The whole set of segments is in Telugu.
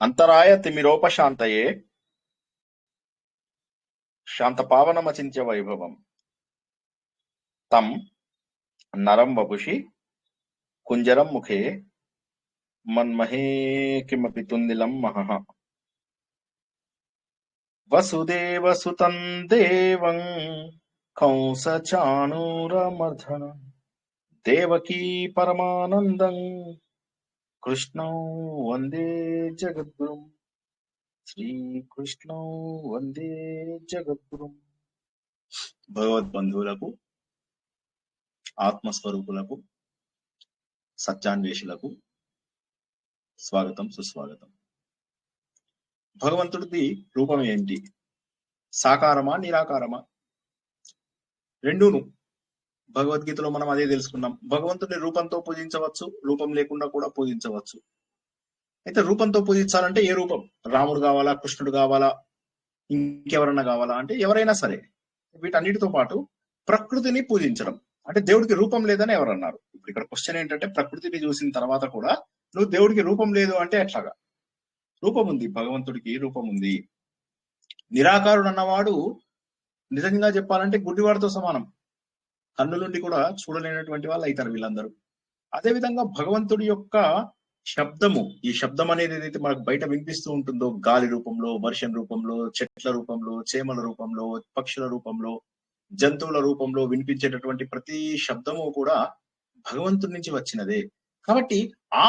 అంతరాయ తిమిరోపశాంతయే శాంతపావనమచింత్య వైభవం తం నరం వపుషి కుంజరం ముఖే మన్మహే కిమపి తుందిలం మహః వసుదేవసుతం దేవం కంసచాణూరమర్ధనం దేవకీ పరమానందం కృష్ణం వందే జగద్గురుం శ్రీకృష్ణం వందే జగద్గురుం. భగవద్బంధువులకు, ఆత్మస్వరూపులకు, సత్యాన్వేషులకు స్వాగతం, సుస్వాగతం. భగవంతుడిది రూపం ఏంటి? సాకారమా, నిరాకారమా? రెండూను. భగవద్గీతలో మనం అదే తెలుసుకున్నాం. భగవంతుడిని రూపంతో పూజించవచ్చు, రూపం లేకుండా కూడా పూజించవచ్చు. అయితే రూపంతో పూజించాలంటే ఏ రూపం? రాముడు కావాలా, కృష్ణుడు కావాలా, ఇంకెవరన్నా కావాలా అంటే ఎవరైనా సరే. వీటన్నిటితో పాటు ప్రకృతిని పూజించడం అంటే దేవుడికి రూపం లేదని ఎవరన్నారు? ఇప్పుడు ఇక్కడ క్వశ్చన్ ఏంటంటే, ప్రకృతిని చూసిన తర్వాత కూడా నువ్వు దేవుడికి రూపం లేదు అంటే ఎట్లాగా? రూపం ఉంది, భగవంతుడికి రూపం ఉంది. నిరాకారుడు అన్నవాడు నిజంగా చెప్పాలంటే గుడ్డివాడితో సమానం. కన్నులుండి కూడా చూడలేనటువంటి వాళ్ళు అవుతారు వీళ్ళందరూ. అదేవిధంగా భగవంతుడి యొక్క శబ్దము, ఈ శబ్దం అనేది ఏదైతే మనకు బయట వినిపిస్తూ ఉంటుందో, గాలి రూపంలో, వర్షం రూపంలో, చెట్ల రూపంలో, చేమల రూపంలో, పక్షుల రూపంలో, జంతువుల రూపంలో వినిపించేటటువంటి ప్రతి శబ్దము కూడా భగవంతుడి నుంచి వచ్చినదే. కాబట్టి ఆ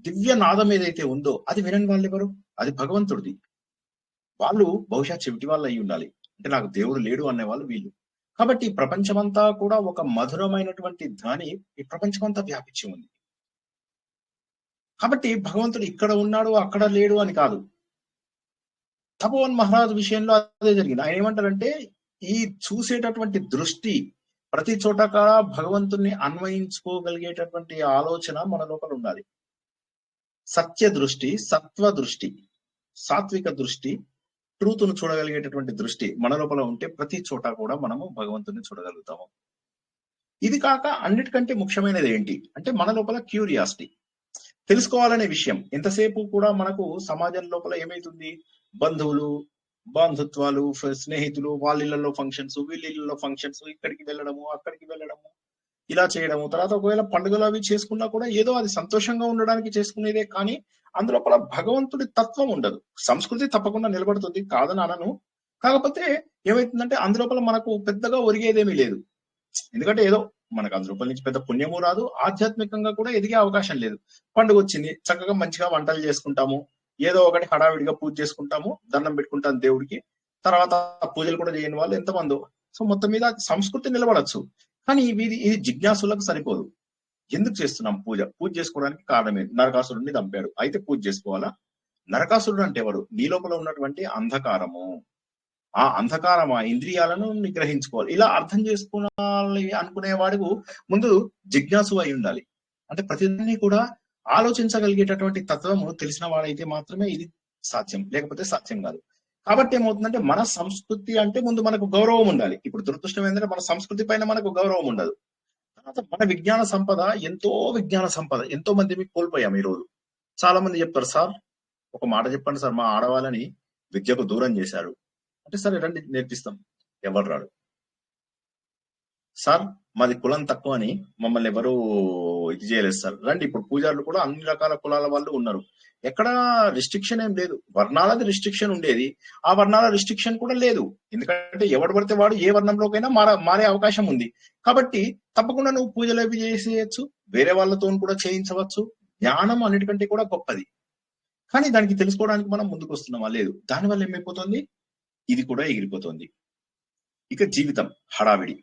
దివ్య నాదం ఏదైతే ఉందో అది వినని వాళ్ళు ఎవరు? అది భగవంతుడిది. వాళ్ళు బహుశా చెవిటి వాళ్ళు అయి ఉండాలి. అంటే నాకు దేవుడు లేడు అనేవాళ్ళు వీళ్ళు. కాబట్టి ఈ ప్రపంచమంతా కూడా ఒక మధురమైనటువంటి ధ్వని ఈ ప్రపంచమంతా వ్యాపించి ఉంది. కాబట్టి భగవంతుడు ఇక్కడ ఉన్నాడు, అక్కడ లేడు అని కాదు. తపోవన్ మహారాజు విషయంలో అదే జరిగింది. ఆయన ఏమంటారంటే, ఈ చూసేటటువంటి దృష్టి ప్రతి చోట భగవంతుణ్ణి అన్వయించుకోగలిగేటటువంటి ఆలోచన మన లోపల ఉండాలి. సత్య దృష్టి, సత్వ దృష్టి, సాత్విక దృష్టి, ట్రూత్ను చూడగలిగేటటువంటి దృష్టి మన లోపల ఉంటే ప్రతి చోట కూడా మనము భగవంతుని చూడగలుగుతాము. ఇది కాక అన్నిటికంటే ముఖ్యమైనది ఏంటి అంటే మన లోపల క్యూరియాసిటీ, తెలుసుకోవాలనే విషయం. ఎంతసేపు కూడా మనకు సమాజం లోపల ఏమైతుంది, బంధువులు, బంధుత్వాలు, స్నేహితులు, వాళ్ళ ఇళ్లలో ఫంక్షన్స్, వీళ్ళ ఇళ్లలో ఫంక్షన్స్, ఇక్కడికి వెళ్ళడము, అక్కడికి వెళ్ళడము, ఇలా చేయడము. తర్వాత ఒకవేళ పండుగలు అవి చేసుకున్నా కూడా ఏదో అది సంతోషంగా ఉండడానికి చేసుకునేదే, కానీ అందులోపల భగవంతుడి తత్వం ఉండదు. సంస్కృతి తప్పకుండా నిలబడుతుంది, కాదని అనను. కాకపోతే ఏమైతుందంటే అందులోపల మనకు పెద్దగా ఒరిగేదేమీ లేదు. ఎందుకంటే ఏదో మనకు అందులోపల నుంచి పెద్ద పుణ్యము రాదు, ఆధ్యాత్మికంగా కూడా ఎదిగే అవకాశం లేదు. పండుగ వచ్చింది, చక్కగా మంచిగా వంటలు చేసుకుంటాము, ఏదో ఒకటి హడావిడిగా పూజ చేసుకుంటాము, దండం పెట్టుకుంటాం దేవుడికి. తర్వాత పూజలు కూడా చేయని వాళ్ళు ఎంతమందో. సో మొత్తం మీద సంస్కృతి నిలబడచ్చు, కానీ ఇది జిజ్ఞాసులకు సరిపోదు. ఎందుకు చేస్తున్నాం పూజ? పూజ చేసుకోవడానికి కారణమే, నరకాసురుడిని చంపాడు, అయితే పూజ చేసుకోవాలా? నరకాసురుడు అంటే ఎవరు? నీ లోపల ఉన్నటువంటి అంధకారము. ఆ అంధకారం ఆ ఇంద్రియాలను నిగ్రహించుకోవాలి. ఇలా అర్థం చేసుకోవాలి అనుకునేవాడు ముందు జిజ్ఞాసు అయి ఉండాలి. అంటే ప్రతిదాన్ని కూడా ఆలోచించగలిగేటటువంటి తత్వము తెలిసిన వాడైతే మాత్రమే ఇది సాధ్యం, లేకపోతే సాధ్యం కాదు. కాబట్టి ఏమవుతుందంటే మన సంస్కృతి అంటే ముందు మనకు గౌరవం ఉండాలి. ఇప్పుడు దురదృష్టం ఏంటంటే మన సంస్కృతి పైన మనకు గౌరవం ఉండదు. తర్వాత మన విజ్ఞాన సంపద, ఎంతో మంది కోల్పోయాం ఈ రోజు. చాలా మంది చెప్తారు, సార్ ఒక మాట చెప్పండి సార్, మా ఆడవాళ్ళని విద్యకు దూరం చేశారు అంటే, సరే రండి నేర్పిస్తాం. ఎవరు రాడు. సార్ మాది కులం తక్కువ అని మమ్మల్ని ఎవరు ఇది చేయలేదు సార్, రండి. ఇప్పుడు పూజారులు కూడా అన్ని రకాల కులాల వాళ్ళు ఉన్నారు, ఎక్కడ రిస్ట్రిక్షన్ ఏం లేదు. వర్ణాలది రిస్ట్రిక్షన్ ఉండేది, ఆ వర్ణాల రిస్ట్రిక్షన్ కూడా లేదు. ఎందుకంటే ఎవడు పడితే వాడు ఏ వర్ణంలోకైనా మారే అవకాశం ఉంది. కాబట్టి తప్పకుండా నువ్వు పూజలు అవి చేసేయచ్చు, వేరే వాళ్ళతో కూడా చేయించవచ్చు. జ్ఞానం అన్నిటికంటే కూడా గొప్పది. కానీ దానికి తెలుసుకోవడానికి మనం ముందుకు వస్తున్నామా? లేదు. దానివల్ల ఏమైపోతుంది, ఇది కూడా ఎగిరిపోతుంది. ఇక జీవితం హడావిడి,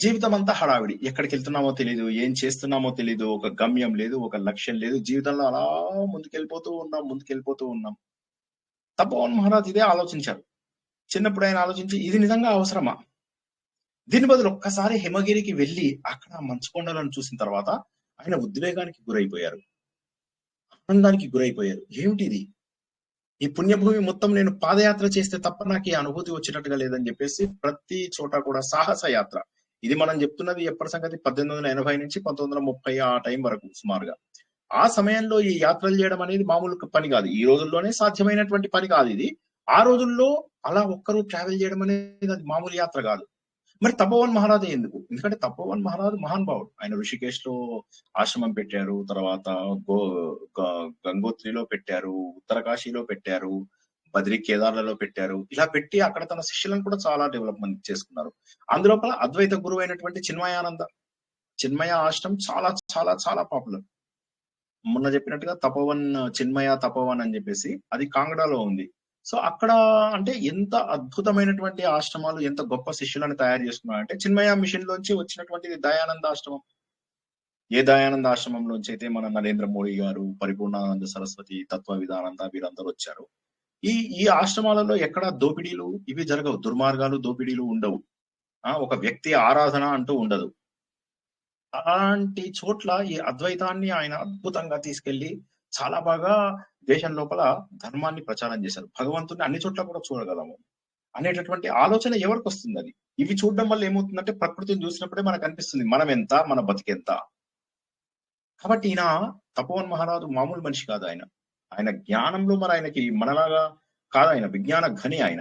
జీవితం అంతా హడావిడి. ఎక్కడికి వెళ్తున్నామో తెలియదు, ఏం చేస్తున్నామో తెలియదు, ఒక గమ్యం లేదు, ఒక లక్ష్యం లేదు. జీవితంలో అలా ముందుకెళ్ళిపోతూ ఉన్నాం. తపోవన్ మహారాజ్ ఇదే ఆలోచించారు. చిన్నప్పుడు ఆయన ఆలోచించి, ఇది నిజంగా అవసరమా? దీని బదులు ఒక్కసారి హిమగిరికి వెళ్ళి అక్కడ మంచు కొండలను చూసిన తర్వాత ఆయన ఉద్వేగానికి గురైపోయారు, ఆనందానికి గురైపోయారు. ఏమిటిది? ఈ పుణ్యభూమి మొత్తం నేను పాదయాత్ర చేస్తే తప్ప నాకు ఈ అనుభూతి వచ్చినట్టుగా లేదని చెప్పేసి ప్రతి చోట కూడా సాహస యాత్ర. ఇది మనం చెప్తున్నది ఎప్పటి సంగతి, 1880 నుంచి 1930 ఆ టైం వరకు సుమారుగా. ఆ సమయంలో ఈ యాత్రలు చేయడం అనేది మామూలు పని కాదు. ఈ రోజుల్లోనే సాధ్యమైనటువంటి పని కాదు ఇది. ఆ రోజుల్లో అలా ఒక్కరు ట్రావెల్ చేయడం అనేది అది మామూలు యాత్ర కాదు. మరి తపోవన్ మహారాజు ఎందుకు? ఎందుకంటే తపోవన్ మహారాజు మహానుభావుడు. ఆయన ఋషికేశ్ లో ఆశ్రమం పెట్టారు, తర్వాత గో గంగోత్రిలో పెట్టారు, ఉత్తరకాశీలో పెట్టారు, బద్రి కేదార్లలో పెట్టారు. ఇలా పెట్టి అక్కడ తన శిష్యులను కూడా చాలా డెవలప్మెంట్ చేసుకున్నారు. అందులోపల అద్వైత గురువు అయినటువంటి చిన్మయానంద, చిన్మయ ఆశ్రమం చాలా చాలా చాలా పాపులర్. మొన్న చెప్పినట్టుగా తపోవన్, చిన్మయ తపోవన్ అని చెప్పేసి అది కాంగడాలో ఉంది. సో అక్కడ అంటే ఎంత అద్భుతమైనటువంటి ఆశ్రమాలు, ఎంత గొప్ప శిష్యులను తయారు చేసుకున్నారంటే చిన్మయ మిషన్ లోంచి వచ్చినటువంటిది దయానంద ఆశ్రమం. ఏ దయానంద ఆశ్రమంలోంచి అయితే మన నరేంద్ర మోడీ గారు, పరిపూర్ణానంద సరస్వతి, తత్వ విధానంద వీరందరూ వచ్చారు. ఈ ఈ ఆశ్రమాలలో ఎక్కడ దోపిడీలు ఇవి జరగవు, దుర్మార్గాలు దోపిడీలు ఉండవు. ఒక వ్యక్తి ఆరాధన అంటూ ఉండదు. అలాంటి చోట్ల ఈ అద్వైతాన్ని ఆయన అద్భుతంగా తీసుకెళ్లి చాలా బాగా దేశం లోపల ధర్మాన్ని ప్రచారం చేశారు. భగవంతుని అన్ని చోట్ల కూడా చూడగలము అనేటటువంటి ఆలోచన ఎవరికి వస్తుంది? అది ఇవి చూడడం వల్ల ఏమవుతుందంటే ప్రకృతిని చూసినప్పుడే మనకు అనిపిస్తుంది మనం ఎంత, మన బతికెంత. కాబట్టి ఈయన తపోవన్ మహారాజు మామూలు మనిషి కాదు. ఆయన జ్ఞానంలో మరి ఆయనకి మనలాగా కాదు, ఆయన విజ్ఞాన ఘని ఆయన.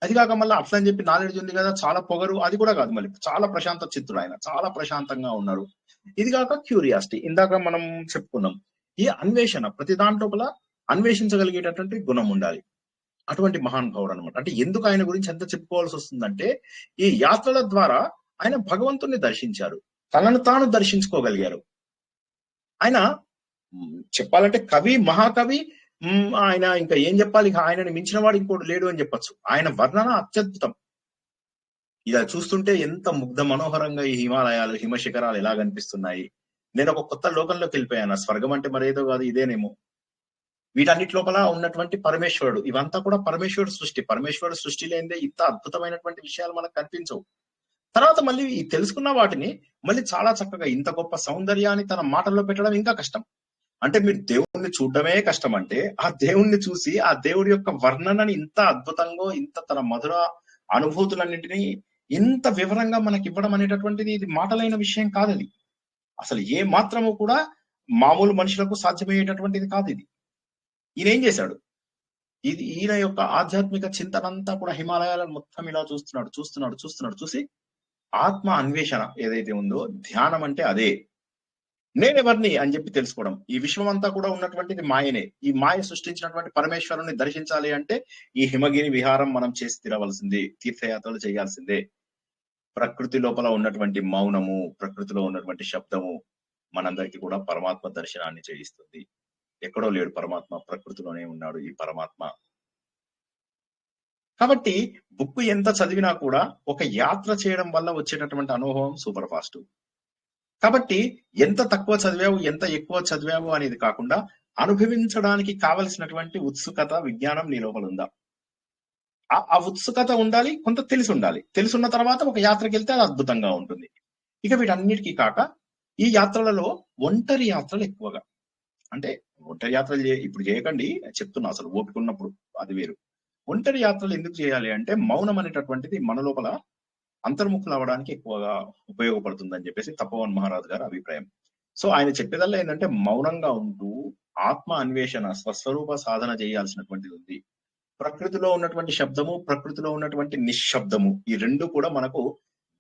అది కాక మళ్ళీ అట్లా అని చెప్పి నాలెడ్జ్ ఉంది కదా చాలా పొగరు, అది కూడా కాదు. మళ్ళీ చాలా ప్రశాంత చిత్తుడు ఆయన, చాలా ప్రశాంతంగా ఉన్నారు. ఇది కాక క్యూరియాసిటీ, ఇందాక మనం చెప్పుకున్నాం. ఈ అన్వేషణ, ప్రతి దాంట్లోపల అన్వేషించగలిగేటటువంటి గుణం ఉండాలి. అటువంటి మహానుభావుడు అనమాట. అంటే ఎందుకు ఆయన గురించి ఎంత చెప్పుకోవాల్సి వస్తుందంటే ఈ యాత్రల ద్వారా ఆయన భగవంతుణ్ణి దర్శించారు, తనను తాను దర్శించుకోగలిగారు. ఆయన చెప్పాలంటే కవి, మహాకవి. ఆయన ఇంకా ఏం చెప్పాలి, ఆయనని మించిన వాడు ఇంకోటి లేడు అని చెప్పొచ్చు. ఆయన వర్ణన అత్యద్భుతం. ఇలా చూస్తుంటే ఎంత ముగ్ధ మనోహరంగా ఈ హిమాలయాలు, హిమశిఖరాలు ఎలా కనిపిస్తున్నాయి. నేను ఒక కొత్త లోకంలోకి వెళ్ళిపోయాను. స్వర్గం అంటే మరేదో కాదు, ఇదేనేమో. వీటన్నిటి లోపల ఉన్నటువంటి పరమేశ్వరుడు, ఇవంతా కూడా పరమేశ్వరుడు సృష్టి. పరమేశ్వరుడు సృష్టి లేనిదే ఇంత అద్భుతమైనటువంటి విషయాలు మనకు కనిపించవు. తర్వాత మళ్ళీ ఈ తెలుసుకున్న వాటిని మళ్ళీ చాలా చక్కగా ఇంత గొప్ప సౌందర్యాన్ని తన మాటల్లో పెట్టడం ఇంకా కష్టం. అంటే మీరు దేవుణ్ణి చూడడమే కష్టం అంటే ఆ దేవుణ్ణి చూసి ఆ దేవుడి యొక్క వర్ణనని ఇంత అద్భుతంగా, ఇంత తన మధుర అనుభూతులన్నింటినీ ఇంత వివరంగా మనకి ఇవ్వడం అనేటటువంటిది ఇది మాటలైన విషయం కాదు. అది అసలు ఏ మాత్రము కూడా మామూలు మనుషులకు సాధ్యమయ్యేటటువంటిది కాదు. ఇది ఈయన ఏం చేశాడు? ఈయన యొక్క ఆధ్యాత్మిక చింతన అంతా కూడా హిమాలయాలను మొత్తం ఇలా చూసి ఆత్మ అన్వేషణ ఏదైతే ఉందో, ధ్యానం అంటే అదే. నేనెవరిని అని చెప్పి తెలుసుకోవడం. ఈ విశ్వం అంతా కూడా ఉన్నటువంటిది మాయనే. ఈ మాయ సృష్టించినటువంటి పరమేశ్వరుని దర్శించాలి అంటే ఈ హిమగిరి విహారం మనం చేసి తీరవలసిందే, తీర్థయాత్రలు చేయాల్సిందే. ప్రకృతి లోపల ఉన్నటువంటి మౌనము, ప్రకృతిలో ఉన్నటువంటి శబ్దము మనందరికీ కూడా పరమాత్మ దర్శనాన్ని చేయిస్తుంది. ఎక్కడో లేడు పరమాత్మ, ప్రకృతిలోనే ఉన్నాడు ఈ పరమాత్మ. కాబట్టి బుక్ ఎంత చదివినా కూడా ఒక యాత్ర చేయడం వల్ల వచ్చేటటువంటి అనుభవం సూపర్ ఫాస్ట్. కాబట్టి ఎంత తక్కువ చదివావు, ఎంత ఎక్కువ చదివావు అనేది కాకుండా అనుభవించడానికి కావలసినటువంటి ఉత్సుకత, విజ్ఞానం నీ లోపల ఉందా? ఆ ఉత్సుకత ఉండాలి, కొంత తెలిసి ఉండాలి. తెలుసున్న తర్వాత ఒక యాత్రకి వెళ్తే అది అద్భుతంగా ఉంటుంది. ఇక వీటన్నిటికీ కాక ఈ యాత్రలలో ఒంటరి యాత్రలు ఎక్కువగా. అంటే ఒంటరి యాత్రలు ఇప్పుడు చేయకండి చెప్తున్నా, అసలు ఓపిక ఉన్నప్పుడు అది వేరు. ఒంటరి యాత్రలు ఎందుకు చేయాలి అంటే మౌనం అనేటటువంటిది మన లోపల అంతర్ముఖులు అవ్వడానికి ఎక్కువగా ఉపయోగపడుతుందని చెప్పేసి తపోవన్ మహారాజు గారి అభిప్రాయం. సో ఆయన చెప్పేదల్లా ఏంటంటే మౌనంగా ఉంటూ ఆత్మ అన్వేషణ, స్వస్వరూప సాధన చేయాల్సినటువంటిది ఉంది. ప్రకృతిలో ఉన్నటువంటి శబ్దము, ప్రకృతిలో ఉన్నటువంటి నిశ్శబ్దము, ఈ రెండు కూడా మనకు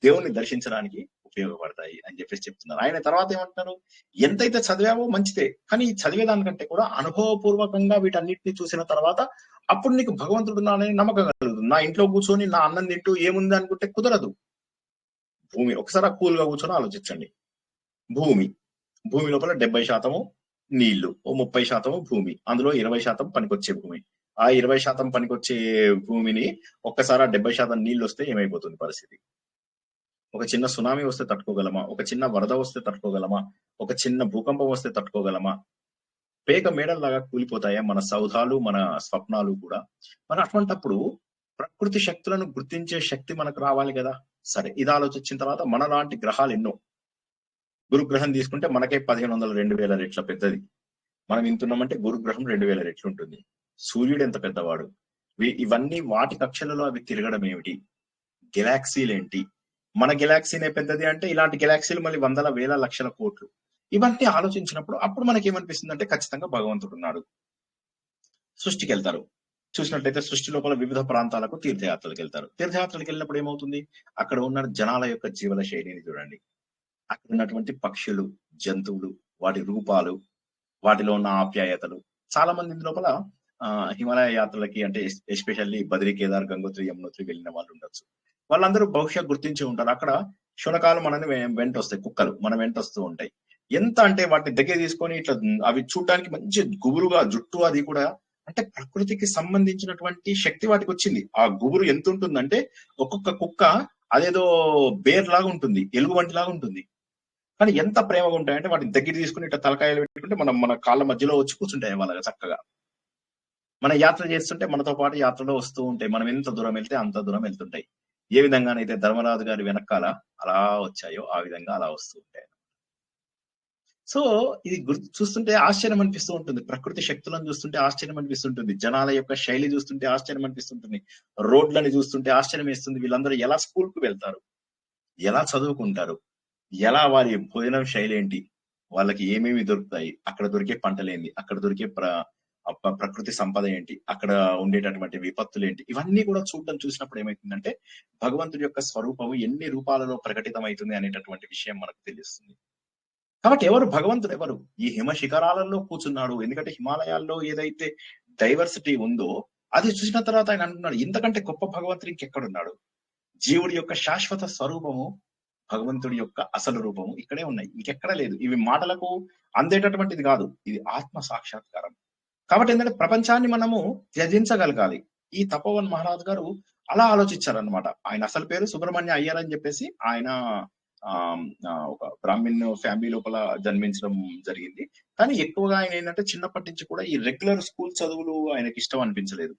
దేవుణ్ణి దర్శించడానికి ఉపయోగపడతాయి అని చెప్పేసి చెప్తున్నారు. ఆయన తర్వాత ఏమంటున్నారు, ఎంతైతే చదివావో మంచిదే, కానీ చదివేదానికంటే కూడా అనుభవపూర్వకంగా వీటన్నిటిని చూసిన తర్వాత అప్పుడు నీకు భగవంతుడు ఉన్నాడని నమ్మకం కలుగుతుంది. నా ఇంట్లో కూర్చొని నా అన్నం తింటూ ఏముంది అనుకుంటే కుదరదు. భూమి ఒకసారి కూల్ గా కూర్చొని ఆలోచించండి. భూమి లోపల 70% నీళ్లు, ఓ 30% భూమి, అందులో 20% పనికొచ్చే భూమి. ఆ 20% పనికొచ్చే భూమిని ఒక్కసారి 70% నీళ్లు వస్తే ఏమైపోతుంది పరిస్థితి? ఒక చిన్న సునామీ వస్తే తట్టుకోగలమా? ఒక చిన్న వరద వస్తే తట్టుకోగలమా? ఒక చిన్న భూకంపం వస్తే తట్టుకోగలమా? పేక మేడల్లాగా కూలిపోతాయా మన సౌధాలు, మన స్వప్నాలు కూడా? మరి అటువంటప్పుడు ప్రకృతి శక్తులను గుర్తించే శక్తి మనకు రావాలి కదా. సరే, ఇది ఆలోచించిన తర్వాత మన లాంటి గ్రహాలు ఎన్నో. గురుగ్రహం తీసుకుంటే మనకే 1500-2000 రెట్ల పెద్దది. మనం ఇంతున్నామంటే గురుగ్రహం 2000 రెట్లు ఉంటుంది. సూర్యుడు ఎంత పెద్దవాడు. ఇవన్నీ వాటి కక్షలలో అవి తిరగడం ఏమిటి? గెలాక్సీలు ఏంటి? మన గెలాక్సీనే పెద్దది అంటే ఇలాంటి గెలాక్సీలు మళ్ళీ 100,000,000,000 కోట్లు. ఇవన్నీ ఆలోచించినప్పుడు అప్పుడు మనకి ఏమనిపిస్తుంది అంటే ఖచ్చితంగా భగవంతుడు ఉన్నాడు. సృష్టికి వెళ్తారు. చూసినట్లయితే సృష్టి లోపల వివిధ ప్రాంతాలకు తీర్థయాత్రలకు వెళ్తారు. తీర్థయాత్రలకు వెళ్ళినప్పుడు ఏమవుతుంది, అక్కడ ఉన్న జనాల యొక్క జీవన శైలిని చూడండి. అక్కడ ఉన్నటువంటి పక్షులు, జంతువులు, వాటి రూపాలు, వాటిలో ఉన్న ఆప్యాయతలు. చాలా మంది ఇందు లోపల హిమాలయ యాత్రలకి అంటే ఎస్పెషల్లీ బద్రి, కేదార్, గంగోత్రి, యమునోత్రి వెళ్ళిన వాళ్ళు ఉండొచ్చు. వాళ్ళందరూ బహుశా గుర్తించి ఉంటారు. అక్కడ శునకాలు మనని వెంట వస్తాయి, కుక్కలు మన వెంట వస్తూ ఉంటాయి. ఎంత అంటే వాటిని దగ్గర తీసుకొని ఇట్లా అవి చూడటానికి మంచి గుబురుగా జుట్టు అది కూడా, అంటే ప్రకృతికి సంబంధించినటువంటి శక్తి వాటికి వచ్చింది. ఆ గుబురు ఎంత ఉంటుందంటే ఒక్కొక్క కుక్క అదేదో బేర్ లాగా ఉంటుంది, ఎలుగు వంటి లాగా ఉంటుంది. కానీ ఎంత ప్రేమగా ఉంటాయంటే వాటిని దగ్గర తీసుకుని ఇట్లా తలకాయలు పెట్టుకుంటే మన కాళ్ళ మధ్యలో వచ్చి కూర్చుంటాయి వాళ్ళగా చక్కగా. మన యాత్ర చేస్తుంటే మనతో పాటు యాత్రలో వస్తూ ఉంటాయి. మనం ఎంత దూరం వెళ్తే అంత దూరం వెళ్తుంటాయి. ఏ విధంగానైతే ధర్మరాజు గారి వెనకాల అలా వచ్చాయో ఆ విధంగా అలా వస్తూ ఉంటాయి. సో ఇది చూస్తుంటే ఆశ్చర్యం అనిపిస్తూ ఉంటుంది. ప్రకృతి శక్తులను చూస్తుంటే ఆశ్చర్యం అనిపిస్తుంటుంది. జనాల యొక్క శైలి చూస్తుంటే ఆశ్చర్యం అనిపిస్తుంటుంది. రోడ్లని చూస్తుంటే ఆశ్చర్యం వేస్తుంది. వీళ్ళందరూ ఎలా స్కూల్ కు వెళ్తారు, ఎలా చదువుకుంటారు, ఎలా వారి భోజనం శైలి ఏంటి, వాళ్ళకి ఏమేమి దొరుకుతాయి, అక్కడ దొరికే పంటలేంటి, అక్కడ దొరికే ప్రకృతి సంపద ఏంటి, అక్కడ ఉండేటటువంటి విపత్తులు ఏంటి, ఇవన్నీ కూడా చూసినప్పుడు ఏమైతుందంటే భగవంతుడి యొక్క స్వరూపం ఎన్ని రూపాలలో ప్రకటితమవుతుంది అనేటటువంటి విషయం మనకు తెలుస్తుంది. కాబట్టి భగవంతుడు ఎవరు? ఈ హిమ శిఖరాలలో కూర్చున్నాడు. ఎందుకంటే హిమాలయాల్లో ఏదైతే డైవర్సిటీ ఉందో అది చూసిన తర్వాత ఆయన అంటున్నాడు, ఇంతకంటే గొప్ప భగవంతుడు ఇంకెక్కడున్నాడు? జీవుడి యొక్క శాశ్వత స్వరూపము, భగవంతుడి యొక్క అసలు రూపము ఇక్కడే ఉన్నాయి, ఇంకెక్కడ లేదు. ఇవి మాటలకు అందేటటువంటిది కాదు, ఇది ఆత్మ సాక్షాత్కారం. కాబట్టి ఏంటంటే ప్రపంచాన్ని మనము త్యజించగలగాలి. ఈ తపోవన్ మహారాజ్ గారు అలా ఆలోచించారనమాట. ఆయన అసలు పేరు సుబ్రహ్మణ్య అయ్యర్ అని చెప్పేసి, ఆయన ఒక బ్రాహ్మణ్ ఫ్యామిలీ లోపల జన్మించడం జరిగింది. కానీ ఎక్కువగా ఆయన ఏంటంటే చిన్నప్పటి నుంచి కూడా ఈ రెగ్యులర్ స్కూల్ చదువులు ఆయనకి ఇష్టం అనిపించలేదు.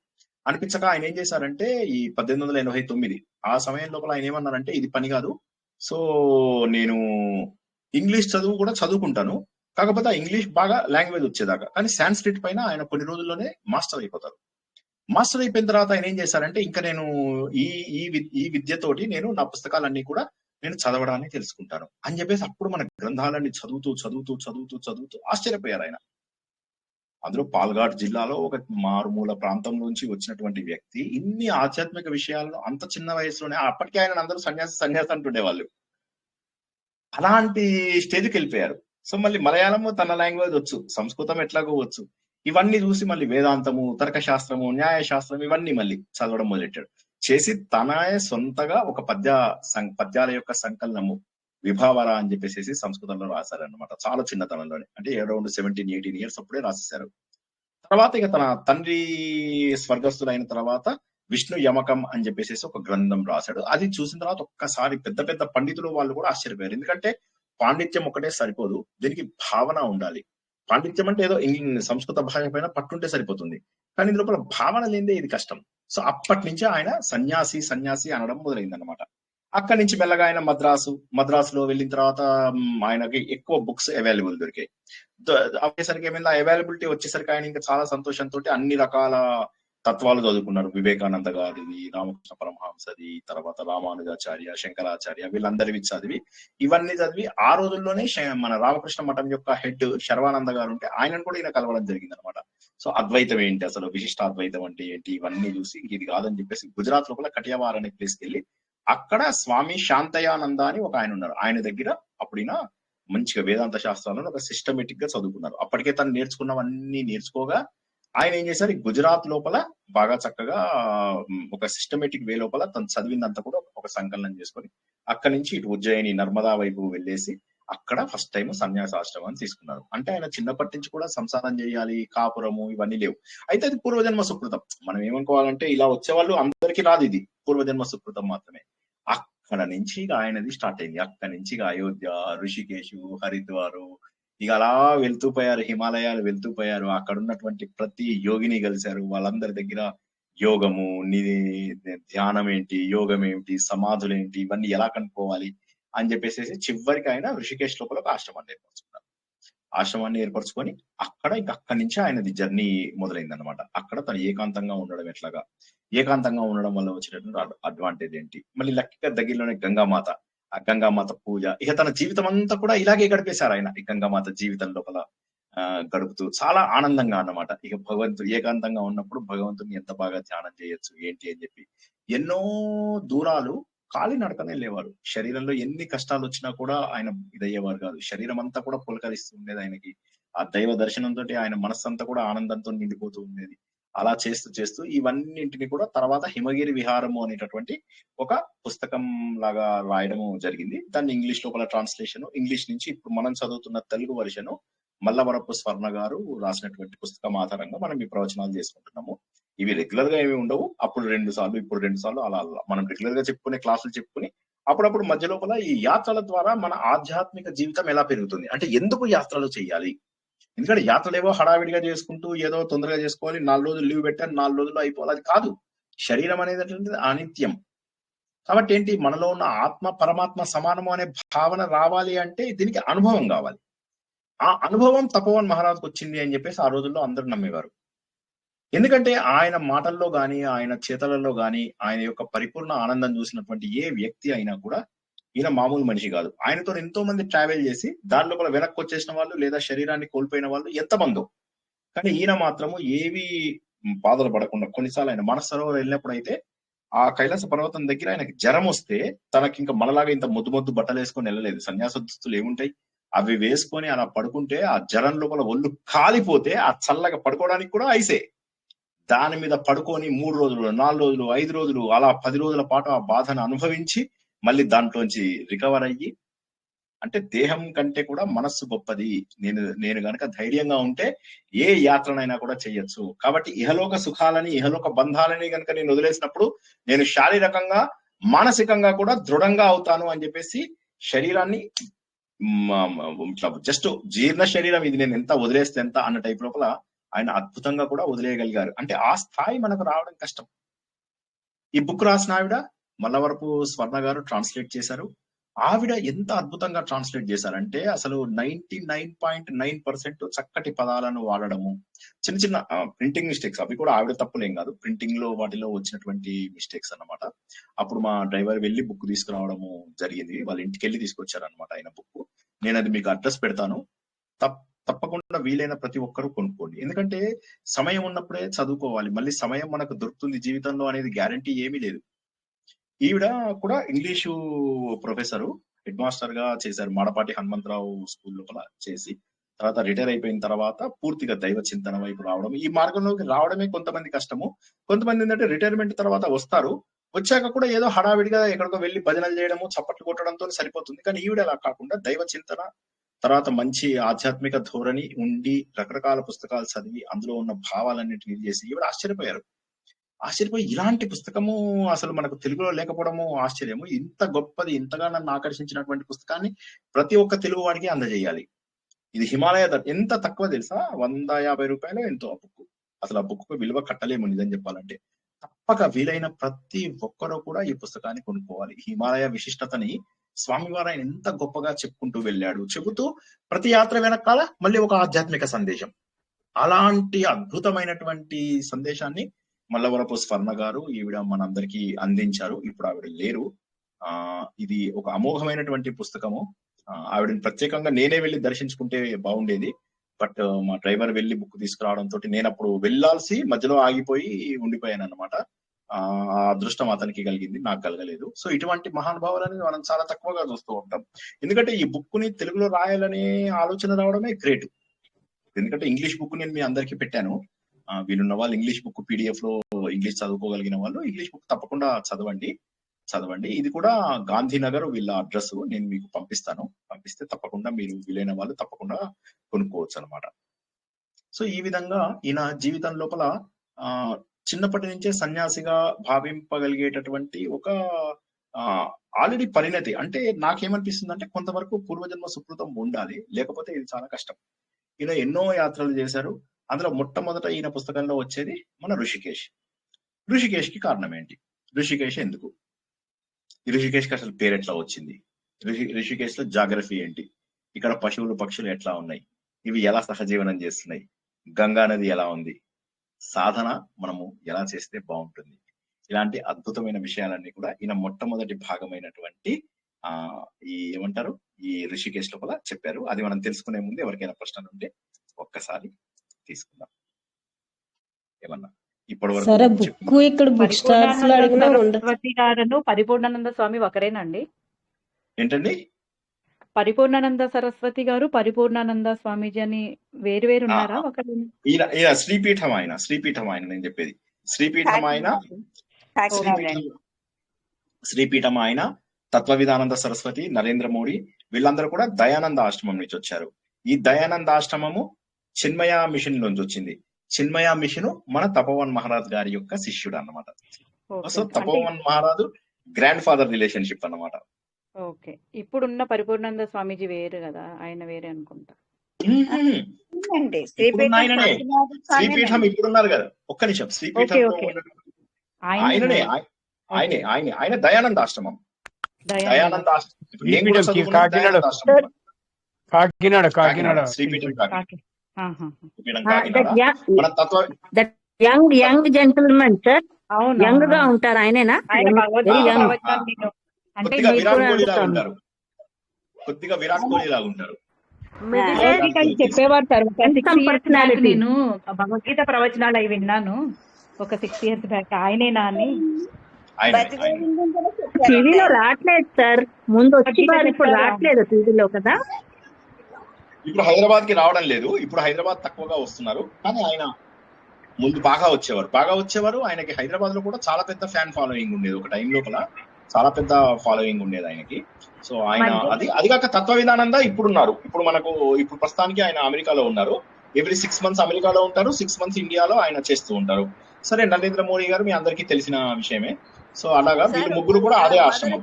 అనిపించక ఆయన ఏం చేశారంటే ఈ 1889 ఆ సమయం లోపల ఆయన ఏమన్నారంటే, ఇది పని కాదు, సో నేను ఇంగ్లీష్ చదువు కూడా చదువుకుంటాను, కాకపోతే ఆ ఇంగ్లీష్ బాగా లాంగ్వేజ్ వచ్చేదాకా, కానీ సాంస్క్రిట్ పైన ఆయన కొన్ని రోజుల్లోనే మాస్టర్ అయిపోతారు. మాస్టర్ అయిపోయిన తర్వాత ఆయన ఏం చేశారంటే, ఇంకా నేను ఈ విద్యతోటి నేను నా పుస్తకాలన్నీ కూడా నేను చదవడాన్ని తెలుసుకుంటాను అని చెప్పేసి అప్పుడు మన గ్రంథాలన్నీ చదువుతూ ఆశ్చర్యపోయారు ఆయన. అందులో పాల్ఘాట్ జిల్లాలో ఒక మారుమూల ప్రాంతం నుంచి వచ్చినటువంటి వ్యక్తి ఇన్ని ఆధ్యాత్మిక విషయాలను అంత చిన్న వయసులోనే, అప్పటికే ఆయన అందరూ సన్యాసి అంటుండేవాళ్ళు. అలాంటి స్టేజ్కి వెళ్ళిపోయారు. సో మళ్ళీ మలయాళము తన లాంగ్వేజ్ వచ్చు, సంస్కృతం ఎట్లాగో వచ్చు. ఇవన్నీ చూసి మళ్ళీ వేదాంతము, తర్కశాస్త్రము, న్యాయశాస్త్రం ఇవన్నీ మళ్ళీ చదవడం మొదలెట్టాడు. చేసి తనే సొంతగా ఒక పద్యాల యొక్క సంకలనము విభావర అని చెప్పేసి సంస్కృతంలో రాశారనమాట. చాలా చిన్నతనంలోనే, అంటే అరౌండ్ 17-18 ఇయర్స్ అప్పుడే రాసేశారు. తర్వాత ఇక తన తండ్రి స్వర్గస్థులైన తర్వాత విష్ణు యమకం అని చెప్పేసి ఒక గ్రంథం రాశాడు. అది చూసిన తర్వాత ఒక్కసారి పెద్ద పెద్ద పండితులు వాళ్ళు కూడా ఆశ్చర్యపోయారు. ఎందుకంటే పాండిత్యం ఒకటే సరిపోదు, దీనికి భావన ఉండాలి. పాండిత్యం అంటే ఏదో సంస్కృత భాష పైన పట్టుంటే సరిపోతుంది, కానీ ఇందులో భావన లేదే ఇది కష్టం. సో అప్పటి నుంచి ఆయన సన్యాసి అనడం మొదలైంది అనమాట. అక్కడి నుంచి మెల్లగా ఆయన మద్రాసులో వెళ్ళిన తర్వాత ఆయనకి ఎక్కువ బుక్స్ అవైలబుల్ దొరికాయి. అయ్యేసరికి ఏమైంది, ఆ అవైలబిలిటీ వచ్చేసరికి ఆయన ఇంకా చాలా సంతోషంతో అన్ని రకాల తత్వాలు చదువుకున్నారు. వివేకానంద గారిది, రామకృష్ణ పరమహంసది, తర్వాత రామానుజాచార్య, శంకరాచార్య, వీళ్ళందరివి చదివి ఇవన్నీ చదివి ఆ రోజుల్లోనే మన రామకృష్ణ మఠం యొక్క హెడ్ శర్వానంద గారు ఉంటే ఆయనను కూడా ఈయన కలవడం జరిగింది అనమాట. సో అద్వైతం ఏంటి, అసలు విశిష్టాద్వైతం అంటే ఏంటి, ఇవన్నీ చూసి ఇది కాదని చెప్పేసి గుజరాత్ లోపల కటియావార్ అనే ప్లేస్కి వెళ్ళి అక్కడ స్వామి శాంతయానంద అని ఒక ఆయన ఉన్నారు. ఆయన దగ్గర అప్పుడైనా మంచిగా వేదాంత శాస్త్రాలను ఒక సిస్టమేటిక్ గా చదువుకున్నారు. అప్పటికే తను నేర్చుకున్నవన్నీ నేర్చుకోగా ఆయన ఏం చేశారు, గుజరాత్ లోపల బాగా చక్కగా ఒక సిస్టమేటిక్ వే లోపల తను చదివిందంతా కూడా ఒక సంకలనం చేసుకొని అక్కడి నుంచి ఇటు ఉజ్జయిని, నర్మదా వైపు వెళ్ళేసి అక్కడ ఫస్ట్ టైం సన్యాసాశ్రమాన్ని తీసుకున్నారు. అంటే ఆయన చిన్నప్పటి నుంచి కూడా సంసారం చేయాలి, కాపురము ఇవన్నీ లేవు. అయితే అది పూర్వజన్మ సుకృతం. మనం ఏమనుకోవాలంటే ఇలా వచ్చేవాళ్ళు అందరికీ రాదు, ఇది పూర్వజన్మ సుకృతం మాత్రమే. అక్కడ నుంచి ఆయనది స్టార్ట్ అయింది. అక్కడి నుంచి అయోధ్య, ఋషికేశు, హరిద్వారు, ఇక అలా వెళ్తూ పోయారు, హిమాలయాలు వెళ్తూ పోయారు. అక్కడ ఉన్నటువంటి ప్రతి యోగిని కలిశారు. వాళ్ళందరి దగ్గర యోగము, ధ్యానం ఏంటి, యోగం ఏంటి, సమాధులు ఏంటి, ఇవన్నీ ఎలా కనుక్కోవాలి అని చెప్పేసి చివరికి ఆయన ఋషికేశ్ లోపల ఒక ఆశ్రమాన్ని ఏర్పరచుకున్నారు. ఆశ్రమాన్ని ఏర్పరచుకొని అక్కడి నుంచి ఆయనది జర్నీ మొదలైంది అనమాట. అక్కడ తను ఏకాంతంగా ఉండడం ఎట్లాగా, ఏకాంతంగా ఉండడం వల్ల వచ్చేటటువంటి అడ్వాంటేజ్ ఏంటి, మళ్ళీ లక్కీగా దగ్గరలోనే గంగామాత, ఆ గంగామాత పూజ, ఇక తన జీవితం అంతా కూడా ఇలాగే గడిపేశారు ఆయన ఈ గంగామాత జీవితం లోపల గడుపుతూ చాలా ఆనందంగా అన్నమాట. ఇక భగవంతుడు ఏకాంతంగా ఉన్నప్పుడు భగవంతుని ఎంత బాగా ధ్యానం చేయొచ్చు ఏంటి అని చెప్పి ఎన్నో దూరాలు కాలినడకనే లేవారు. శరీరంలో ఎన్ని కష్టాలు వచ్చినా కూడా ఆయన ఇదయ్యేవారు కాదు. శరీరం అంతా కూడా పులకరిస్తూ ఉండేది ఆయనకి. ఆ దైవ దర్శనంతో ఆయన మనస్సంతా కూడా ఆనందంతో నిండిపోతూ ఉండేది. అలా చేస్తూ చేస్తూ ఇవన్నింటిని కూడా తర్వాత హిమగిరి విహారము అనేటటువంటి ఒక పుస్తకం లాగా రాయడము జరిగింది. దాన్ని ఇంగ్లీష్ లోపల ట్రాన్స్లేషన్, ఇంగ్లీష్ నుంచి ఇప్పుడు మనం చదువుతున్న తెలుగు వర్షన్ మల్లవరపు స్వర్ణ గారు రాసినటువంటి పుస్తకం ఆధారంగా మనం ఈ ప్రవచనాలు చేసుకుంటున్నాము. ఇవి రెగ్యులర్ గా ఏమి ఉండవు. అప్పుడు 2 సార్లు, ఇప్పుడు 2 సార్లు అలా అలా మనం రెగ్యులర్ గా చెప్పుకునే క్లాసులు చెప్పుకుని అప్పుడప్పుడు మధ్య లోపల ఈ యాత్రల ద్వారా మన ఆధ్యాత్మిక జీవితం ఎలా పెరుగుతుంది, అంటే ఎందుకు యాత్రలు చేయాలి. ఎందుకంటే యాత్రలు ఏవో హడావిడిగా చేసుకుంటూ ఏదో తొందరగా చేసుకోవాలి, 4 రోజులు లీవ్ పెట్టారు, 4 రోజుల్లో అయిపోవాలి, అది కాదు. శరీరం అనేది అనిత్యం. కాబట్టి ఏంటి, మనలో ఉన్న ఆత్మ పరమాత్మ సమానము అనే భావన రావాలి అంటే దీనికి అనుభవం కావాలి. ఆ అనుభవం తపోవన్ మహారాజ్కి వచ్చింది అని చెప్పేసి ఆ రోజుల్లో అందరూ నమ్మేవారు. ఎందుకంటే ఆయన మాటల్లో గాని, ఆయన చేతలలో గాని, ఆయన యొక్క పరిపూర్ణ ఆనందం చూసినటువంటి ఏ వ్యక్తి అయినా కూడా ఈయన మామూలు మనిషి కాదు. ఆయనతో ఎంతో మంది ట్రావెల్ చేసి దాని లోపల వెనక్కి వచ్చేసిన వాళ్ళు లేదా శరీరాన్ని కోల్పోయిన వాళ్ళు ఎంతమందో. కానీ ఈయన మాత్రము ఏవి బాధలు పడకుండా, కొన్నిసార్లు ఆయన మనసరోవర్ వెళ్ళినప్పుడు అయితే ఆ కైలాస పర్వతం దగ్గర ఆయనకి జ్వరం వస్తే తనకి ఇంకా మనలాగా ఇంత ముద్దు ముద్దు బట్టలు వేసుకొని వెళ్ళలేదు. సన్యాస దుస్తులు ఏముంటాయి, అవి వేసుకొని అలా పడుకుంటే ఆ జ్వరం లోపల ఒళ్ళు కాలిపోతే ఆ చల్లగా పడుకోవడానికి కూడా ఐసే. దాని మీద పడుకొని 3 రోజులు, 4 రోజులు, 5 రోజులు అలా 10 రోజుల పాటు ఆ బాధను అనుభవించి మళ్ళీ దాంట్లోంచి రికవర్ అయ్యి, అంటే దేహం కంటే కూడా మనస్సు గొప్పది. నేను గనక ధైర్యంగా ఉంటే ఏ యాత్రనైనా కూడా చెయ్యొచ్చు. కాబట్టి ఇహలోక సుఖాలని, ఇహలోక బంధాలని గనక నేను వదిలేసినప్పుడు నేను శారీరకంగా, మానసికంగా కూడా దృఢంగా అవుతాను అని చెప్పేసి శరీరాన్ని ఇట్లా జస్ట్ జీర్ణ శరీరం ఇది, నేను ఎంత వదిలేస్తే ఎంత అన్న టైప్ లోపల ఆయన అద్భుతంగా కూడా వదిలేయగలిగారు. అంటే ఆ స్థాయి మనకు రావడం కష్టం. ఈ బుక్ రాసిన ఆవిడ మల్లవరపు స్వర్ణ గారు ట్రాన్స్లేట్ చేశారు. ఆవిడ ఎంత అద్భుతంగా ట్రాన్స్లేట్ చేశారంటే అసలు 99.9% చక్కటి పదాలను వాడడము, చిన్న చిన్న ప్రింటింగ్ మిస్టేక్స్ అవి కూడా ఆవిడ తప్పులేం కాదు, ప్రింటింగ్ లో వాటిలో వచ్చినటువంటి మిస్టేక్స్ అన్నమాట. అప్పుడు మా డ్రైవర్ వెళ్ళి బుక్ తీసుకురావడము జరిగింది. వాళ్ళ ఇంటికి వెళ్ళి తీసుకొచ్చారు అనమాట ఆయన బుక్. నేను అది మీకు అడ్రస్ పెడతాను, తప్పకుండా వీలైన ప్రతి ఒక్కరూ కొనుక్కోండి. ఎందుకంటే సమయం ఉన్నప్పుడే చదువుకోవాలి. మళ్ళీ సమయం మనకు దొరుకుతుంది జీవితంలో అనేది గ్యారంటీ ఏమీ లేదు. ఈవిడ కూడా ఇంగ్లీషు ప్రొఫెసరు, హెడ్ మాస్టర్ గా చేశారు. మాడపాటి హనుమంతరావు స్కూల్ లోపల చేసి తర్వాత రిటైర్ అయిపోయిన తర్వాత పూర్తిగా దైవ చింతన వైపు రావడం. ఈ మార్గంలోకి రావడమే కొంతమంది కష్టము. కొంతమంది ఏంటంటే రిటైర్మెంట్ తర్వాత వస్తారు, వచ్చాక కూడా ఏదో హడావిడిగా ఎక్కడికో వెళ్లి భజనలు చేయడము, చప్పట్లు కొట్టడంతో సరిపోతుంది. కానీ ఈవిడ అలా కాకుండా దైవ చింతన, తర్వాత మంచి ఆధ్యాత్మిక ధోరణి ఉండి రకరకాల పుస్తకాలు చదివి అందులో ఉన్న భావాలన్నింటినీ చేసి ఈవిడ ఆశ్చర్యపోయి ఇలాంటి పుస్తకము అసలు మనకు తెలుగులో లేకపోవడము ఆశ్చర్యము. ఇంత గొప్పది, ఇంతగా నన్ను ఆకర్షించినటువంటి పుస్తకాన్ని ప్రతి ఒక్క తెలుగు వాడికి అందజేయాలి. ఇది హిమాలయ ఎంత తక్కువ తెలుసా, 150 రూపాయలు ఎంతో ఆ బుక్. అసలు ఆ బుక్ విలువ కట్టలేము నిజం చెప్పాలంటే. తప్పక వీలైన ప్రతి ఒక్కరూ కూడా ఈ పుస్తకాన్ని కొనుక్కోవాలి. హిమాలయ విశిష్టతని స్వామివారు ఆయన ఎంత గొప్పగా చెప్పుకుంటూ వెళ్ళాడు. చెబుతూ ప్రతి యాత్ర వెనకాల మళ్ళీ ఒక ఆధ్యాత్మిక సందేశం. అలాంటి అద్భుతమైనటువంటి సందేశాన్ని మల్లవరపు స్వర్ణ గారు ఈవిడ మనందరికీ అందించారు. ఇప్పుడు ఆవిడ లేరు. ఇది ఒక అమోఘమైనటువంటి పుస్తకము. ఆవిడని ప్రత్యేకంగా నేనే వెళ్ళి దర్శించుకుంటే బాగుండేది. బట్ మా డ్రైవర్ వెళ్ళి బుక్ తీసుకురావడంతో నేను అప్పుడు వెళ్ళాల్సి మధ్యలో ఆగిపోయి ఉండిపోయాను అనమాట. ఆ అదృష్టం అతనికి కలిగింది, నాకు కలగలేదు. సో ఇటువంటి మహానుభావులని మనం చాలా తక్కువగా చూస్తూ ఉంటాం. ఎందుకంటే ఈ బుక్ ని తెలుగులో రాయాలనే ఆలోచన రావడమే గ్రేట్. ఎందుకంటే ఇంగ్లీష్ బుక్ నేను మీ అందరికీ పెట్టాను. వీళ్ళున్న వాళ్ళు ఇంగ్లీష్ బుక్ పీడిఎఫ్ లో ఇంగ్లీష్ చదువుకోగలిగిన వాళ్ళు ఇంగ్లీష్ బుక్ తప్పకుండా చదవండి. ఇది కూడా గాంధీనగర్ వీళ్ళ అడ్రస్ నేను మీకు పంపిస్తే తప్పకుండా మీరు వీలైన వాళ్ళు తప్పకుండా కొనుక్కోవచ్చు అనమాట. సో ఈ విధంగా ఈయన జీవితం లోపల చిన్నప్పటి నుంచే సన్యాసిగా భావింపగలిగేటటువంటి ఒక ఆల్రెడీ పరిణతి. అంటే నాకేమనిపిస్తుంది అంటే కొంతవరకు పూర్వజన్మ సుకృతం ఉండాలి, లేకపోతే ఇది చాలా కష్టం. ఈయన ఎన్నో యాత్రలు చేశారు. అందులో మొట్టమొదట ఈయన పుస్తకంలో వచ్చేది మన ఋషికేష్ కి కారణం ఏంటి, ఋషికేష్ ఎందుకు, ఈ ఋషికేష్ కి అసలు పేరు ఎట్లా వచ్చింది, ఋషికేష్ లో జాగ్రఫీ ఏంటి, ఇక్కడ పశువులు పక్షులు ఎట్లా ఉన్నాయి, ఇవి ఎలా సహజీవనం చేస్తున్నాయి, గంగా నది ఎలా ఉంది, సాధన మనము ఎలా చేస్తే బాగుంటుంది, ఇలాంటి అద్భుతమైన విషయాలన్నీ కూడా ఈయన మొట్టమొదటి భాగమైనటువంటి ఈ ఏమంటారు ఈ ఋషికేశ్ లోపల చెప్పారు. అది మనం తెలుసుకునే ముందు ఎవరికైనా ప్రశ్నలు ఉంటే ఒక్కసారి తీసుకుందాం. ఏమన్నా ఇప్పటి సరే వరకు బుక్ ఇక్కడ బుక్ స్టాల్స్ లో అడిగినా సరస్వతి గారును పరిపూర్ణానంద స్వామి ఒకరేనండి? ఏంటండి? పరిపూర్ణానంద సరస్వతి గారు, పరిపూర్ణానంద స్వామీజీ అని వేరు వేరు ఉన్నారా? ఈయన శ్రీపీఠం ఆయన నేను చెప్పేది శ్రీపీఠం ఆయన తత్వవిధానంద సరస్వతి, నరేంద్ర మోడీ వీళ్ళందరూ కూడా దయానంద ఆశ్రమం నుంచి వచ్చారు. ఈ దయానంద ఆశ్రమము చిన్మయ మిషన్ నుంచి వచ్చింది. చిన్మయ మిషన్ మన తపోవన్ మహారాజ్ గారి యొక్క శిష్యుడు అన్నమాట. సో తపోవన్ మహారాజు గ్రాండ్ ఫాదర్ రిలేషన్షిప్ అన్నమాట. ఓకే, ఇప్పుడున్న పరిపూర్ణానంద స్వామీజీ వేరు కదా, ఆయన వేరే అనుకుంటా. శ్రీపీఠం ఇప్పుడున్నారు కదా, ఒక్క నిమిషం. శ్రీపీఠం ఆయన దయానంద ఆశ్రమం. Dayananda Kakinada Sripeetham young gentlemen sir, young గా ఉంటారు ఆయనేనా? కొద్దిగా విరాట్ కోహ్లీ లాగా ఉంటారు. చెప్పేవారు సార్. నేను భగవద్గీత ప్రవచనాలు అవి విన్నాను ఒక 6 years బ్యాక్. ఆయనేనా అని టీవీలో రావట్లేదు సార్, ముందు వచ్చేవారు, ఇప్పుడు రావట్లేదు టీవీలో కదా. ఇప్పుడు హైదరాబాద్ కి రావడం లేదు, ఇప్పుడు హైదరాబాద్ తక్కువగా వస్తున్నారు. కానీ ఆయన ముందు బాగా వచ్చేవారు. ఆయనకి హైదరాబాద్ లో కూడా చాలా పెద్ద ఫ్యాన్ ఫాలోయింగ్ ఉండేది. ఒక టైం లోపల చాలా పెద్ద ఫాలోయింగ్ ఉండేది ఆయనకి. సో ఆయన అది కాక తత్వ విధానంగా ఇప్పుడున్నారు. ఇప్పుడు ప్రస్తుతానికి ఆయన అమెరికాలో ఉన్నారు. ఎవ్రీ 6 months అమెరికాలో ఉంటారు, 6 months ఇండియాలో ఆయన చేస్తూ ఉంటారు. సరే, నరేంద్ర మోడీ గారు మీ అందరికీ తెలిసిన విషయమే. సో అలాగా వీళ్ళు ముగ్గురు కూడా అదే ఆశ్రమం.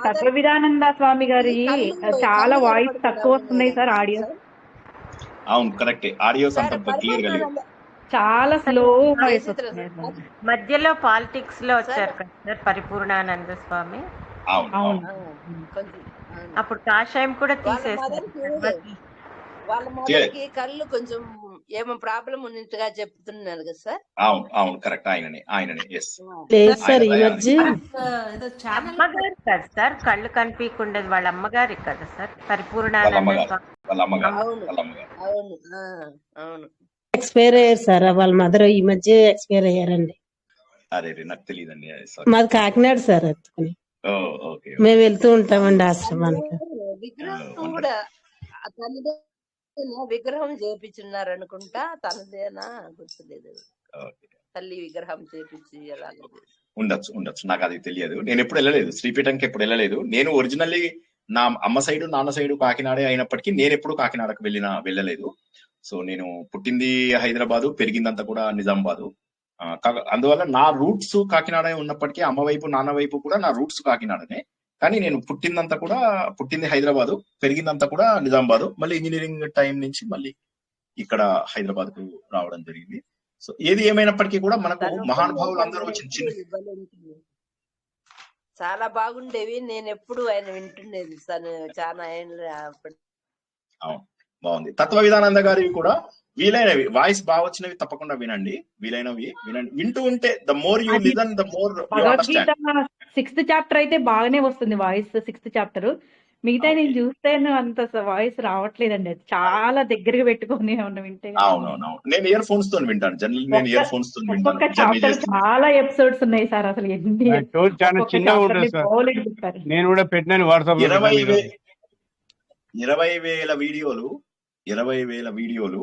తత్వ విధానంద స్వామి గారి చాలా వాయిస్ తక్కువ వస్తున్నాయి సార్, ఆడియో. అవును, కరెక్టే, ఆడియోస్ అంత క్లియర్ గా లేవు, చాలా స్లో వాయిస్ వస్తున్నాయి. మధ్యలో పాలిటిక్స్ లో వచ్చారు కదా సార్ పరిపూర్ణానంద స్వామి. అవును, అప్పుడు కాషాయం కూడా తీసేస్తారు. వాళ్ళ మదర్కి కళ్ళు కొంచెం ఏమో ప్రాబ్లం ఉన్నట్టుగా చెప్తున్నారు కదా సార్. అవును కరెక్ట్, ఆయననే. అమ్మగారు కదా సార్, కళ్ళు కనిపించకుండేది వాళ్ళ అమ్మగారి కదా సార్ పరిపూర్ణానంద స్వామి. అవును ఎక్స్పైర్ అయ్యారు సార్, వాళ్ళ మదర్ ఈ మధ్య ఎక్స్పైర్ అయ్యారండి. అరే నాకు తెలియదండి. మాది కాకినాడ సార్. ఎత్తుకుని మేము వెళ్తూ ఉంటామండి ఆశ్రమానికి. విగ్రహం కూడా విగ్రహం చేపించున్నారు అనుకుంటా, తనదేనా గుర్తులేదు. తల్లి విగ్రహం చేపించి ఉండొచ్చు, నాకు అది తెలియదు. నేను ఎప్పుడు వెళ్ళలేదు శ్రీపీఠంకి, ఎప్పుడు వెళ్ళలేదు. నేను ఒరిజినల్లీ నా అమ్మ సైడు నాన్న సైడు కాకినాడే అయినప్పటికీ నేను ఎప్పుడు కాకినాడకు వెళ్ళలేదు. సో నేను పుట్టింది హైదరాబాదు, పెరిగిందంతా కూడా నిజామాబాదు. అందువల్ల నా రూట్స్ కాకినాడ ఉన్నప్పటికీ అమ్మ వైపు నాన్న వైపు కూడా నా రూట్స్ కాకినాడనే. కానీ నేను పుట్టింది హైదరాబాదు, పెరిగిందంతా కూడా నిజామాబాదు. మళ్ళీ ఇంజనీరింగ్ టైం నుంచి మళ్ళీ ఇక్కడ హైదరాబాద్ కు రావడం జరిగింది. సో ఏది ఏమైనప్పటికీ కూడా మనకు మహానుభావులు అందరూ వచ్చిన చాలా బాగుండేవి. నేను ఎప్పుడు ఆయన వింటుండేది చాలా. అవును, బాగుంది. తత్వ విధానంద గారివి కూడా వీలైనవి వాయిస్ బాగా వచ్చినవి తప్పకుండా వినండి. వింటూ ఉంటే the more you listen the more you understand. 6th chapter అయితే బాగానే వస్తుంది వాయిస్. 6th chapter మిగతా నేను చూస్తే అంత వాయిస్ రావట్లేదండి. చాలా దగ్గరగా పెట్టుకొని వింటే. అవునవును, నేను ఇయర్ ఫోన్స్ తో వింటాను. జనరల్ నేను ఇయర్ ఫోన్స్ తో వింటాను. చాలా ఎపిసోడ్స్ ఉన్నాయి సార్, అసలు ఎన్ని. నేను కూడా పెట్టినాను వాట్సాప్. 20,000 వీడియోలు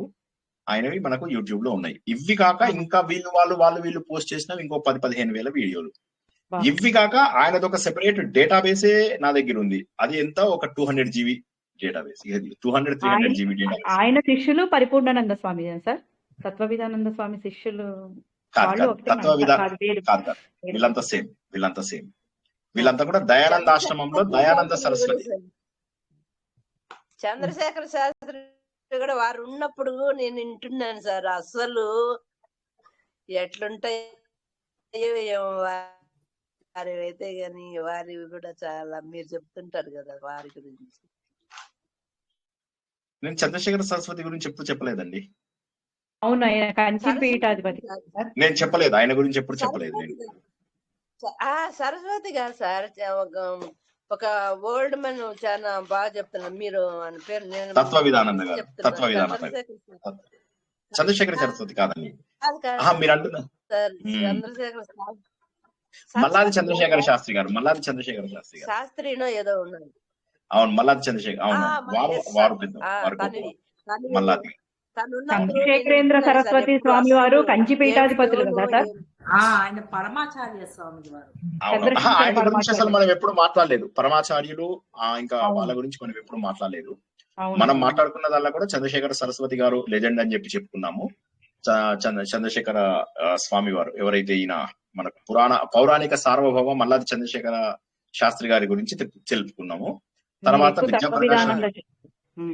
ఆయనవి మనకు యూట్యూబ్ లో ఉన్నాయి. ఇవి కాక ఇంకా వీళ్ళు పోస్ట్ చేసినవి ఇంకో 10,000-15,000 వీడియోలు. ఇవి కాక ఆయనది ఒక సెపరేట్ డేటాబేసే నా దగ్గర ఉంది. అది ఎంత, ఒక 200 GB డేటాబేస్. 200-300 GB database. ఆయన శిష్యులు పరిపూర్ణానంద స్వామి సార్, తత్వ విధానంద స్వామి శిష్యులు. వీళ్ళంతా సేమ్. వీళ్ళంతా కూడా దయానంద ఆశ్రమంలో దయానంద సరస్వతి, చంద్రశేఖర శాస్త్రి కూడా వారు ఉన్నప్పుడు నేను వింటున్నాను సార్. అసలు ఎట్లుంటాయో వారి అయితే గాని వారి కూడా చాలా మీరు చెప్తుంటారు కదా వారి గురించి. నేను చంద్రశేఖర సరస్వతి గురించి ఎప్పుడు చెప్పలేదండి. అవును, ఆయన కంచి పీఠాధిపతి. నేను చెప్పలేదు, ఆయన గురించి ఎప్పుడు చెప్పలేదు నేను. సరస్వతి గారు సార్ ఒక ఓల్డ్ మన్ చాలా బాగా చెప్తున్నారు. మీరు అని పేరు నేను తత్వ విధానంద గారు, తత్వ చెప్తున్నాను. విధానంద చంద్రశేఖర సరస్వతి కాదండి. కాదు మీరు అంటున్నారు సార్, చంద్రశేఖర మల్లాది చంద్రశేఖర శాస్త్రి గారు, మల్లాది చంద్రశేఖర శాస్త్రి గారు, శాస్త్రినో ఏదో ఉన్నాడు. అవును మల్లాది చంద్రశేఖర్, అవును వారు పెద్ద మల్లాది. చంద్రశేఖరేంద్ర సరస్వతి స్వామి వారు కంచిపీఠాధిపతులు కదా సార్? ఆయన పరమాచార్య స్వామి వారు. ఆయన గురించి అసలు మనం ఎప్పుడు మాట్లాడలేదు. పరమాచార్యులు ఇంకా వాళ్ళ గురించి మనం ఎప్పుడు మాట్లాడలేదు. మనం మాట్లాడుకున్న దానిలో కూడా చంద్రశేఖర సరస్వతి గారు లెజెండ్ అని చెప్పి చెప్పుకున్నాము. చంద్రశేఖర స్వామి వారు ఎవరైతే ఈయన మనకు పౌరాణిక సార్వభౌమ మల్లాది చంద్రశేఖర శాస్త్రి గారి గురించి తెలుపుకున్నాము. తర్వాత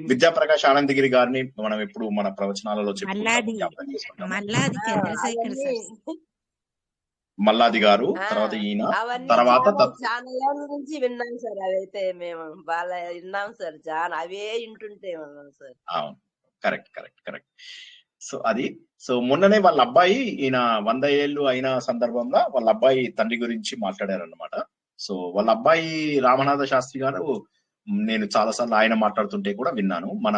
విద్యాప్రకాష్ ఆనందగిరి గారిని మనం ఎప్పుడు మన ప్రవచనాలలో చెప్పుకుంటాము. మల్లాది గారు, తర్వాత ఈయన, తర్వాత చాలా నుంచి విన్నాం సార్. అవైతే మేము బాగా విన్నాం సార్, చాలా అవే వింటుంటే సార్. అవును, కరెక్ట్. సో అది మొన్ననే వాళ్ళ అబ్బాయి ఈయన 100 ఏళ్ళు అయిన సందర్భంలో వాళ్ళ అబ్బాయి తండ్రి గురించి మాట్లాడారన్నమాట. సో వాళ్ళ అబ్బాయి రామనాథ శాస్త్రి గారు నేను చాలా సార్లు ఆయన మాట్లాడుతుంటే కూడా విన్నాను. మన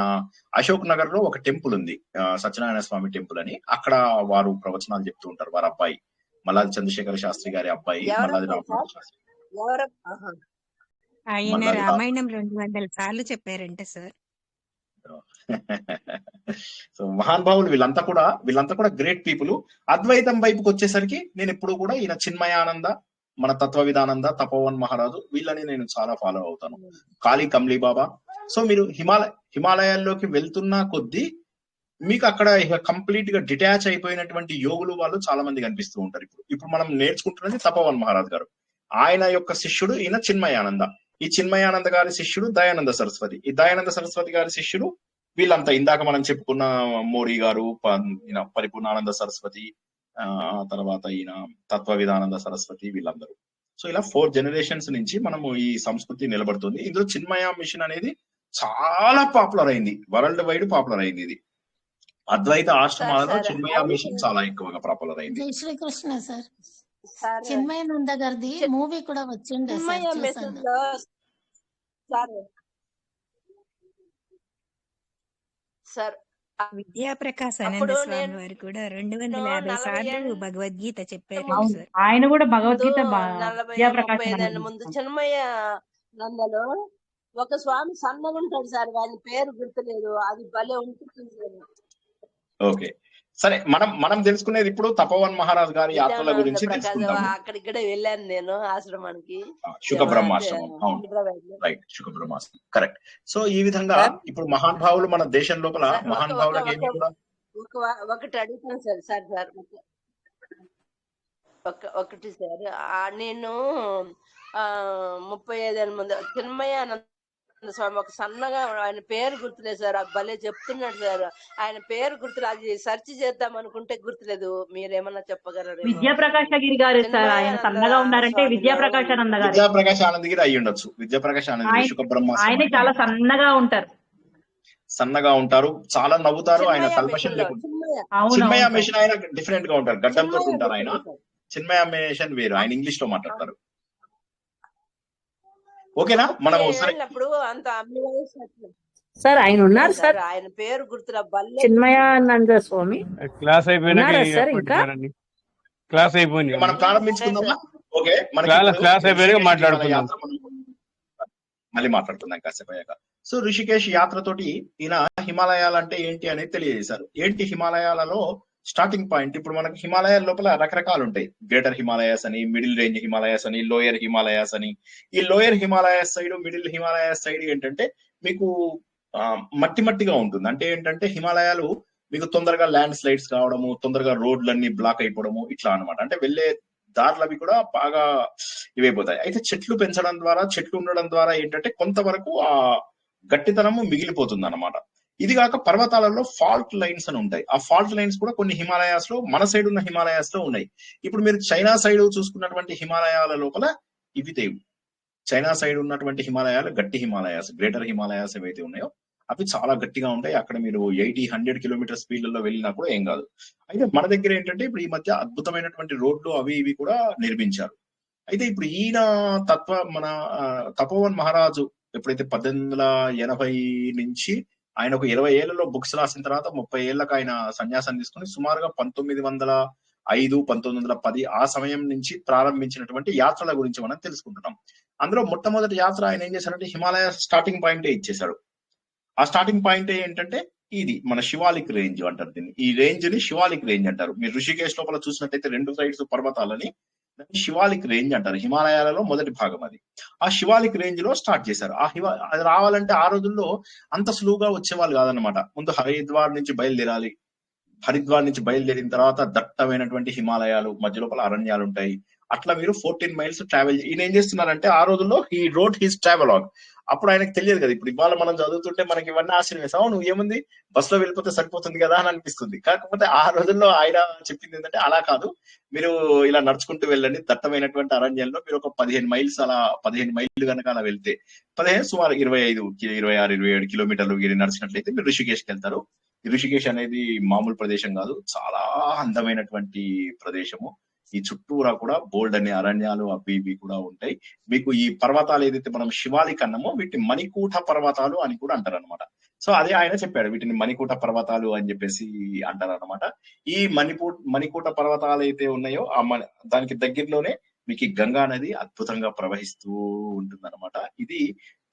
అశోక్ నగర్ లో ఒక టెంపుల్ ఉంది, సత్యనారాయణ స్వామి టెంపుల్ అని. అక్కడ వారు ప్రవచనాలు చెప్తూ ఉంటారు. వారి అబ్బాయి మల్లాది చంద్రశేఖర శాస్త్రి గారి అబ్బాయి మల్లాది రామనాథ శాస్త్రి. ఆయన రామాయణం 200 సార్లు చెప్పారంటే సార్. సో మహానుభావులు వీళ్ళంతా కూడా గ్రేట్ పీపుల్. అద్వైతం వైపుకి వచ్చేసరికి నేను ఎప్పుడు కూడా ఈయన చిన్మయానంద, మన తత్వ విధానంద, తపోవన్ మహారాజు, వీళ్ళని నేను చాలా ఫాలో అవుతాను. కాళీ కమ్లీ బాబా. సో మీరు హిమాలయాల్లోకి వెళ్తున్నా కొద్దీ మీకు అక్కడ కంప్లీట్ గా డిటాచ్ అయిపోయినటువంటి యోగులు వాళ్ళు చాలా మంది కనిపిస్తూ ఉంటారు. ఇప్పుడు మనం నేర్చుకుంటున్నది తపోవన్ మహారాజ్ గారు. ఆయన యొక్క శిష్యుడు ఈయన చిన్మయానంద. ఈ చిన్మయానంద గారి శిష్యుడు దయానంద సరస్వతి. ఈ దయానంద సరస్వతి గారి శిష్యుడు వీళ్ళంతా ఇందాక మనం చెప్పుకున్న మోరీ గారు, పరిపూర్ణానంద సరస్వతి, తర్వాత ఈయన తత్వ విధానంద సరస్వతి, వీళ్ళందరూ. సో ఇలా 4 generations నుంచి మనము ఈ సంస్కృతి నిలబడుతుంది. ఇందులో చిన్మయ మిషన్ అనేది చాలా పాపులర్ అయింది, వరల్డ్ వైడ్ పాపులర్ అయింది. ఇది అద్వైత ఆశ్రమాలలో చిన్మయ మిషన్ చాలా ఎక్కువగా పాపులర్ అయింది. జై శ్రీకృష్ణ సార్. చిన్మయానంద గారిది మూవీ కూడా వచ్చిండే సార్. విద్యాప్రకాశ్ ఆనంద స్వామి వారు కూడా 250 సార్లు భగవద్గీత చెప్పారు సార్. ఆయన కూడా భగవద్గీత 40-35 ఏళ్ళ ముందు చిన్మయ నందలో ఒక స్వామి సన్నగా ఉంటాడు సార్, ఆయన పేరు గుర్తులేదు, అది భలే ఉంటుంది. ఓకే, సరే, మనం తెలుసుకునేది ఇప్పుడు తపోవన్ మహారాజ్ గారి యాత్రల గురించి తెలుసుకుందాం. అక్కడిక్కడ వెళ్ళాను నేను ఆశ్రమానికి, Shukabrahmashramam. Right, Shukabrahmashramam, correct. So ఈ విధంగా ఇప్పుడు మహానుభావులు మన దేశం లోపల మహానుభావులకి ఒకటి అడుగుతాను సార్. ఒకటి సార్, నేను 35 ఏళ్ళ ముందు చిన్మయానంద స్వామి ఒక సన్నగా, ఆయన పేరు గుర్తులేదు సార్, భలే చెప్తున్నాడు సార్. ఆయన పేరు గుర్తులేదు, అది సెర్చ్ చేద్దాం అనుకుంటే గుర్తులేదు. మీరేమన్నా చెప్పగలరు? విద్యాప్రకాశగిరి గారు సార్, ఆయన సన్నగా ఉన్నారంటే విద్యాప్రకాశ్ ఆనందగిరి అయ్యి ఉండొచ్చు. విద్యాప్రకాశ్ ఆనందగిరి శుకబ్రహ్మ, ఆయన చాలా సన్నగా ఉంటారు, చాలా నవ్వుతారు. ఆయన కల్పషన్ లేకుండా. చిన్మయ మిషన్ ఆయన డిఫరెంట్ గా ఉంటారు, గడ్డంతో ఉంటారు. ఆయన చిన్మయ మిషన్ వేరు, ఆయన ఇంగ్లీష్ లో మాట్లాడతారు. ఓకేనా? మనం సార్ ఆయన ఉన్నారు సార్, ఆయన పేరు గుర్తురా, చిన్మయానంద స్వామి. క్లాస్ అయిపోయింది, మనం ప్రారంభించుకుందామా? ఓకే, క్లాస్ అయిపోయాక మాట్లాడుకుందాం, మళ్ళీ మాట్లాడుకుందాం కాసేపు అయ్యాక. సో రిషికేష్ యాత్రతోటి ఈయన హిమాలయాలు అంటే ఏంటి అనేది తెలియజేశారు. ఏంటి హిమాలయాలలో స్టార్టింగ్ పాయింట్? ఇప్పుడు మనకి హిమాలయాల లోపల రకరకాలు ఉంటాయి. గ్రేటర్ హిమాలయాస్ అని, మిడిల్ రేంజ్ హిమాలయాస్ అని, లోయర్ హిమాలయాస్ అని. ఈ lower Himalayas side, middle Himalayas side ఏంటంటే మీకు మట్టిగా ఉంటుంది. అంటే ఏంటంటే హిమాలయాలు మీకు తొందరగా ల్యాండ్ స్లైడ్స్ కావడము, తొందరగా రోడ్లన్నీ బ్లాక్ అయిపోవడము, ఇట్లా అనమాట. అంటే వెళ్లే దారులు కూడా బాగా ఇవైపోతాయి. అయితే చెట్లు పెంచడం ద్వారా, చెట్లు ఉండడం ద్వారా ఏంటంటే కొంతవరకు ఆ గట్టితనము మిగిలిపోతుంది అనమాట. ఇది కాక పర్వతాలలో ఫాల్ట్ లైన్స్ అని ఉంటాయి. ఆ ఫాల్ట్ లైన్స్ కూడా కొన్ని హిమాలయాస్ లో, మన సైడ్ ఉన్న హిమాలయాస్ లో ఉన్నాయి. ఇప్పుడు మీరు చైనా సైడ్ చూసుకున్నటువంటి హిమాలయాల లోపల ఇవి లేవు. చైనా సైడ్ ఉన్నటువంటి హిమాలయాలు గట్టి హిమాలయాస్, గ్రేటర్ హిమాలయాస్ ఏవైతే ఉన్నాయో అవి చాలా గట్టిగా ఉంటాయి. అక్కడ మీరు 80-100 కిలోమీటర్ స్పీడ్లలో వెళ్ళినా కూడా ఏం కాదు. అయితే మన దగ్గర ఏంటంటే ఇప్పుడు ఈ మధ్య అద్భుతమైనటువంటి రోడ్లు అవి ఇవి కూడా నిర్మించారు. అయితే ఇప్పుడు ఈయన మన తపోవన్ మహారాజు ఎప్పుడైతే 1880 నుంచి ఆయన ఒక 20 ఏళ్లలో బుక్స్ రాసిన తర్వాత 30 ఏళ్లకు ఆయన సన్యాసం తీసుకుని సుమారుగా 1905, 1910 ఆ సమయం నుంచి ప్రారంభించినటువంటి యాత్రల గురించి మనం తెలుసుకుంటున్నాం. అందులో మొట్టమొదటి యాత్ర ఆయన ఏం చేశారంటే హిమాలయ స్టార్టింగ్ పాయింటే ఇచ్చేశాడు. ఆ స్టార్టింగ్ పాయింట్ ఏంటంటే ఇది మన శివాలిక్ రేంజ్ అంటారు దీన్ని. ఈ రేంజ్ ని శివాలిక్ రేంజ్ అంటారు. మీరు ఋషికేశ్ లోపల చూసినట్టయితే 2 సైడ్స్ పర్వతాలని శివాలిక్ రేంజ్ అంటారు. హిమాలయాలలో మొదటి భాగం అది. ఆ శివాలిక్ రేంజ్ లో స్టార్ట్ చేశారు. అది రావాలంటే ఆ రోజుల్లో అంత సులువుగా వచ్చేవాళ్ళు కాదనమాట. ముందు హరిద్వార్ నుంచి బయలుదేరాలి. హరిద్వార్ నుంచి బయలుదేరిన తర్వాత దట్టమైనటువంటి హిమాలయాలు, మధ్య లోపల అరణ్యాలు ఉంటాయి. అట్లా మీరు 14 మైల్స్ ట్రావెల్. ఈయన ఏం చేస్తున్నారంటే ఆ రోజుల్లో హీ రోడ్ హిస్ ట్రావెలాగ్. అప్పుడు ఆయనకు తెలియదు కదా. ఇప్పుడు ఇవాళ మనం చదువుతుంటే మనకి ఇవన్నీ ఆశ్చర్యం వేసావు, నువ్వు ఏముంది బస్సులో వెళ్ళిపోతే సరిపోతుంది కదా అని అనిపిస్తుంది. కాకపోతే ఆ రోజుల్లో ఆయన చెప్పింది ఏంటంటే అలా కాదు, మీరు ఇలా నడుచుకుంటూ వెళ్ళండి. దట్టమైనటువంటి అరణ్యంలో మీరు ఒక 15 మైల్స్ అలా 15 మైళ్ళు కనుక అలా వెళ్తే 15 సుమారు 25, 26, 27 కిలోమీటర్లు నడిచినట్లయితే మీరు ఋషికేశ్కి వెళ్తారు. ఈ ఋషికేశ్ అనేది మామూలు ప్రదేశం కాదు, చాలా అందమైనటువంటి ప్రదేశము. ఈ చుట్టూరా కూడా బోల్డ్ అనే అరణ్యాలు అవి ఇవి కూడా ఉంటాయి. మీకు ఈ పర్వతాలు ఏదైతే మనం శివాలిక్ అన్నామో వీటిని మణికూట పర్వతాలు అని కూడా అంటారు అనమాట. సో అదే ఆయన చెప్పాడు, వీటిని మణికూట పర్వతాలు అని చెప్పేసి అంటారు అనమాట. ఈ మణికూట పర్వతాలు అయితే ఉన్నాయో దానికి దగ్గరలోనే మీకు గంగా నది అద్భుతంగా ప్రవహిస్తూ ఉంటుంది అనమాట. ఇది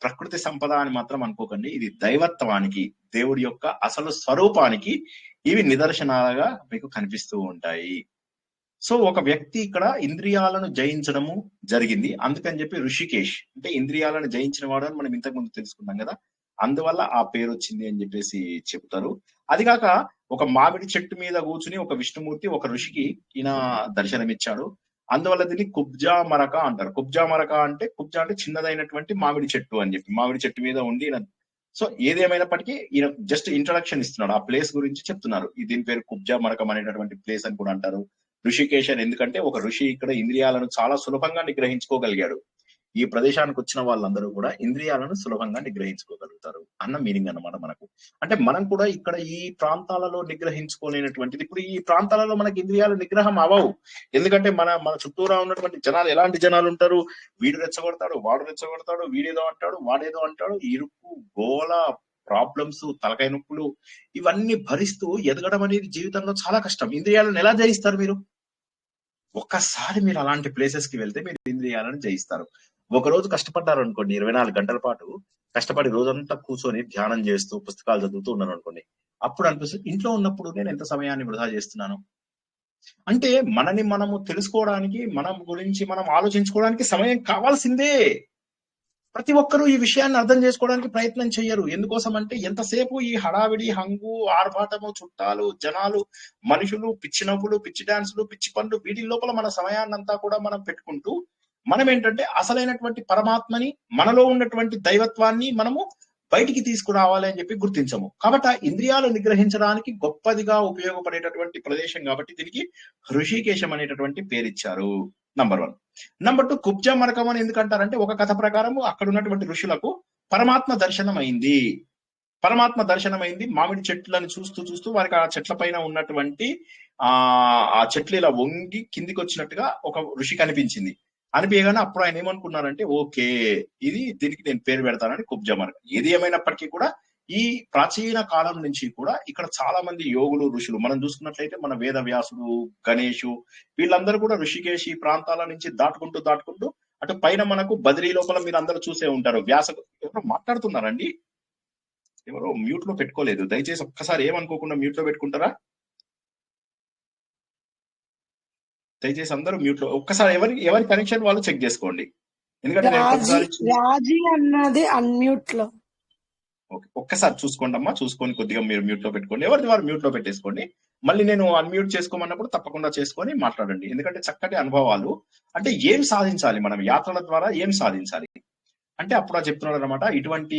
ప్రకృతి సంపద అని మాత్రం అనుకోకండి, ఇది దైవత్వానికి, దేవుడి యొక్క అసలు స్వరూపానికి ఇవి నిదర్శనాలుగా మీకు కనిపిస్తూ ఉంటాయి. సో ఒక వ్యక్తి ఇక్కడ ఇంద్రియాలను జయించడము జరిగింది, అందుకని చెప్పి ఋషికేశ్ అంటే ఇంద్రియాలను జయించిన వాడు అని మనం ఇంతకు ముందు తెలుసుకున్నాం కదా, అందువల్ల ఆ పేరు వచ్చింది అని చెప్పేసి చెప్తారు. అది కాక ఒక మామిడి చెట్టు మీద కూర్చుని ఒక విష్ణుమూర్తి ఒక ఋషికి ఈయన దర్శనమిచ్చాడు. అందువల్ల దీన్ని కుబ్జా మరక అంటారు. కుబ్జా మరక అంటే కుబ్జా అంటే చిన్నదైనటువంటి మామిడి చెట్టు అని చెప్పి, మామిడి చెట్టు మీద ఉండి సో ఏదేమైనప్పటికీ ఈయన జస్ట్ ఇంట్రడక్షన్ ఇస్తున్నాడు, ఆ ప్లేస్ గురించి చెప్తున్నారు. దీని పేరు కుబ్జా మరకం అనేటటువంటి ప్లేస్ అని కూడా అంటారు. ఋషికేశ్ అని ఎందుకంటే ఒక ఋషి ఇక్కడ ఇంద్రియాలను చాలా సులభంగా నిగ్రహించుకోగలిగాడు. ఈ ప్రదేశానికి వచ్చిన వాళ్ళందరూ కూడా ఇంద్రియాలను సులభంగా నిగ్రహించుకోగలుగుతారు అన్న మీనింగ్ అన్నమాట మనకు. అంటే మనం కూడా ఇక్కడ ఈ ప్రాంతాలలో నిగ్రహించుకోలేనటువంటిది, ఇప్పుడు ఈ ప్రాంతాలలో మనకి ఇంద్రియాలు నిగ్రహం అవ్వవు. ఎందుకంటే మన చుట్టూరా ఉన్నటువంటి జనాలు ఎలాంటి జనాలు ఉంటారు, వీడు రెచ్చగొడతాడు, వాడు రెచ్చగొడతాడు, వీడేదో అంటాడు, వాడేదో అంటాడు, ఇరుకు గోల, ప్రాబ్లమ్స్, తలకాయ నొప్పులు, ఇవన్నీ భరిస్తూ ఎదగడం అనేది జీవితంలో చాలా కష్టం. ఇంద్రియాలను ఎలా జయిస్తారు మీరు? ఒక్కసారి మీరు అలాంటి ప్లేసెస్ కి వెళ్తే మీరు ఇంద్రియాలను జయిస్తారు. ఒక రోజు కష్టపడ్డారు అనుకోండి, 24 గంటల పాటు కష్టపడి రోజంతా కూర్చొని ధ్యానం చేస్తూ పుస్తకాలు చదువుతూ ఉన్నారు అనుకోండి, అప్పుడు అనిపిస్తుంది ఇంట్లో ఉన్నప్పుడు నేను ఎంత సమయాన్ని వృధా చేస్తున్నాను. అంటే మనని మనము తెలుసుకోవడానికి, మన గురించి మనం ఆలోచించుకోవడానికి సమయం కావాల్సిందే. ప్రతి ఒక్కరూ ఈ విషయాన్ని అర్థం చేసుకోవడానికి ప్రయత్నం చెయ్యరు. ఎందుకోసం అంటే ఎంతసేపు ఈ హడావిడి, హంగు, ఆర్భాటము, చుట్టాలు, జనాలు, మనుషులు, పిచ్చి నవ్వులు, పిచ్చి డాన్సులు, పిచ్చి పనులు, వీటి లోపల మన సమయాన్నంతా కూడా మనం పెట్టుకుంటూ మనం ఏంటంటే అసలైనటువంటి పరమాత్మని, మనలో ఉన్నటువంటి దైవత్వాన్ని మనము బయటికి తీసుకురావాలి అని చెప్పి గుర్తించము. కాబట్టి ఆ ఇంద్రియాలు నిగ్రహించడానికి గొప్పదిగా ఉపయోగపడేటటువంటి ప్రదేశం కాబట్టి దీనికి ఋషికేశం అనేటటువంటి పేరిచ్చారు. నంబర్ 1. నంబర్ 2, కుబ్జా మరకం అని ఎందుకంటారంటే ఒక కథ ప్రకారం అక్కడ ఉన్నటువంటి ఋషులకు పరమాత్మ దర్శనం అయింది. పరమాత్మ దర్శనం అయింది. మామిడి చెట్లను చూస్తూ చూస్తూ వారికి ఆ చెట్ల పైన ఉన్నటువంటి ఆ చెట్లు ఇలా వంగి కిందికి వచ్చినట్టుగా ఒక ఋషి కనిపించింది. అనిపించగానే అప్పుడు ఆయన ఏమనుకున్నారంటే ఓకే, దీనికి నేను పేరు పెడతానని కుబ్జా మరకం. ఏది ఏమైనప్పటికీ కూడా ఈ ప్రాచీన కాలం నుంచి కూడా ఇక్కడ చాలా మంది యోగులు, ఋషులు మనం చూసుకున్నట్లయితే మన వేద వ్యాసుడు, గణేషు, వీళ్ళందరూ కూడా ఋషికేశ్ ఈ ప్రాంతాల నుంచి దాటుకుంటూ అటు పైన మనకు బద్రీ లోపల మీరు అందరూ చూసే ఉంటారు. ఎవరో మాట్లాడుతున్నారండి, ఎవరో మ్యూట్ లో పెట్టుకోలేదు, దయచేసి ఒక్కసారి ఏమనుకోకుండా మ్యూట్ లో పెట్టుకుంటారా? దయచేసి అందరూ మ్యూట్ లో ఒక్కసారి ఎవరి కనెక్షన్ వాళ్ళు చెక్ చేసుకోండి. ఎందుకంటే రాజీ అన్నది అన్మ్యూట్ లో. ఓకే, ఒక్కసారి చూసుకోండి అమ్మా, చూసుకొని కొద్దిగా మీరు మ్యూట్ లో పెట్టుకోండి. ఎవరిది వారు మ్యూట్ లో పెట్టేసుకోండి. మళ్ళీ నేను అన్మ్యూట్ చేసుకోమన్నప్పుడు తప్పకుండా చేసుకొని మాట్లాడండి. ఎందుకంటే చక్కటి అనుభవాలు అంటే ఏం సాధించాలి, మనం యాత్రల ద్వారా ఏం సాధించాలి అంటే అప్పుడు చెప్తున్నాడు అనమాట.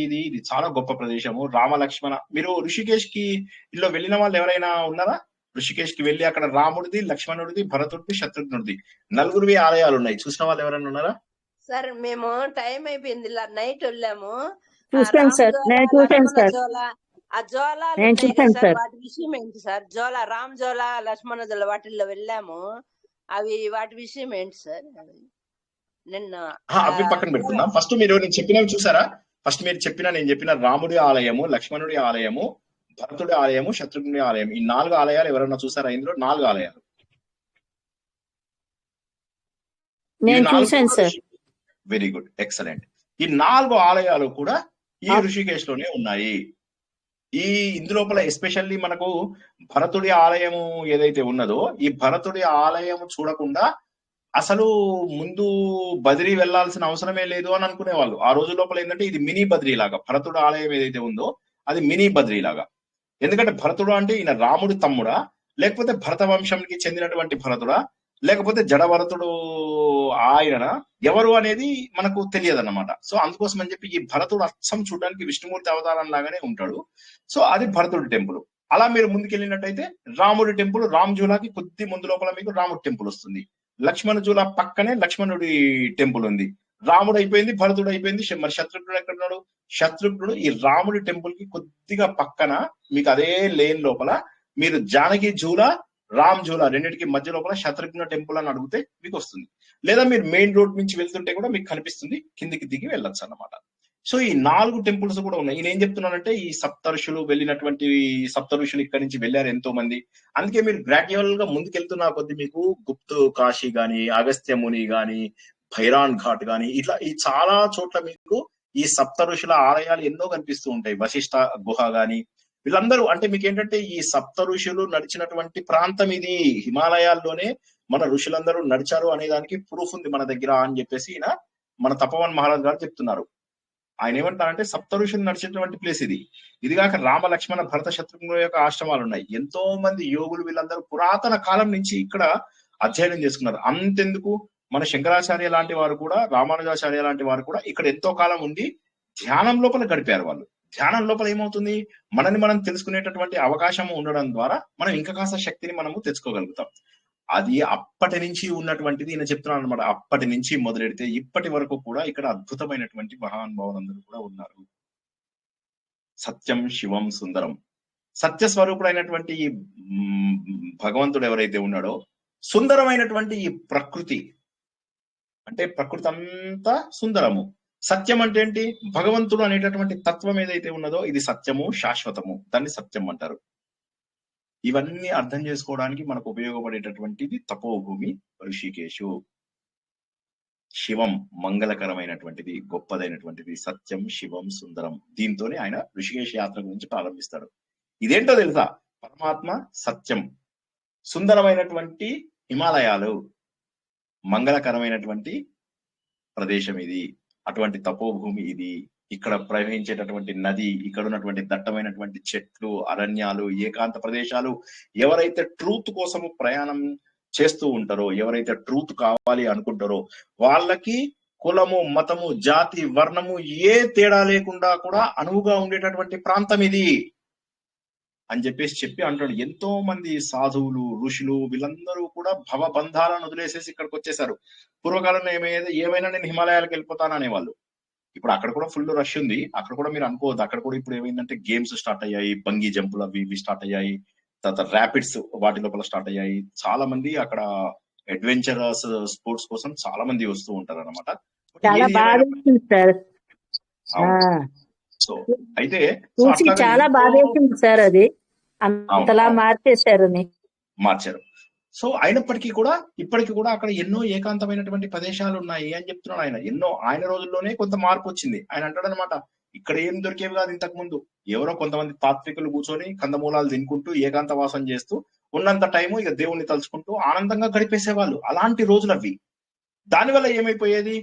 ఇది చాలా గొప్ప ప్రదేశము. రామ లక్ష్మణ, మీరు ఋషికేశ్ కి ఇల్లు వెళ్ళిన వాళ్ళు ఎవరైనా ఉన్నారా? ఋషికేశ్ కి వెళ్ళి అక్కడ రాముడిది, లక్ష్మణుడిది, భరతుడిది, శత్రుఘ్నుడిది 4 ఆలయాలు ఉన్నాయి. చూసిన వాళ్ళు ఎవరైనా ఉన్నారా? సార్ మేము టైం అయిపోయింది, నైట్ వెళ్ళాము. చూసాను సార్, నేను చూసాను సార్. ఆ జోలాలు ఉన్నాయి కదా సార్, వాటి విషయం ఏంటి సార్? రామ్ జోలా, లక్ష్మణ జోలా వాటిల్లో వెళ్ళాము, వాటి విషయం ఏంటి సార్? నిన్న అవి పక్కన పెట్టుకుందాం. ఫస్ట్ మీరు నేను చెప్పినవి చూసారా? ఫస్ట్ నేను చెప్పిన రాముడి ఆలయము, లక్ష్మణుడి ఆలయము, భరతుడి ఆలయము, శత్రుఘ్నుడి ఆలయం, ఈ 4 ఆలయాలు ఎవరన్నా చూసారా? ఇందులో 4 ఆలయాలు. నేను చూశాను సార్. Very good, excellent. ఈ 4 ఆలయాలు కూడా ఈ ఋషికేశ్ లోనే ఉన్నాయి. ఈ ఇందులోపల ఎస్పెషల్లీ మనకు భరతుడి ఆలయము ఏదైతే ఉన్నదో, ఈ భరతుడి ఆలయం చూడకుండా అసలు ముందు బద్రీ వెళ్లాల్సిన అవసరమే లేదు అని అనుకునేవాళ్ళు. ఆ రోజు లోపల ఏంటంటే ఇది మినీ బద్రీ లాగా, భరతుడి ఆలయం ఏదైతే ఉందో అది మినీ బద్రీ లాగా. ఎందుకంటే భరతుడు అంటే ఈయన రాముడి తమ్ముడా, లేకపోతే భరత వంశంకి చెందినటువంటి భరతుడా, లేకపోతే జడభరతుడు ఆయన ఎవరు అనేది మనకు తెలియదు అన్నమాట. సో అందుకోసం అని చెప్పి ఈ భరతుడు అచ్చం చూడడానికి విష్ణుమూర్తి అవతారం లాగానే ఉంటాడు. సో అది భరతుడి టెంపుల్. అలా మీరు ముందుకెళ్ళినట్టయితే రాముడి టెంపుల్, రామ్ జూలాకి కొద్ది ముందు లోపల మీకు రాముడి టెంపుల్ వస్తుంది. లక్ష్మణ జూలా పక్కనే లక్ష్మణుడి టెంపుల్ ఉంది. రాముడు అయిపోయింది, భరతుడు అయిపోయింది. మరి శత్రుఘ్నుడు ఎక్కడున్నాడు? శత్రుఘ్నుడు ఈ రాముడి టెంపుల్ కి కొద్దిగా పక్కన మీకు అదే లేన్ లోపల మీరు జానకి జూలా, రామ్ జూలా రెండింటికి మధ్య లోపల శత్రుఘ్న టెంపుల్ అని అడిగితే మీకు వస్తుంది. లేదా మీరు మెయిన్ రోడ్ నుంచి వెళ్తుంటే కూడా మీకు కనిపిస్తుంది, కిందికి దిగి వెళ్ళొచ్చు అన్నమాట. సో ఈ 4 టెంపుల్స్ కూడా ఉన్నాయి. ఈయన ఏం చెప్తున్నానంటే ఈ సప్తఋషులు వెళ్ళినటువంటి సప్తఋషులు ఇక్కడి నుంచి వెళ్ళారు ఎంతో మంది. అందుకే మీరు గ్రాడ్యువల్ గా ముందుకెళ్తున్న కొద్ది మీకు గుప్తు కాశీ గాని, అగస్త్య ముని గాని, భైరాన్ ఘాట్ గాని, ఇట్లా ఈ చాలా చోట్ల మీకు ఈ సప్తఋషుల ఆలయాలు ఎన్నో కనిపిస్తూ ఉంటాయి. వశిష్ఠ గుహ గాని, వీళ్ళందరూ అంటే మీకు ఏంటంటే ఈ సప్త ఋషులు నడిచినటువంటి ప్రాంతం ఇది. హిమాలయాల్లోనే మన ఋషులందరూ నడిచారు అనే దానికి ప్రూఫ్ ఉంది మన దగ్గర అని చెప్పేసి ఈయన మన తపవన్ మహారాజ్ గారు చెప్తున్నారు. ఆయన ఏమంటారంటే సప్త ఋషులు నడిచేటువంటి ప్లేస్ ఇది. ఇదిగాక రామ, లక్ష్మణ, భరత, శత్రుఘ్నుల యొక్క ఆశ్రమాలు ఉన్నాయి. ఎంతో మంది యోగులు వీళ్ళందరూ పురాతన కాలం నుంచి ఇక్కడ అధ్యయనం చేసుకున్నారు. అంతెందుకు మన శంకరాచార్య లాంటి వారు కూడా, రామానుజాచార్య లాంటి వారు కూడా ఇక్కడ ఎంతో కాలం ఉండి ధ్యానం లోపల గడిపారు. వాళ్ళు ధ్యానం లోపల ఏమవుతుంది, మనని మనం తెలుసుకునేటటువంటి అవకాశం ఉండడం ద్వారా మనం ఇంకా కాస్త శక్తిని మనము తెచ్చుకోగలుగుతాం. అది అప్పటి నుంచి ఉన్నటువంటిది. ఈయన చెప్తున్నాను అనమాట. అప్పటి నుంచి మొదలెడితే ఇప్పటి వరకు కూడా ఇక్కడ అద్భుతమైనటువంటి మహానుభావులందరూ కూడా ఉన్నారు. సత్యం, శివం, సుందరం. సత్య స్వరూపుడైనటువంటి ఈ భగవంతుడు ఎవరైతే ఉన్నాడో, సుందరమైనటువంటి ఈ ప్రకృతి అంటే ప్రకృతి అంతా సుందరము. సత్యం అంటే ఏంటి? భగవంతుడు అనేటటువంటి తత్వం ఏదైతే ఉన్నదో ఇది సత్యము, శాశ్వతము, దాన్ని సత్యం అంటారు. ఇవన్నీ అర్థం చేసుకోవడానికి మనకు ఉపయోగపడేటటువంటిది తపోభూమి ఋషికేశు. శివం మంగళకరమైనటువంటిది, గొప్పదైనటువంటిది. సత్యం, శివం, సుందరం. దీంతోనే ఆయన ఋషికేశ యాత్ర గురించి ప్రారంభిస్తాడు. ఇదేంటో తెలుసా? పరమాత్మ సత్యం, సుందరమైనటువంటి హిమాలయాలు, మంగళకరమైనటువంటి ప్రదేశం ఇది, అటువంటి తపోభూమి ఇది. ఇక్కడ ప్రవహించేటటువంటి నది, ఇక్కడ ఉన్నటువంటి దట్టమైనటువంటి చెట్లు, అరణ్యాలు, ఏకాంత ప్రదేశాలు. ఎవరైతే ట్రూత్ కోసము ప్రయాణం చేస్తూ ఉంటారో, ఎవరైతే ట్రూత్ కావాలి అనుకుంటారో వాళ్ళకి కులము, మతము, జాతి, వర్ణము ఏ తేడా లేకుండా కూడా అనువుగా ఉండేటటువంటి ప్రాంతం ఇది అని చెప్పి అంటాడు. ఎంతో మంది సాధువులు, ఋషులు వీళ్ళందరూ కూడా భవబంధాలను వదిలేసేసి ఇక్కడికి వచ్చేసారు. పూర్వకాలంలో ఏమైనా నేను హిమాలయాలకు వెళ్ళిపోతాను అనేవాళ్ళు. ఇప్పుడు అక్కడ కూడా ఫుల్ రష్ ఉంది. అక్కడ కూడా మీరు అనుకోవద్దు. అక్కడ కూడా ఇప్పుడు ఏమైందంటే గేమ్స్ స్టార్ట్ అయ్యాయి, బంగీ జంపులు అవి ఇవి స్టార్ట్ అయ్యాయి, తర్వాత ర్యాపిడ్స్ వాటి లోపల స్టార్ట్ అయ్యాయి. చాలా మంది అక్కడ అడ్వెంచరస్ స్పోర్ట్స్ కోసం చాలా మంది వస్తూ ఉంటారు అనమాట. చాలా బాగా సార్. సో అయితే చాలా బాగా సార్, అది అంతలా మార్చేశారు. సో అయినప్పటికీ కూడా ఇప్పటికీ కూడా అక్కడ ఎన్నో ఏకాంతమైనటువంటి ప్రదేశాలు ఉన్నాయి అని చెప్తున్నాడు ఆయన. ఆయన రోజుల్లోనే కొంత మార్పు వచ్చింది. ఆయన అంటాడు అనమాట, ఇక్కడ ఏం దొరికేవి కాదు ఇంతకు ముందు. ఎవరో కొంతమంది తాత్వికులు కూర్చొని కందమూలాలు తినుకుంటూ ఏకాంత వాసం చేస్తూ ఉన్నంత టైము ఇక దేవుణ్ణి తలుచుకుంటూ ఆనందంగా గడిపేసేవాళ్ళు. అలాంటి రోజులు అవి. దానివల్ల ఏమైపోయేది,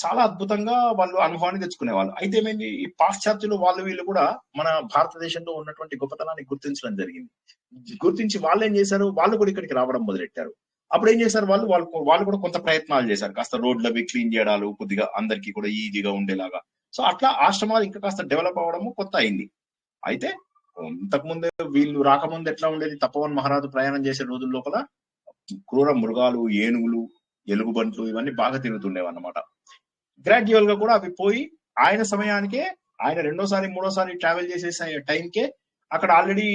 చాలా అద్భుతంగా వాళ్ళు అనుభవాన్ని తెచ్చుకునేవాళ్ళు. అయితే ఏమైంది, ఈ పాశ్చాత్యులు వాళ్ళు వీళ్ళు కూడా మన భారతదేశంలో ఉన్నటువంటి గొప్పతనాన్ని గుర్తించడం జరిగింది. గుర్తించి వాళ్ళు ఏం చేశారు, వాళ్ళు కూడా ఇక్కడికి రావడం మొదలెట్టారు. అప్పుడు ఏం చేశారు, వాళ్ళు కూడా కొంత ప్రయత్నాలు చేశారు. కాస్త రోడ్లు అవి క్లీన్ చేయడాలు, కొద్దిగా అందరికీ కూడా ఈజీగా ఉండేలాగా. సో అట్లా ఆశ్రమాలు ఇంకా కాస్త డెవలప్ అవ్వడము కొత్త అయింది. అయితే ఇంతకుముందే వీళ్ళు రాకముందు ఎట్లా ఉండేది, తపవన్ మహారాజు ప్రయాణం చేసే రోజుల లోపల క్రూర మృగాలు, ఏనుగులు, ఎలుగుబంట్లు ఇవన్నీ బాగా తిరుగుతుండేవన్నమాట. గ్రాడ్యువల్ గా కూడా అవి పోయి ఆయన సమయానికే, ఆయన రెండోసారి మూడోసారి ట్రావెల్ చేసే టైంకే అక్కడ ఆల్రెడీ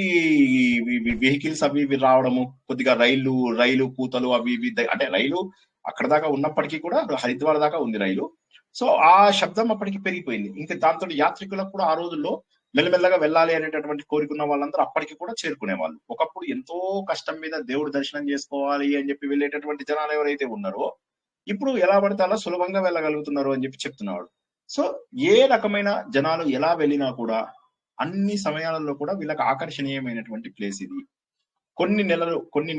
వెహికల్స్ అవి ఇవి రావడము, కొద్దిగా రైలు కూతలు అవి ఇవి అంటే రైలు అక్కడ దాకా ఉన్నప్పటికీ కూడా హరిద్వార్ దాకా ఉంది రైలు. సో ఆ శబ్దం అప్పటికి పెరిగిపోయింది. ఇంకా దాంతో యాత్రికులకు కూడా ఆ రోజుల్లో మెల్లమెల్లగా వెళ్ళాలి అనేటటువంటి కోరుకున్న వాళ్ళందరూ అప్పటికి కూడా చేరుకునే వాళ్ళు. ఒకప్పుడు ఎంతో కష్టం మీద దేవుడు దర్శనం చేసుకోవాలి అని చెప్పి వెళ్ళేటటువంటి జనాలు ఎవరైతే ఉన్నారో ఇప్పుడు ఎలా పడితే అలా సులభంగా వెళ్ళగలుగుతున్నారు అని చెప్పి చెప్తున్నాడు. సో ఏ రకమైన జనాలు ఎలా వెళ్ళినా కూడా అన్ని సమయాలలో కూడా వీళ్ళకి ఆకర్షణీయమైనటువంటి ప్లేస్ ఇది. కొన్ని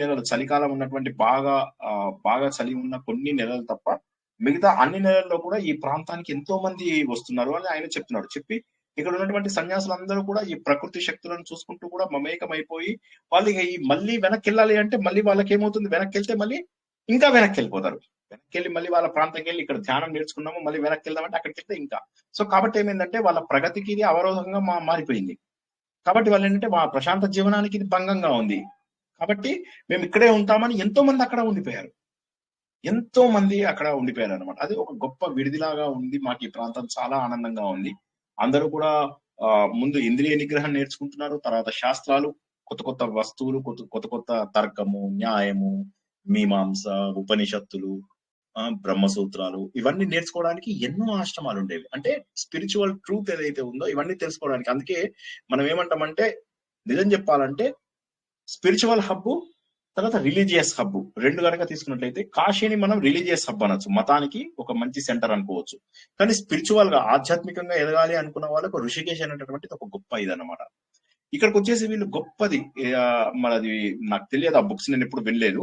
నెలలు చలికాలం ఉన్నటువంటి బాగా చలి ఉన్న కొన్ని నెలలు తప్ప మిగతా అన్ని నెలల్లో కూడా ఈ ప్రాంతానికి ఎంతో మంది వస్తున్నారు అని ఆయన చెప్తున్నాడు. చెప్పి ఇక్కడ ఉన్నటువంటి సన్యాసులందరూ కూడా ఈ ప్రకృతి శక్తులను చూసుకుంటూ కూడా మమేకం అయిపోయి వాళ్ళు ఈ మళ్ళీ వెనక్కి వెళ్ళాలి అంటే మళ్ళీ వాళ్ళకి ఏమవుతుంది, వెనక్కి వెళ్తే మళ్ళీ ఇంకా వెనక్కి వెళ్ళిపోతారు. వెనక్కి వెళ్ళి మళ్ళీ వాళ్ళ ప్రాంతంకి వెళ్ళి ఇక్కడ ధ్యానం నేర్చుకున్నాము మళ్ళీ వెనక్కి వెళ్దామంటే అక్కడికి వెళ్తే ఇంకా. సో కాబట్టి ఏమైందంటే వాళ్ళ ప్రగతికి ఇది అవరోధంగా మారిపోయింది. కాబట్టి వాళ్ళు ఏంటంటే మా ప్రశాంత జీవనానికి ఇది భంగంగా ఉంది. కాబట్టి మేము ఇక్కడే ఉంటామని ఎంతో మంది అక్కడ ఉండిపోయారు. అనమాట. అది ఒక గొప్ప విడిదిలాగా ఉంది. మాకు ఈ ప్రాంతం చాలా ఆనందంగా ఉంది. అందరూ కూడా ముందు ఇంద్రియ నిగ్రహం నేర్చుకుంటున్నారు, తర్వాత శాస్త్రాలు, కొత్త వస్తువులు, కొత్త తర్కము, న్యాయము, మీమాంస, ఉపనిషత్తులు, బ్రహ్మసూత్రాలు ఇవన్నీ నేర్చుకోవడానికి ఎన్నో ఆశ్రమాలు ఉండేవి. అంటే స్పిరిచువల్ ట్రూత్ ఏదైతే ఉందో ఇవన్నీ తెలుసుకోవడానికి. అందుకే మనం ఏమంటామంటే నిజం చెప్పాలంటే స్పిరిచువల్ హబ్ తర్వాత రిలీజియస్ హబ్ రెండు కనుక తీసుకున్నట్లయితే కాశీని మనం రిలీజియస్ హబ్ అనొచ్చు, మతానికి ఒక మంచి సెంటర్ అనుకోవచ్చు. కానీ స్పిరిచువల్ గా ఆధ్యాత్మికంగా ఎదగాలి అనుకున్న వాళ్ళకు ఋషికేశ్ అనేటటువంటిది ఒక గొప్ప ఇదన్నమాట. ఇక్కడికి వచ్చేసి వీళ్ళు గొప్పది మనది నాకు తెలియదు, ఆ బుక్స్ నేను ఎప్పుడు వినలేదు.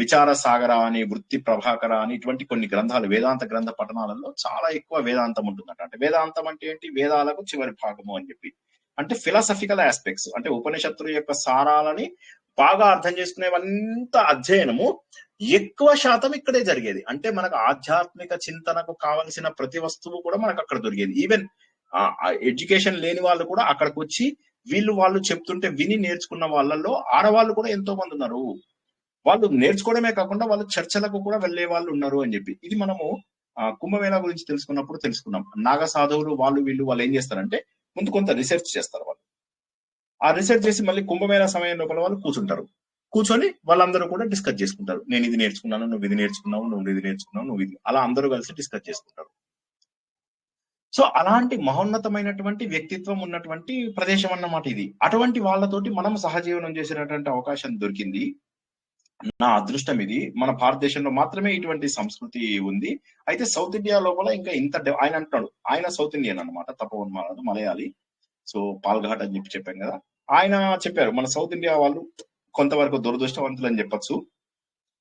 విచార సాగర అని, వృత్తి ప్రభాకర అని ఇటువంటి కొన్ని గ్రంథాలు, వేదాంత గ్రంథ పఠనాలలో చాలా ఎక్కువ వేదాంతం ఉంటుందంట. అంటే వేదాంతం అంటే ఏంటి, వేదాలకు చివరి భాగము అని చెప్పి. అంటే ఫిలాసఫికల్ ఆస్పెక్ట్స్, అంటే ఉపనిషత్తుల యొక్క సారాలని బాగా అర్థం చేసుకునేవంత అధ్యయనము ఎక్కువ శాతం ఇక్కడే జరిగేది. అంటే మనకు ఆధ్యాత్మిక చింతనకు కావలసిన ప్రతి వస్తువు కూడా మనకు అక్కడ దొరికేది. ఈవెన్ ఎడ్యుకేషన్ లేని వాళ్ళు కూడా అక్కడికి వచ్చి వాళ్ళు చెప్తుంటే విని నేర్చుకున్న వాళ్ళల్లో ఆడవాళ్ళు కూడా ఎంతో మంది ఉన్నారు. వాళ్ళు నేర్చుకోవడమే కాకుండా వాళ్ళు చర్చలకు కూడా వెళ్లే వాళ్ళు ఉన్నారు అని చెప్పి. ఇది మనము కుంభమేళా గురించి తెలుసుకున్నప్పుడు తెలుసుకున్నాం. నాగ సాధువులు వాళ్ళు ఏం చేస్తారంటే ముందు కొంత రీసెర్చ్ చేస్తారు. వాళ్ళు ఆ రీసెర్చ్ చేసి మళ్ళీ కుంభమేళా సమయం లోపల వాళ్ళు కూర్చొని వాళ్ళందరూ కూడా డిస్కస్ చేసుకుంటారు. నేను ఇది నేర్చుకున్నాను, నువ్వు ఇది నేర్చుకున్నావు, నువ్వు ఇది నేర్చుకున్నావు, నువ్వు ఇది, అలా అందరూ కలిసి డిస్కస్ చేసుకుంటారు. సో అలాంటి మహోన్నతమైనటువంటి వ్యక్తిత్వం ఉన్నటువంటి ప్రదేశం అన్నమాట ఇది. అటువంటి వాళ్ళతోటి మనం సహజీవనం చేసేటటువంటి అవకాశం దొరికింది. నా అదృష్టం ఇది. మన భారతదేశంలో మాత్రమే ఇటువంటి సంస్కృతి ఉంది. అయితే సౌత్ ఇండియా లోపల ఇంకా ఇంత ఆయన అంటున్నాడు, ఆయన సౌత్ ఇండియన్ అనమాట, తపోవన్ మహారాజు మలయాళి. సో పాల్ఘాట్ అని చెప్పాం కదా, ఆయన చెప్పారు మన సౌత్ ఇండియా వాళ్ళు కొంతవరకు దురదృష్టవంతులు అని చెప్పచ్చు.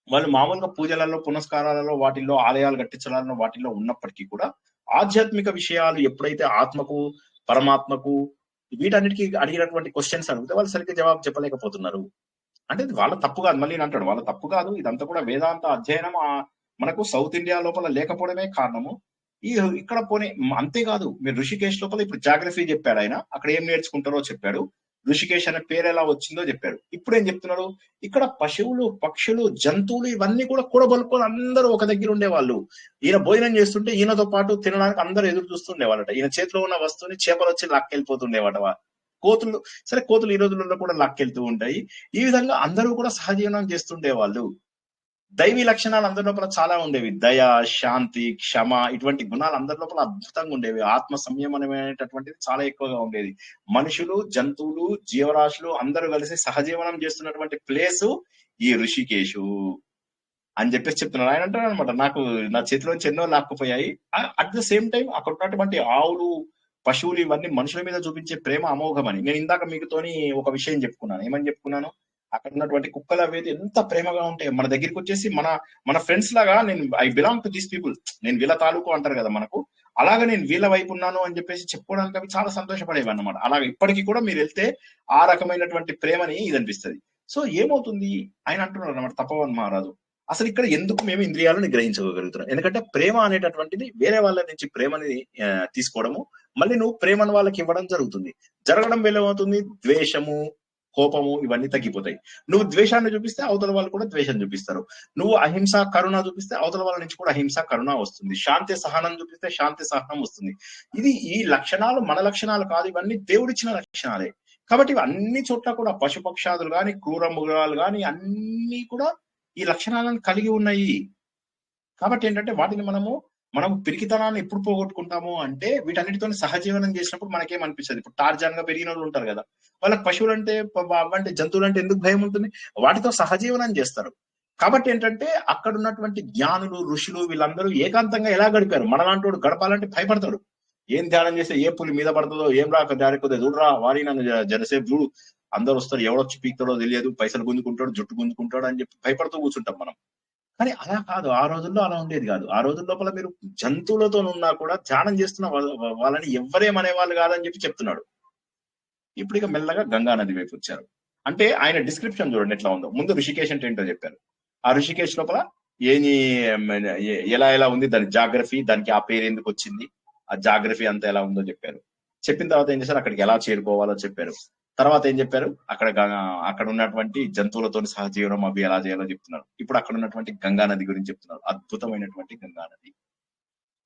వాళ్ళు మామూలుగా పూజలలో, పునస్కారాలలో, వాటిల్లో ఆలయాలు కట్టించడాలను వాటిల్లో ఉన్నప్పటికీ కూడా ఆధ్యాత్మిక విషయాలు ఎప్పుడైతే ఆత్మకు, పరమాత్మకు, వీటన్నిటికీ అడిగినటువంటి క్వశ్చన్స్ అడిగితే వాళ్ళు సరిగ్గా జవాబు చెప్పలేకపోతున్నారు. అంటే వాళ్ళ తప్పు కాదు, మళ్ళీ అంటాడు వాళ్ళ తప్పు కాదు, ఇదంతా కూడా వేదాంత అధ్యయనం మనకు సౌత్ ఇండియా లోపల లేకపోవడమే కారణము. ఇక్కడ పోనీ అంతేకాదు, మీరు ఋషికేశ్ లోపల ఇప్పుడు జాగ్రఫీ చెప్పాడు ఆయన, అక్కడ ఏం నేర్చుకుంటారో చెప్పాడు, ఋషికేశ్ అనే పేరు ఎలా వచ్చిందో చెప్పాడు. ఇప్పుడు ఏం చెప్తున్నాడు, ఇక్కడ పశువులు, పక్షులు, జంతువులు ఇవన్నీ కూడా కూడబలుకొని అందరూ ఒక దగ్గర ఉండేవాళ్ళు. ఈయన భోజనం చేస్తుంటే ఈయనతో పాటు తినడానికి అందరూ ఎదురు చూస్తుండేవాళ్ళట. ఈయన చేతిలో ఉన్న వస్తువుని చేపలు వచ్చి లాక్కెళ్ళిపోతుండేవాట. కోతులు ఈ రోజులలో కూడా లాక్కెళ్తూ ఉంటాయి. ఈ విధంగా అందరూ కూడా సహజీవనం చేస్తుండేవాళ్ళు. దైవీ లక్షణాలు అందరి లోపల చాలా ఉండేవి. దయ, శాంతి, క్షమ ఇటువంటి గుణాలు అందరి లోపల అద్భుతంగా ఉండేవి. ఆత్మ సంయమనం అనేటటువంటిది చాలా ఎక్కువగా ఉండేది. మనుషులు, జంతువులు, జీవరాశులు అందరూ కలిసి సహజీవనం చేస్తున్నటువంటి ప్లేసు ఈ ఋషికేశు అని చెప్పేసి చెప్తున్నారు. ఆయన అంటారు అనమాట, నా చేతిలోంచి ఎన్నో లాక్కుపోయాయి. అట్ ద సేమ్ టైం అక్కడ ఉన్నటువంటి ఆవులు, పశువులు ఇవన్నీ మనుషుల మీద చూపించే ప్రేమ అమోఘమని. నేను ఇందాక మీతోని ఒక విషయం చెప్పుకున్నాను. ఏమని చెప్పుకున్నాను, అక్కడ ఉన్నటువంటి కుక్కలు అవేది ఎంత ప్రేమగా ఉంటాయి. మన దగ్గరికి వచ్చేసి మన ఫ్రెండ్స్ లాగా, నేను I belong to these people, నేను వీళ్ళ తాలూకు అంటారు కదా మనకు, అలాగా నేను వీళ్ళ వైపు ఉన్నాను అని చెప్పేసి చెప్పుకోవడానికి అవి చాలా సంతోషపడేవి అన్నమాట. అలాగే ఇప్పటికీ కూడా మీరు వెళ్తే ఆ రకమైనటువంటి ప్రేమని ఇది అనిపిస్తుంది. సో ఏమవుతుంది, ఆయన అంటున్నారు అన్నమాట తపోవన్ మహారాజు, అసలు ఇక్కడ ఎందుకు మేము ఇంద్రియాలను గ్రహించగలుగుతున్నాం? ఎందుకంటే ప్రేమ అనేటటువంటిది వేరే వాళ్ళ నుంచి ప్రేమని తీసుకోవడము, మళ్ళీ నువ్వు ప్రేమను వాళ్ళకి ఇవ్వడం జరగడం వల్ల ఏమవుతుంది, ద్వేషము, కోపము ఇవన్నీ తగ్గిపోతాయి. నువ్వు ద్వేషాన్ని చూపిస్తే అవతల వాళ్ళు కూడా ద్వేషం చూపిస్తారు. నువ్వు అహింస, కరుణ చూపిస్తే అవతల వాళ్ళ నుంచి కూడా అహింస, కరుణ వస్తుంది. శాంతి, సహనం చూపిస్తే శాంతి, సహనం వస్తుంది. ఈ లక్షణాలు మన లక్షణాలు కాదు, ఇవన్నీ దేవుడిచ్చిన లక్షణాలే. కాబట్టి అన్ని చోట్ల కూడా పశుపక్షాదులు కానీ క్రూర మృగాలు కానీ అన్ని కూడా ఈ లక్షణాలను కలిగి ఉన్నాయి. కాబట్టి ఏంటంటే వాటిని మనం పిరికితనాన్ని ఎప్పుడు పోగొట్టుకుంటాము అంటే వీటన్నిటితో సహజీవనం చేసినప్పుడు మనకేమనిపిస్తుంది. ఇప్పుడు టార్జాన్ గా పెరిగిన వాళ్ళు ఉంటారు కదా, వాళ్ళకి పశువులు అంటే అవంటే జంతువులు అంటే ఎందుకు భయం ఉంటుంది? వాటితో సహజీవనం చేస్తారు. కాబట్టి ఏంటంటే అక్కడ ఉన్నటువంటి జ్ఞానులు ఋషులు వీళ్ళందరూ ఏకాంతంగా ఎలా గడిపారు? మనలాంటి గడపాలంటే భయపడతాడు. ఏం ధ్యానం చేస్తే ఏ పులి మీద పడుతుందో, ఏం రాక జారిపోతే చూడరా వారి నన్ను జనసేపు చూడు, అందరూ వస్తారు, ఎవడొచ్చి పీక్తాడో తెలియదు, పైసలు గుంజుకుంటాడు, జుట్టు గుంజుకుంటాడు అని చెప్పి భయపడుతూ కూర్చుంటాం మనం. కానీ అలా కాదు, ఆ రోజుల్లో అలా ఉండేది కాదు. ఆ రోజుల లోపల మీరు జంతువులతో ఉన్నా కూడా ధ్యానం చేస్తున్న వాళ్ళని ఎవ్వరేమనే వాళ్ళు కాదని చెప్పి చెప్తున్నాడు. ఇప్పుడు ఇక మెల్లగా గంగా నది వైపు వచ్చారు. అంటే ఆయన డిస్క్రిప్షన్ చూడండి ఎట్లా ఉందో. ముందు ఋషికేశ్ అంటే ఏంటో చెప్పారు. ఆ ఋషికేశ్ లోపల ఎలా ఉంది, దాని జాగ్రఫీ, దానికి ఆ పేరు ఎందుకు వచ్చింది, ఆ జాగ్రఫీ అంతా ఎలా ఉందో చెప్పారు. చెప్పిన తర్వాత ఏం చేశారు, అక్కడికి ఎలా చేరుకోవాలో చెప్పారు. తర్వాత ఏం చెప్పారు, అక్కడ ఉన్నటువంటి జంతువులతో సహజీవనం అవి ఎలా చేయాలో చెప్తున్నారు. ఇప్పుడు అక్కడ ఉన్నటువంటి గంగా నది గురించి చెప్తున్నారు. అద్భుతమైనటువంటి గంగా నది.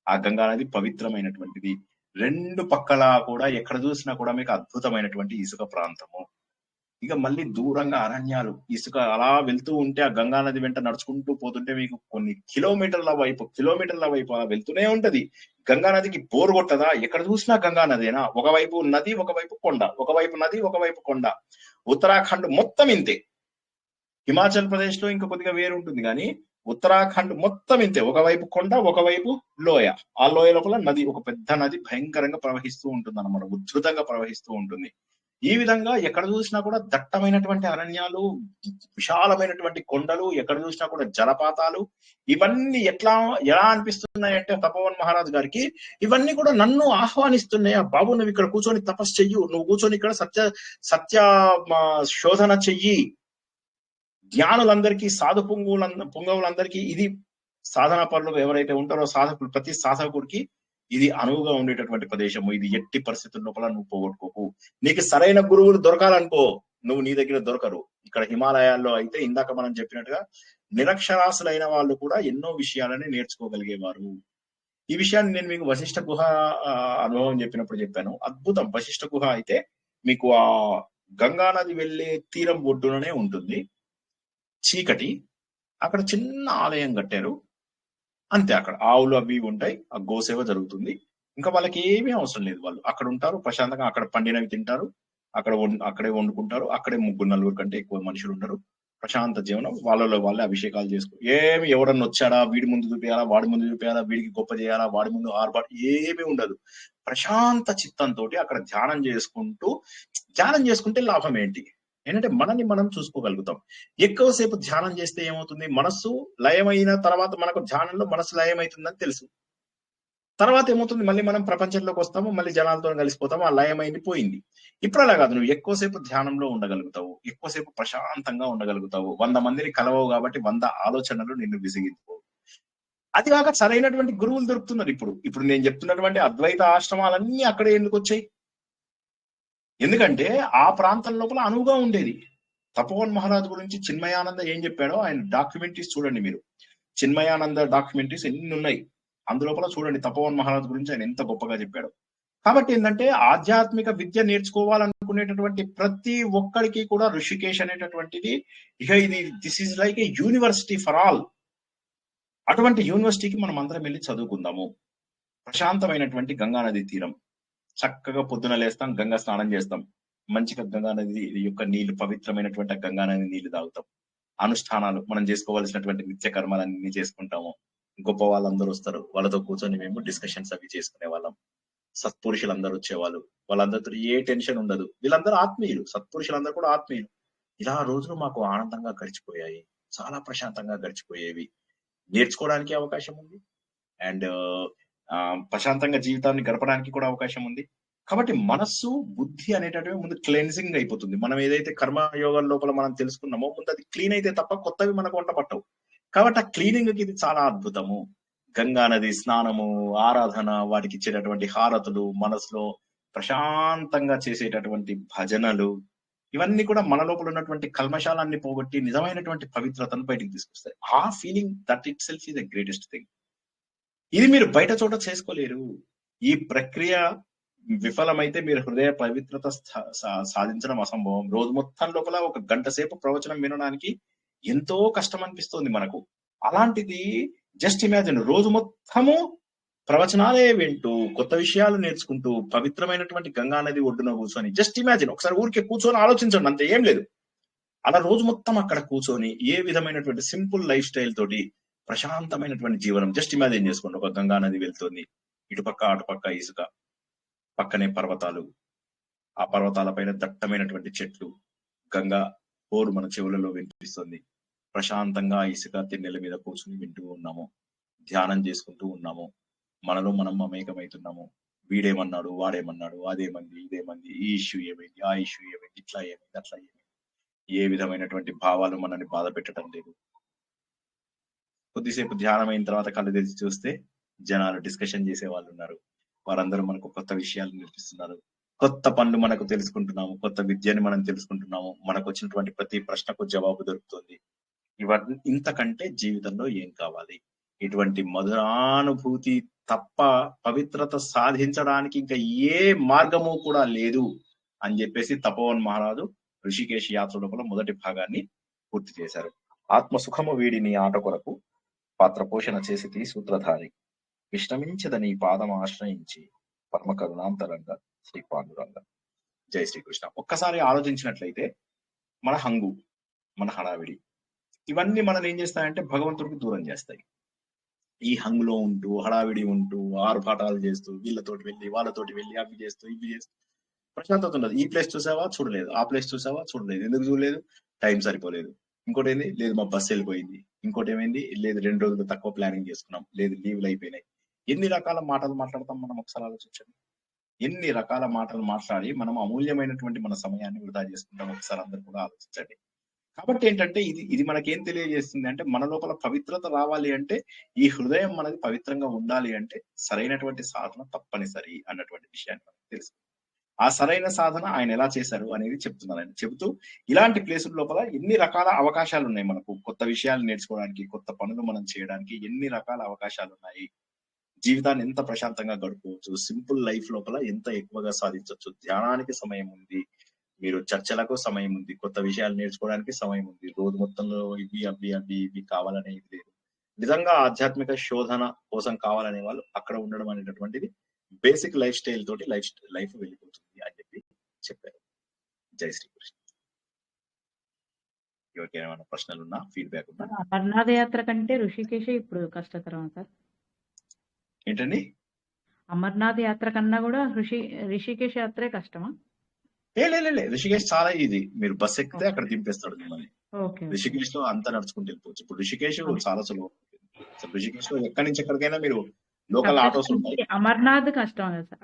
ఆ గంగా నది పవిత్రమైనటువంటిది. రెండు పక్కల కూడా ఎక్కడ చూసినా కూడా మీకు అద్భుతమైనటువంటి ఇసుక ప్రాంతము. ఇక మళ్ళీ దూరంగా అరణ్యాలు, ఇసుక అలా వెళ్తూ ఉంటే ఆ గంగా నది వెంట నడుచుకుంటూ పోతుంటే మీకు కొన్ని కిలోమీటర్ల వైపు అలా వెళ్తూనే ఉంటది. గంగా నదికి బోరు కొట్టదా? ఎక్కడ చూసినా గంగా నదేనా? ఒకవైపు నది, ఒకవైపు కొండ, ఒకవైపు నది, ఒకవైపు కొండ. ఉత్తరాఖండ్ మొత్తం ఇంతే. హిమాచల్ ప్రదేశ్ లో ఇంకా కొద్దిగా వేరు ఉంటుంది, కానీ ఉత్తరాఖండ్ మొత్తం ఇంతే. ఒకవైపు కొండ, ఒకవైపు లోయ. ఆ లోయ లోపల నది, ఒక పెద్ద నది భయంకరంగా ప్రవహిస్తూ ఉంటుంది అన్నమాట, ఉధృతంగా ప్రవహిస్తూ ఉంటుంది. ఈ విధంగా ఎక్కడ చూసినా కూడా దట్టమైనటువంటి అరణ్యాలు, విశాలమైనటువంటి కొండలు, ఎక్కడ చూసినా కూడా జలపాతాలు. ఇవన్నీ ఎలా అనిపిస్తున్నాయి అంటే తపోవన్ మహారాజ్ గారికి ఇవన్నీ కూడా నన్ను ఆహ్వానిస్తున్నాయి. బాబు నువ్వు ఇక్కడ కూర్చొని తపస్సు చెయ్యు, నువ్వు కూర్చొని ఇక్కడ సత్య శోధన చెయ్యి. జ్ఞానులందరికీ, సాధు పుంగవులందరికీ ఇది సాధన పనులు ఎవరైతే ఉంటారో సాధకులు, ప్రతి సాధకుడికి ఇది అనువుగా ఉండేటటువంటి ప్రదేశము. ఇది ఎట్టి పరిస్థితుల లోపల నువ్వు పోగొట్టుకోకు. నీకు సరైన గురువులు దొరకాలనుకో, నువ్వు నీ దగ్గర దొరకరు. ఇక్కడ హిమాలయాల్లో అయితే ఇందాక మనం చెప్పినట్టుగా నిరక్షరాసులైన వాళ్ళు కూడా ఎన్నో విషయాలని నేర్చుకోగలిగేవారు. ఈ విషయాన్ని నేను మీకు వశిష్ఠ గుహ అనుభవం చెప్పినప్పుడు చెప్పాను. అద్భుతం. వశిష్ఠ గుహ అయితే మీకు ఆ గంగా నది వెళ్లే తీరం ఒడ్డుననే ఉంటుంది. చీకటి, అక్కడ చిన్న ఆలయం కట్టారు అంతే. అక్కడ ఆవులు అవి ఉంటాయి, ఆ గోసేవ జరుగుతుంది. ఇంకా వాళ్ళకి ఏమీ అవసరం లేదు. వాళ్ళు అక్కడ ఉంటారు ప్రశాంతంగా, అక్కడ పండినవి తింటారు, అక్కడే వండుకుంటారు. అక్కడే 3-4 కంటే ఎక్కువ మనుషులు ఉండరు. ప్రశాంత జీవనం. వాళ్ళలో వాళ్ళే అభిషేకాలు చేసుకో, ఏమి ఎవరన్నా వచ్చాడా వీడి ముందు చూపించాలా, వాడి ముందు చూపించాలా, వీడికి గొప్ప చేయాలా, వాడి ముందు ఆర్బాటు ఏమీ ఉండదు. ప్రశాంత చిత్తంతో అక్కడ ధ్యానం చేసుకుంటే లాభం ఏంటి? ఏంటంటే మనని మనం చూసుకోగలుగుతాం. ఎక్కువసేపు ధ్యానం చేస్తే ఏమవుతుంది, మనస్సు లయమైన తర్వాత మనకు ధ్యానంలో మనస్సు లయమవుతుందని తెలుసు. తర్వాత ఏమవుతుంది, మళ్ళీ మనం ప్రపంచంలోకి వస్తాము, మళ్ళీ జనాలతో కలిసిపోతాము, ఆ లయమైంది పోయింది. ఇప్పుడు అలా కాదు, నువ్వు ఎక్కువసేపు ధ్యానంలో ఉండగలుగుతావు, ఎక్కువసేపు ప్రశాంతంగా ఉండగలుగుతావు. 100 మందిని కలవవు కాబట్టి 100 ఆలోచనలు నిన్ను విసిగించుకోవు. అది కాక సరైనటువంటి గురువులు దొరుకుతున్నారు. ఇప్పుడు నేను చెప్తున్నటువంటి అద్వైత ఆశ్రమాలన్నీ అక్కడే ఎందుకు వచ్చాయి? ఎందుకంటే ఆ ప్రాంతం లోపల అనువుగా ఉండేది. తపోవన్ మహారాజ్ గురించి చిన్మయానంద ఏం చెప్పాడో ఆయన డాక్యుమెంటరీస్ చూడండి మీరు. చిన్మయానంద డాక్యుమెంటరీస్ ఎన్ని ఉన్నాయి, అందులోపల చూడండి తపోవన్ మహారాజ్ గురించి ఆయన ఎంత గొప్పగా చెప్పాడు. కాబట్టి ఏంటంటే ఆధ్యాత్మిక విద్య నేర్చుకోవాలనుకునేటటువంటి ప్రతి ఒక్కరికి కూడా ఋషికేశ్ అనేటటువంటిది this is like A university for all. అటువంటి యూనివర్సిటీకి మనం అందరం వెళ్ళి చదువుకుందాము. ప్రశాంతమైనటువంటి గంగా నది తీరం, చక్కగా పొద్దున లేస్తాం, గంగా స్నానం చేస్తాం, మంచిగా గంగా నది యొక్క నీళ్లు, పవిత్రమైనటువంటి గంగా నది నీళ్లు తాగుతాం. అనుష్ఠానాలు మనం చేసుకోవాల్సినటువంటి నిత్య కర్మలన్నీ చేసుకుంటాము. గొప్ప వాళ్ళందరూ వస్తారు, వాళ్ళతో కూర్చొని మేము డిస్కషన్స్ అవి చేసుకునే వాళ్ళం. సత్పురుషులందరూ వచ్చేవాళ్ళు, వాళ్ళందరితో ఏ టెన్షన్ ఉండదు. వీళ్ళందరూ ఆత్మీయులు, సత్పురుషులందరూ కూడా ఆత్మీయులు. ఇలా రోజులు మాకు ఆనందంగా గడిచిపోయాయి, చాలా ప్రశాంతంగా గడిచిపోయేవి. నేర్చుకోవడానికి అవకాశం ఉంది అండ్ ప్రశాంతంగా జీవితాన్ని గడపడానికి కూడా అవకాశం ఉంది. కాబట్టి మనస్సు, బుద్ధి అనేటటువంటి ముందు క్లెన్సింగ్ అయిపోతుంది. మనం ఏదైతే కర్మయోగం లోపల మనం తెలుసుకున్నామో ముందు అది క్లీన్ అయితే తప్ప కొత్తవి మనకు వంట పట్టవు. కాబట్టి ఆ క్లీనింగ్ కి ఇది చాలా అద్భుతము. గంగా నది స్నానము, ఆరాధన, వాటికి ఇచ్చేటటువంటి హారతులు, మనసులో ప్రశాంతంగా చేసేటటువంటి భజనలు, ఇవన్నీ కూడా మన లోపల ఉన్నటువంటి కల్మశాలాన్ని పోగొట్టి నిజమైనటువంటి పవిత్రతను బయటికి తీసుకొస్తాయి. ఆ feeling that it self is the greatest thing. ఇది మీరు బయట చోట చేసుకోలేరు. ఈ ప్రక్రియ విఫలమైతే మీరు హృదయ పవిత్రత సాధించడం అసంభవం. రోజు మొత్తం లోపల ఒక గంట సేపు ప్రవచనం వినడానికి ఎంతో కష్టం అనిపిస్తుంది మనకు. అలాంటిది జస్ట్ ఇమాజిన్, రోజు మొత్తము ప్రవచనాలే వింటూ కొత్త విషయాలు నేర్చుకుంటూ పవిత్రమైనటువంటి గంగా నది ఒడ్డున కూర్చొని, జస్ట్ ఇమాజిన్, ఒకసారి ఊరికే కూర్చొని ఆలోచించండి, అంతే, ఏం లేదు. అలా రోజు మొత్తం అక్కడ కూర్చొని ఏ విధమైనటువంటి సింపుల్ లైఫ్ స్టైల్ తోటి ప్రశాంతమైనటువంటి జీవనం జస్ట్ ఇమాజిన్ చేసుకోండి. ఒక గంగా నది వెళ్తుంది, ఇటుపక్క అటుపక్క ఇసుక, పక్కనే పర్వతాలు, ఆ పర్వతాల పైన దట్టమైనటువంటి చెట్లు, గంగా హోరు మన చెవులలో వినిపిస్తుంది. ప్రశాంతంగా ఇసుక తిన్నెల మీద కూర్చుని వింటూ ఉన్నాము, ధ్యానం చేసుకుంటూ ఉన్నాము, మనలో మనం మమేకమవుతున్నాము. వీడేమన్నాడు, వాడేమన్నాడు, అదేమంది, ఇదేమంది, ఈ ఇష్యూ ఏమైంది, ఆ ఇష్యూ ఏమైంది, ఇట్లా ఏమైంది, అట్లా ఏమైంది. ఏ విధమైనటువంటి భావాలు మనల్ని బాధ పెట్టడం లేదు. కొద్దిసేపు ధ్యానం అయిన తర్వాత కళ్ళు తెరిచి చూస్తే జనాలు డిస్కషన్ చేసే వాళ్ళు ఉన్నారు. వారందరూ మనకు కొత్త విషయాలు నేర్పిస్తున్నారు, కొత్త పనులు మనకు తెలుసుకుంటున్నాము, కొత్త విద్యని మనం తెలుసుకుంటున్నాము, మనకు వచ్చినటువంటి ప్రతి ప్రశ్నకు జవాబు దొరుకుతుంది. ఇవన్నీ ఇంతకంటే జీవితంలో ఏం కావాలి? ఇటువంటి మధురానుభూతి తప్ప పవిత్రత సాధించడానికి ఇంకా ఏ మార్గము కూడా లేదు అని చెప్పేసి తపోవన్ మహారాజు ఋషికేశ్ యాత్ర లోపల మొదటి భాగాన్ని పూర్తి చేశారు. ఆత్మసుఖము వీడిని ఆట కొరకు పాత్ర పోషణ చేసి సూత్రధారి, విశ్రమించదని పాదం ఆశ్రయించి పరమ కరుణాంతరంగా శ్రీ పాండురంగ. జై శ్రీకృష్ణ. ఒక్కసారి ఆలోచించినట్లయితే మన హంగు, మన హడావిడి, ఇవన్నీ మనల్ని ఏం చేస్తాయంటే భగవంతుడికి దూరం చేస్తాయి. ఈ హంగులో ఉంటూ, హడావిడి ఉంటూ, ఆరుపాటాలు చేస్తూ, వీళ్ళతోటి వెళ్ళి వాళ్ళతోటి వెళ్ళి, అవి చేస్తూ ఇవి చేస్తూ ప్రశాంతత ఉండదు. ఈ ప్లేస్ చూసావా, చూడలేదు, ఆ ప్లేస్ చూసావా, చూడలేదు. ఎందుకు చూడలేదు? టైం సరిపోలేదు. ఇంకోటి ఏంది, లేదు మా బస్సు వెళ్ళిపోయింది. ఇంకోటి ఏమైంది, లేదు 2 రోజులు తక్కువ ప్లానింగ్ చేసుకున్నాం, లేదు లీవ్లు అయిపోయినాయి. ఎన్ని రకాల మాటలు మాట్లాడతాం మనం, ఒకసారి ఆలోచించండి. ఎన్ని రకాల మాటలు మాట్లాడి మనం అమూల్యమైనటువంటి మన సమయాన్ని వృధా చేసుకుంటాం, ఒకసారి అందరు కూడా ఆలోచించండి. కాబట్టి ఏంటంటే ఇది మనకేం తెలియజేస్తుంది అంటే, మన లోపల పవిత్రత రావాలి అంటే, ఈ హృదయం మనది పవిత్రంగా ఉండాలి అంటే సరైనటువంటి సాధన తప్పనిసరి అన్నటువంటి విషయాన్ని మనకు తెలుసు. ఆ సరైన సాధన ఆయన ఎలా చేశారు అనేది చెప్తున్నారు ఆయన. చెబుతూ ఇలాంటి ప్లేసుల లోపల ఎన్ని రకాల అవకాశాలు ఉన్నాయి మనకు, కొత్త విషయాలు నేర్చుకోవడానికి, కొత్త పనులు మనం చేయడానికి ఎన్ని రకాల అవకాశాలు ఉన్నాయి. జీవితాన్ని ఎంత ప్రశాంతంగా గడుపుకోవచ్చు, సింపుల్ లైఫ్ లోపల ఎంత ఎక్కువగా సాధించవచ్చు. ధ్యానానికి సమయం ఉంది, మీరు చర్చలకు సమయం ఉంది, కొత్త విషయాలు నేర్చుకోవడానికి సమయం ఉంది. రోజు మొత్తంలో ఇవి కావాలనే ఇది లేదు. నిజంగా ఆధ్యాత్మిక శోధన కోసం కావాలనే వాళ్ళు అక్కడ ఉండడం అనేటటువంటిది బేసిక్ లైఫ్ స్టైల్ తోటి లైఫ్ వెళ్ళిపోతుంది అని చెప్పి చెప్పారు. జై శ్రీకృష్ణ. ఎవరికైనా ఏమైనా ప్రశ్నలు ఉన్నా, ఫీడ్బ్యాక్ ఉన్నా? అమర్నాథ యాత్ర కంటే ఋషికేశ ఇప్పుడు కష్టతరం సార్. ఏంటండి? అమర్నాథ్ యాత్ర కన్నా కూడా ఋషికేశ యాత్రే కష్టమా? లే, ఋషికేశ్ చాలా ఈజీ. మీరు బస్ ఎక్కితే అక్కడ దింపేస్తాడు మిమ్మల్ని. ఋషికేశ్ లో అంతా నడుచుకుంటూ వెళ్ళిపోవచ్చు. ఇప్పుడు ఋషికేశ్ చాలా సులువు. ఋషికేశ్ లో ఎక్కడి నుంచి ఎక్కడికైనా మీరు లోకల్ ఆటోస్ ఉంటాయి. అమర్నాథ్ కష్టం కదా సార్.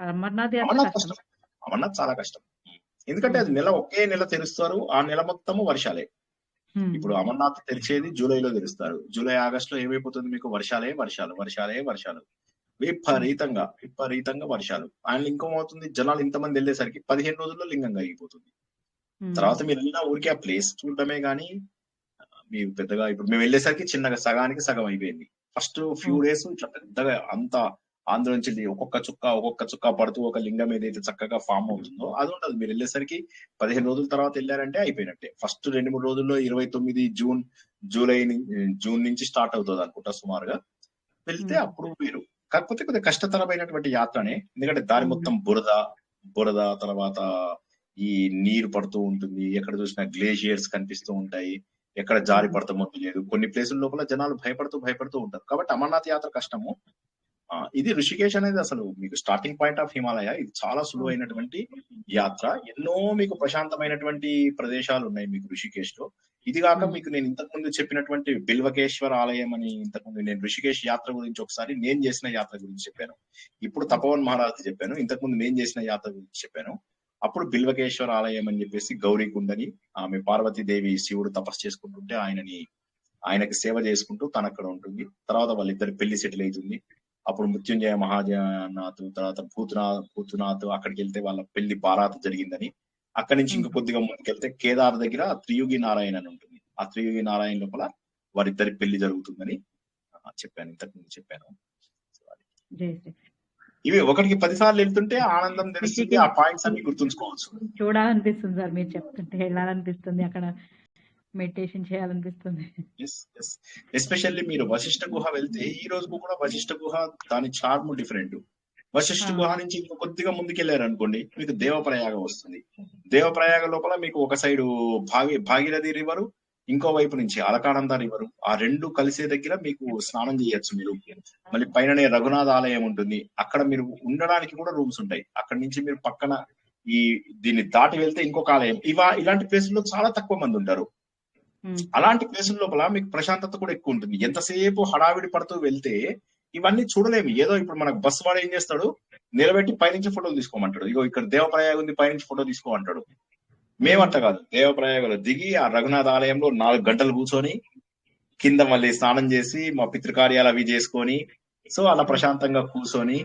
అమర్నాథ్ చాలా కష్టం. ఎందుకంటే అది ఒకే నెల తెరుస్తారు, ఆ నెల మొత్తము వర్షాలే. ఇప్పుడు అమర్నాథ్ తెరిచేది జూలైలో తెరుస్తారు. జూలై ఆగస్ట్ లో ఏమైపోతుంది మీకు? వర్షాలే వర్షాలు, విపరీతంగా వర్షాలు. ఆయన లింగం అవుతుంది. జనాలు ఇంతమంది వెళ్ళేసరికి 15 రోజుల్లో లింగంగా అయిపోతుంది. తర్వాత మీరు వెళ్ళినా ఊరికే ఆ ప్లేస్ చూడటమే గానీ మీరు పెద్దగా, ఇప్పుడు మేము వెళ్ళేసరికి చిన్నగా సగానికి సగం అయిపోయింది. ఫస్ట్ ఫ్యూ డేస్ ఇట్లా పెద్దగా అంతా ఆంధ్ర నుంచి ఒక్కొక్క చుక్క పడుతూ ఒక లింగం ఏదైతే చక్కగా ఫామ్ అవుతుందో అది ఉండదు. మీరు వెళ్ళేసరికి 15 రోజుల తర్వాత వెళ్ళారంటే అయిపోయినట్టే. ఫస్ట్ 2-3 రోజుల్లో 29 జూన్ నుంచి స్టార్ట్ అవుతుంది అనుకుంటా సుమారుగా. వెళ్తే అప్పుడు మీరు, కాకపోతే కొద్దిగా కష్టతరమైనటువంటి యాత్రనే. ఎందుకంటే దారి మొత్తం బురద, తర్వాత ఈ నీరు పడుతూ ఉంటుంది, ఎక్కడ చూసినా గ్లేషియర్స్ కనిపిస్తూ ఉంటాయి, ఎక్కడ జారి పడతామో తెలియదు. కొన్ని ప్లేసుల లోపల జనాలు భయపడుతూ ఉంటారు. కాబట్టి అమర్నాథ్ యాత్ర కష్టము. ఇది ఋషికేశ్ అనేది అసలు మీకు స్టార్టింగ్ పాయింట్ ఆఫ్ హిమాలయ. ఇది చాలా సులువైనటువంటి యాత్ర. ఎన్నో మీకు ప్రశాంతమైనటువంటి ప్రదేశాలు ఉన్నాయి మీకు ఋషికేశ్ లో. ఇది కాక మీకు నేను ఇంతకుముందు చెప్పినటువంటి బిల్వకేశ్వర ఆలయం అని, ఇంతకుముందు నేను ఋషికేశ్ యాత్ర గురించి ఒకసారి నేను చేసిన యాత్ర గురించి చెప్పాను. ఇప్పుడు తపోవన్ మహారాజ్ చెప్పాను. ఇంతకుముందు నేను చేసిన యాత్ర గురించి చెప్పాను. అప్పుడు బిల్వకేశ్వర ఆలయం అని చెప్పేసి గౌరీకుండని ఆమె పార్వతీదేవి శివుడు తపస్సు చేసుకుంటుంటే ఆయనకి సేవ చేసుకుంటూ తను అక్కడ ఉంటుంది. తర్వాత వాళ్ళిద్దరు పెళ్లి సెటిల్ అవుతుంది. అప్పుడు మృత్యుంజయ మహాజనాథ్, తర్వాత భూతునాథ్ అక్కడికి వెళ్తే వాళ్ళ పెళ్లి బారాత్ జరిగిందని. అక్కడి నుంచి ఇంక కొద్దిగా ముందుకెళ్తే కేదార్ దగ్గర త్రియుగి నారాయణ అని ఉంటుంది. ఆ త్రియుగి నారాయణ లోపల వారిద్దరి పెళ్లి జరుగుతుందని చెప్పాను, ఇంతకుముందు చెప్పాను. ఇవి ఒకటికి 10 సార్లు వెళ్తుంటే ఆనందం తెలుస్తుంది, ఆ పాయింట్స్ అన్ని గుర్తుంచుకోవచ్చు. చూడాలనిపిస్తుంది సార్ మీరు చెప్తుంటే, వెళ్ళాలనిపిస్తుంది, అక్కడ మెడిటేషన్ చేయాలనిపిస్తుంది. ఎస్పెషల్లీ మీరు వశిష్ఠ గుహ వెళ్తే, ఈ రోజుకు కూడా వశిష్ఠ గుహ దాని చార్మ్ డిఫరెంట్. వశిష్ఠ గుహ నుంచి ఇంకో కొద్దిగా ముందుకెళ్లారు అనుకోండి, మీకు దేవప్రయాగ వస్తుంది. దేవప్రయాగ లోపల మీకు ఒక సైడు భాగీరథి రివరు, ఇంకో వైపు నుంచి అలకానంద రివరు, ఆ రెండు కలిసే దగ్గర మీకు స్నానం చేయొచ్చు మీరు. మళ్ళీ పైననే రఘునాథ ఆలయం ఉంటుంది, అక్కడ మీరు ఉండడానికి కూడా రూమ్స్ ఉంటాయి. అక్కడి నుంచి మీరు పక్కన దీన్ని దాటి వెళ్తే ఇంకొక ఆలయం. ఇలాంటి ప్లేసుల్లో చాలా తక్కువ మంది ఉంటారు. అలాంటి ప్లేసుల లోపల మీకు ప్రశాంతత కూడా ఎక్కువ ఉంటుంది. ఎంతసేపు హడావిడి పడుతూ వెళ్తే ఇవన్నీ చూడలేము. ఏదో ఇప్పుడు మనకు బస్సు వాడు ఏం చేస్తాడు, నిలబెట్టి పైనుంచి ఫోటోలు తీసుకోమంటాడు, ఇగో ఇక్కడ దేవప్రయాగ ఉంది పైనుంచి ఫోటో తీసుకోమంటాడు. మేమంట కాదు, దేవప్రయాగలో దిగి ఆ రఘునాథ ఆలయంలో 4 గంటలు కూర్చొని కింద మళ్ళీ స్నానం చేసి మా పితృకార్యాలు అవి చేసుకొని, సో అలా ప్రశాంతంగా కూర్చొని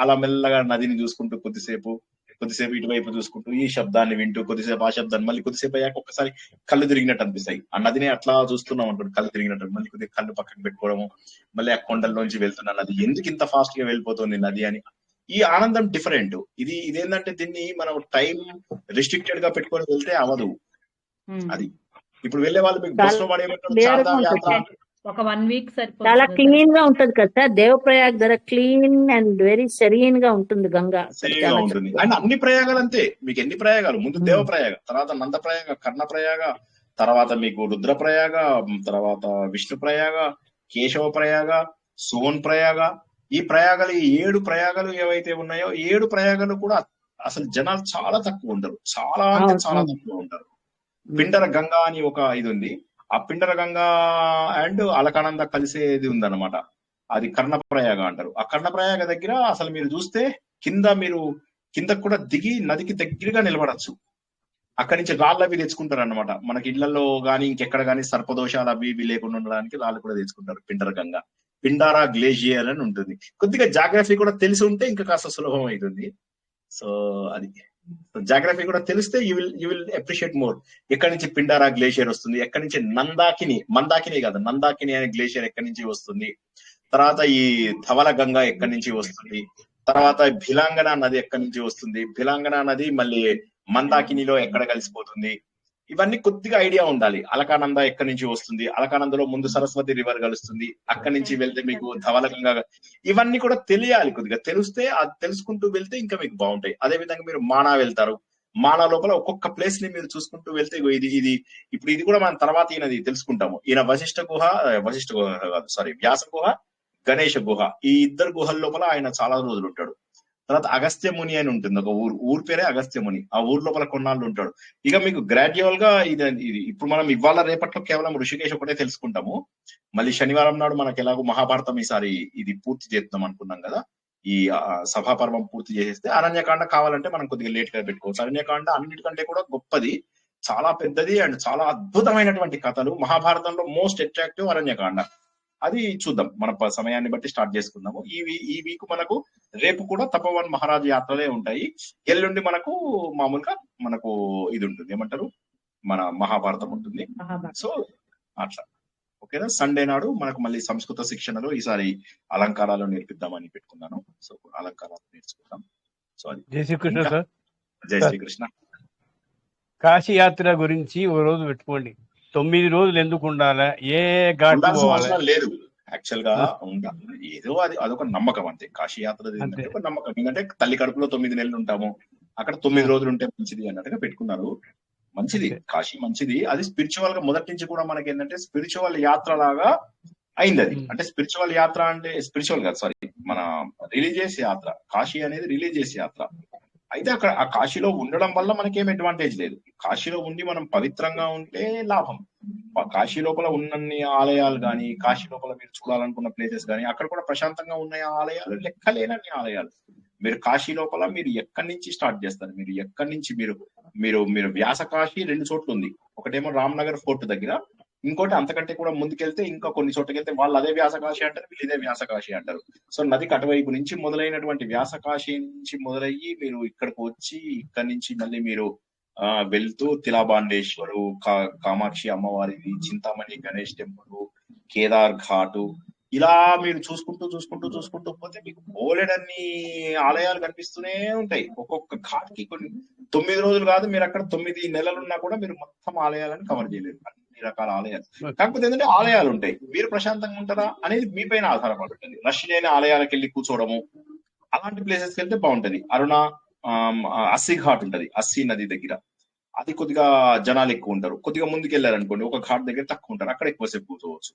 అలా మెల్లగా నదిని చూసుకుంటూ కొద్దిసేపు ఇటువైపు చూసుకుంటూ ఈ శబ్దాన్ని వింటూ కొద్దిసేపు ఆ శబ్దాన్ని, మళ్ళీ కొద్దిసేపు అయ్యాక ఒక్కసారి కళ్ళు తిరిగినట్టు అనిపిస్తాయి. ఆ నదిని అట్లా చూస్తున్నాం అనుకోండి, కళ్ళు తిరిగినట్టు, మళ్ళీ కొద్దిగా కళ్ళు పక్కకు పెట్టుకోవడము, మళ్ళీ ఆ కొండల్లోంచి వెళ్తున్న నది ఎందుకు ఇంత ఫాస్ట్ గా వెళ్ళిపోతుంది నది అని. ఈ ఆనందం డిఫరెంట్. ఇదేంటంటే దీన్ని మనం టైం రిస్ట్రిక్టెడ్ గా పెట్టుకొని వెళ్తే అవదు. అది ఇప్పుడు వెళ్ళే వాళ్ళు మీకు బస్ లో పడేమంటారు, చార్ధామ్ యాత్ర ఒక 1 వీక్ సరిపోతుంది. చాలా క్లీన్ గా ఉంటది కదా సార్ దేవప్రయాగ్ దగ్గర, క్లీన్ అండ్ వెరీ సెరీన్ గా ఉంటుంది గంగా. ఉంటుంది. అండ్ అన్ని ప్రయాగాలు అంతే, మీకు ఎన్ని ప్రయాగాలు, ముందు దేవప్రయాగ, తర్వాత నందప్రయాగ, కర్ణప్రయాగ, తర్వాత మీకు రుద్రప్రయాగ, తర్వాత విష్ణు ప్రయాగ, కేశవ ప్రయాగ, సోన్ ప్రయాగ. ఈ ప్రయాగాలు, ఈ 7 ప్రయాగాలు ఏవైతే ఉన్నాయో 7 ప్రయాగాలు కూడా అసలు జనాలు చాలా తక్కువ ఉంటారు, చాలా అంటే చాలా తక్కువ ఉంటారు. పిండర గంగా అని ఒక ఇది ఉంది, ఆ పిండర గంగా అండ్ అలకానంద కలిసేది ఉందన్నమాట, అది కర్ణప్రయాగ అంటారు. ఆ కర్ణప్రయాగ దగ్గర అసలు మీరు చూస్తే కింద కూడా దిగి నదికి దగ్గరగా నిలబడచ్చు. అక్కడి నుంచి రాళ్ళు అవి తెచ్చుకుంటారు అన్నమాట. మనకి ఇళ్లలో గానీ ఇంకెక్కడ గానీ సర్పదోషాలు అవి ఇవి లేకుండా ఉండడానికి రాళ్ళు కూడా తెచ్చుకుంటారు. పిండర గంగా, పిండారా గ్లేషియర్ అని ఉంటుంది. కొద్దిగా జాగ్రఫీ కూడా తెలిసి ఉంటే ఇంకా కాస్త సులభం అవుతుంది. సో అది జాగ్రఫీ కూడా తెలిస్తే యూ విల్ అప్రిషియేట్ మోర్. ఎక్కడి నుంచి పిండారా గ్లేషియర్ వస్తుంది, ఎక్కడి నుంచి మందాకిని కాదు, నందాకిని అనే గ్లేషియర్ ఎక్కడి నుంచి వస్తుంది, తర్వాత ఈ ధవల గంగా ఎక్కడి నుంచి వస్తుంది, తర్వాత భిలాంగన నది ఎక్కడి నుంచి వస్తుంది, భిలాంగన నది మళ్ళీ మందాకినిలో ఎక్కడ కలిసిపోతుంది, ఇవన్నీ కొద్దిగా ఐడియా ఉండాలి. అలకానంద ఎక్కడి నుంచి వస్తుంది, అలకానందలో ముందు సరస్వతి రివర్ కలుస్తుంది, అక్కడి నుంచి వెళ్తే మీకు ధవల గంగా, ఇవన్నీ కూడా తెలియాలి. కొద్దిగా తెలిస్తే అది తెలుసుకుంటూ వెళ్తే ఇంకా మీకు బాగుంటాయి. అదే విధంగా మీరు మానా వెళ్తారు, మానా లోపల ఒక్కొక్క ప్లేస్ ని మీరు చూసుకుంటూ వెళ్తే ఇప్పుడు ఇది కూడా మనం తర్వాత ఈయనది తెలుసుకుంటాము. ఈయన వ్యాస గుహ, గణేష గుహ, ఈ 2 గుహల లోపల ఆయన చాలా రోజులు ఉంటాడు. తర్వాత అగస్త్యముని అని ఉంటుంది ఒక ఊరు పేరే అగస్త్యముని, ఆ ఊరు లోపల కొన్నాళ్ళు ఉంటాడు. ఇక మీకు గ్రాడ్యువల్ గా ఇది ఇప్పుడు మనం ఇవాళ రేపట్లో కేవలం ఋషికేశ్ ఒకటే తెలుసుకుంటాము. మళ్ళీ శనివారం నాడు మనకి ఎలాగో మహాభారతం ఈసారి ఇది పూర్తి చేద్దాం అనుకున్నాం కదా, ఈ సభాపర్వం పూర్తి చేసేస్తే అరణ్యకాండ కావాలంటే మనం కొద్దిగా లేట్ గా పెట్టుకోవచ్చు. అరణ్యకాండ అన్నిటికంటే కూడా గొప్పది, చాలా పెద్దది అండ్ చాలా అద్భుతమైనటువంటి కథలు. మహాభారతంలో మోస్ట్ అట్రాక్టివ్ అరణ్యకాండ. అది చూద్దాం, మన సమయాన్ని బట్టి స్టార్ట్ చేసుకుందాము. ఈ వీక్ మనకు రేపు కూడా తపోవన్ మహారాజ్ యాత్రలే ఉంటాయి. ఎల్లుండి మామూలుగా మనకు ఇది ఉంటుంది, ఏమంటారు, మన మహాభారతం ఉంటుంది. సో అట్లా ఓకేనా. సండే నాడు మనకు మళ్ళీ సంస్కృత శిక్షణలో ఈసారి అలంకారాలు నేర్పిద్దామని పెట్టుకున్నాను. సో అలంకారాలు నేర్చుకుందాం. సో అది. జై శ్రీకృష్ణ సార్. జై శ్రీకృష్ణ. కాశీ యాత్ర గురించి ఓ రోజు పెట్టుకోండి. 9 రోజులు ఎందుకు ఉండాలి, ఏ ఘాట్ లేదు యాక్చువల్ గా ఏదో అదొక నమ్మకం అంతే. కాశీ యాత్ర ఒక నమ్మకం, ఎందుకంటే తల్లి కడుపులో 9 నెలలు ఉంటాము, అక్కడ 9 రోజులు ఉంటే మంచిది అన్నట్టుగా పెట్టుకున్నారు. మంచిది, కాశీ మంచిది. అది స్పిరిచువల్ గా మొదటి నుంచి కూడా మనకి ఏంటంటే స్పిరిచువల్ యాత్ర లాగా అయింది అది. అంటే స్పిరిచువల్ యాత్ర అంటే స్పిరిచువల్ కాదు, సారీ, మన రిలీజియస్ యాత్ర. కాశీ అనేది రిలీజియస్ యాత్ర. అయితే అక్కడ ఆ కాశీలో ఉండడం వల్ల మనకేం అడ్వాంటేజ్ లేదు. కాశీలో ఉండి మనం పవిత్రంగా ఉంటే లాభం. కాశీ లోపల ఉన్నన్ని ఆలయాలు కానీ, కాశీ లోపల మీరు చూడాలనుకున్న ప్లేసెస్ కానీ, అక్కడ కూడా ప్రశాంతంగా ఉన్న ఆలయాలు లెక్కలేనన్ని ఆలయాలు. మీరు కాశీ లోపల మీరు ఎక్కడి నుంచి స్టార్ట్ చేస్తారు, మీరు ఎక్కడి నుంచి మీరు వ్యాస కాశీ 2 చోట్ల ఉంది. ఒకటేమో రామ్నగర్ ఫోర్ట్ దగ్గర, ఇంకోటి అంతకంటే కూడా ముందుకెళ్తే ఇంకా కొన్ని చోట్లకి వెళ్తే వాళ్ళు అదే వ్యాసకాశి అంటారు, వీళ్ళు ఇదే వ్యాసకాశి అంటారు. సో నదికి అటువైపు నుంచి మొదలైనటువంటి వ్యాసకాశి నుంచి మొదలయ్యి మీరు ఇక్కడికి వచ్చి, ఇక్కడి నుంచి మళ్ళీ మీరు వెళ్తూ తిలాబాండేశ్వరు, కామాక్షి అమ్మవారిది, చింతామణి గణేష్ టెంపుల్, కేదార్ ఘాటు, ఇలా మీరు చూసుకుంటూ పోతే మీకు బోలెడన్ని ఆలయాలు కనిపిస్తూనే ఉంటాయి. ఒక్కొక్క ఘాట్కి కొన్ని 9 రోజులు కాదు, మీరు అక్కడ 9 నెలలున్నా కూడా మీరు మొత్తం ఆలయాలను కవర్ చేయలేరు, అన్ని రకాల ఆలయాలు. కాకపోతే ఏంటంటే ఆలయాలు ఉంటాయి, మీరు ప్రశాంతంగా ఉంటారా అనేది మీ పైన ఆధారపడుతుంది. రష్ లేని ఆలయాలకు వెళ్ళి కూర్చోవడము, అలాంటి ప్లేసెస్కి వెళ్తే బాగుంటది. అస్సీ ఘాట్ ఉంటది, అస్సీ నది దగ్గర, అది కొద్దిగా జనాలు ఎక్కువ ఉంటారు. కొద్దిగా ముందుకు వెళ్ళారనుకోండి, ఒక ఘాట్ దగ్గర తక్కువ ఉంటారు, అక్కడ ఎక్కువసేపు కూర్చోవచ్చు.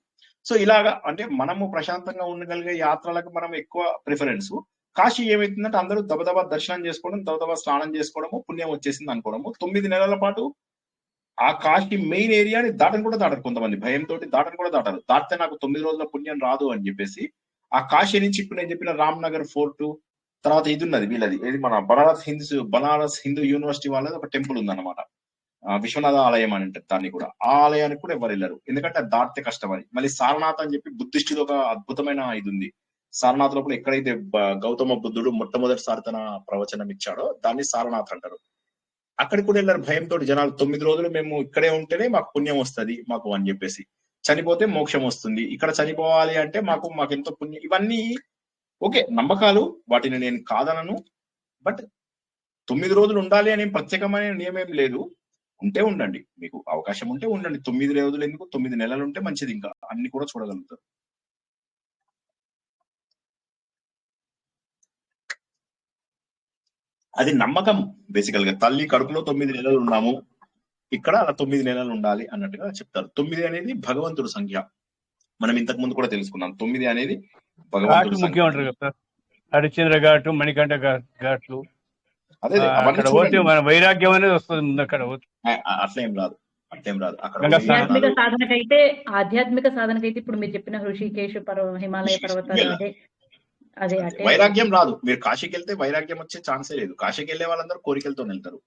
సో ఇలాగా అంటే మనము ప్రశాంతంగా ఉండగలిగే యాత్రలకు మనం ఎక్కువ ప్రిఫరెన్స్. కాశీ ఏమైతుందంటే అందరూ దబదబా దర్శనం చేసుకోవడం, దబదబా స్నానం చేసుకోవడము, పుణ్యం వచ్చేసింది అనుకోవడము. 9 నెలల పాటు ఆ కాశీ మెయిన్ ఏరియాని దాటని కూడా దాటరు, కొంతమంది భయంతో దాటని కూడా దాటరు. దాటితే నాకు 9 రోజుల పుణ్యం రాదు అని చెప్పేసి ఆ కాశీ నుంచి ఇప్పుడు నేను చెప్పిన రామ్నగర్ ఫోర్టు, తర్వాత ఇది ఉన్నది వీళ్ళది, ఇది మన బనారస్ హిందూ యూనివర్సిటీ వాళ్ళది ఒక టెంపుల్ ఉందన్నమాట, విశ్వనాథ ఆలయం అని అంటారు దాన్ని కూడా. ఆ ఆలయానికి కూడా ఎవరు వెళ్ళరు, ఎందుకంటే అది దాటితే కష్టమని. మళ్ళీ సారనాథ్ అని చెప్పి బుద్ధిస్టులు ఒక అద్భుతమైన ఇది ఉంది. సారనాథ్ లోపల ఎక్కడైతే గౌతమ బుద్ధుడు మొట్టమొదటిసారి తన ప్రవచనం ఇచ్చాడో దాన్ని సారనాథ్ అంటారు. అక్కడికి కూడా వెళ్ళారు భయంతో జనాలు. 9 రోజులు మేము ఇక్కడే ఉంటేనే మాకు పుణ్యం వస్తుంది మాకు అని చెప్పేసి, చనిపోతే మోక్షం వస్తుంది, ఇక్కడ చనిపోవాలి అంటే మాకు ఎంతో పుణ్యం. ఇవన్నీ ఓకే నమ్మకాలు, వాటిని నేను కాదనను. బట్ 9 రోజులు ఉండాలి అనే ప్రత్యేకమైన నియమం లేదు, ఉంటే ఉండండి, మీకు అవకాశం ఉంటే ఉండండి. 9 రోజులు ఎందుకు, 9 నెలలు ఉంటే మంచిది, ఇంకా అన్ని కూడా చూడగలుగుతారు. అది నమ్మకం బేసికల్ గా. తల్లి కడుపులో 9 నెలలు ఉన్నాము, ఇక్కడ అలా 9 నెలలు ఉండాలి అన్నట్టుగా చెప్తారు. 9 అనేది భగవంతుడు సంఖ్య, మనం ఇంతకు ముందు కూడా తెలుసుకున్నాం. 9 అనేది భగవంతుడు ముఖ్యం అంటారు కదా, హరిశ్చంద్ర ఘాటు, మణికంఠ ఘాట్లు, అదే అక్కడ పోతే మన వైరాగ్యం అనేది వస్తుంది ముందు. అక్కడ అట్లేం రాదు, అక్కడ ఆధ్యాత్మిక సాధనకైతే ఇప్పుడు మీరు చెప్పిన హృషికేశ్ హిమాలయ పర్వతాలు అదే వైరాగ్యం రాదు. మీరు కాశీకి వెళ్తే వైరాగ్యం వచ్చే ఛాన్సే లేదు. కాశీకి వెళ్ళే వాళ్ళందరూ కోరికలతో వెళ్తారు.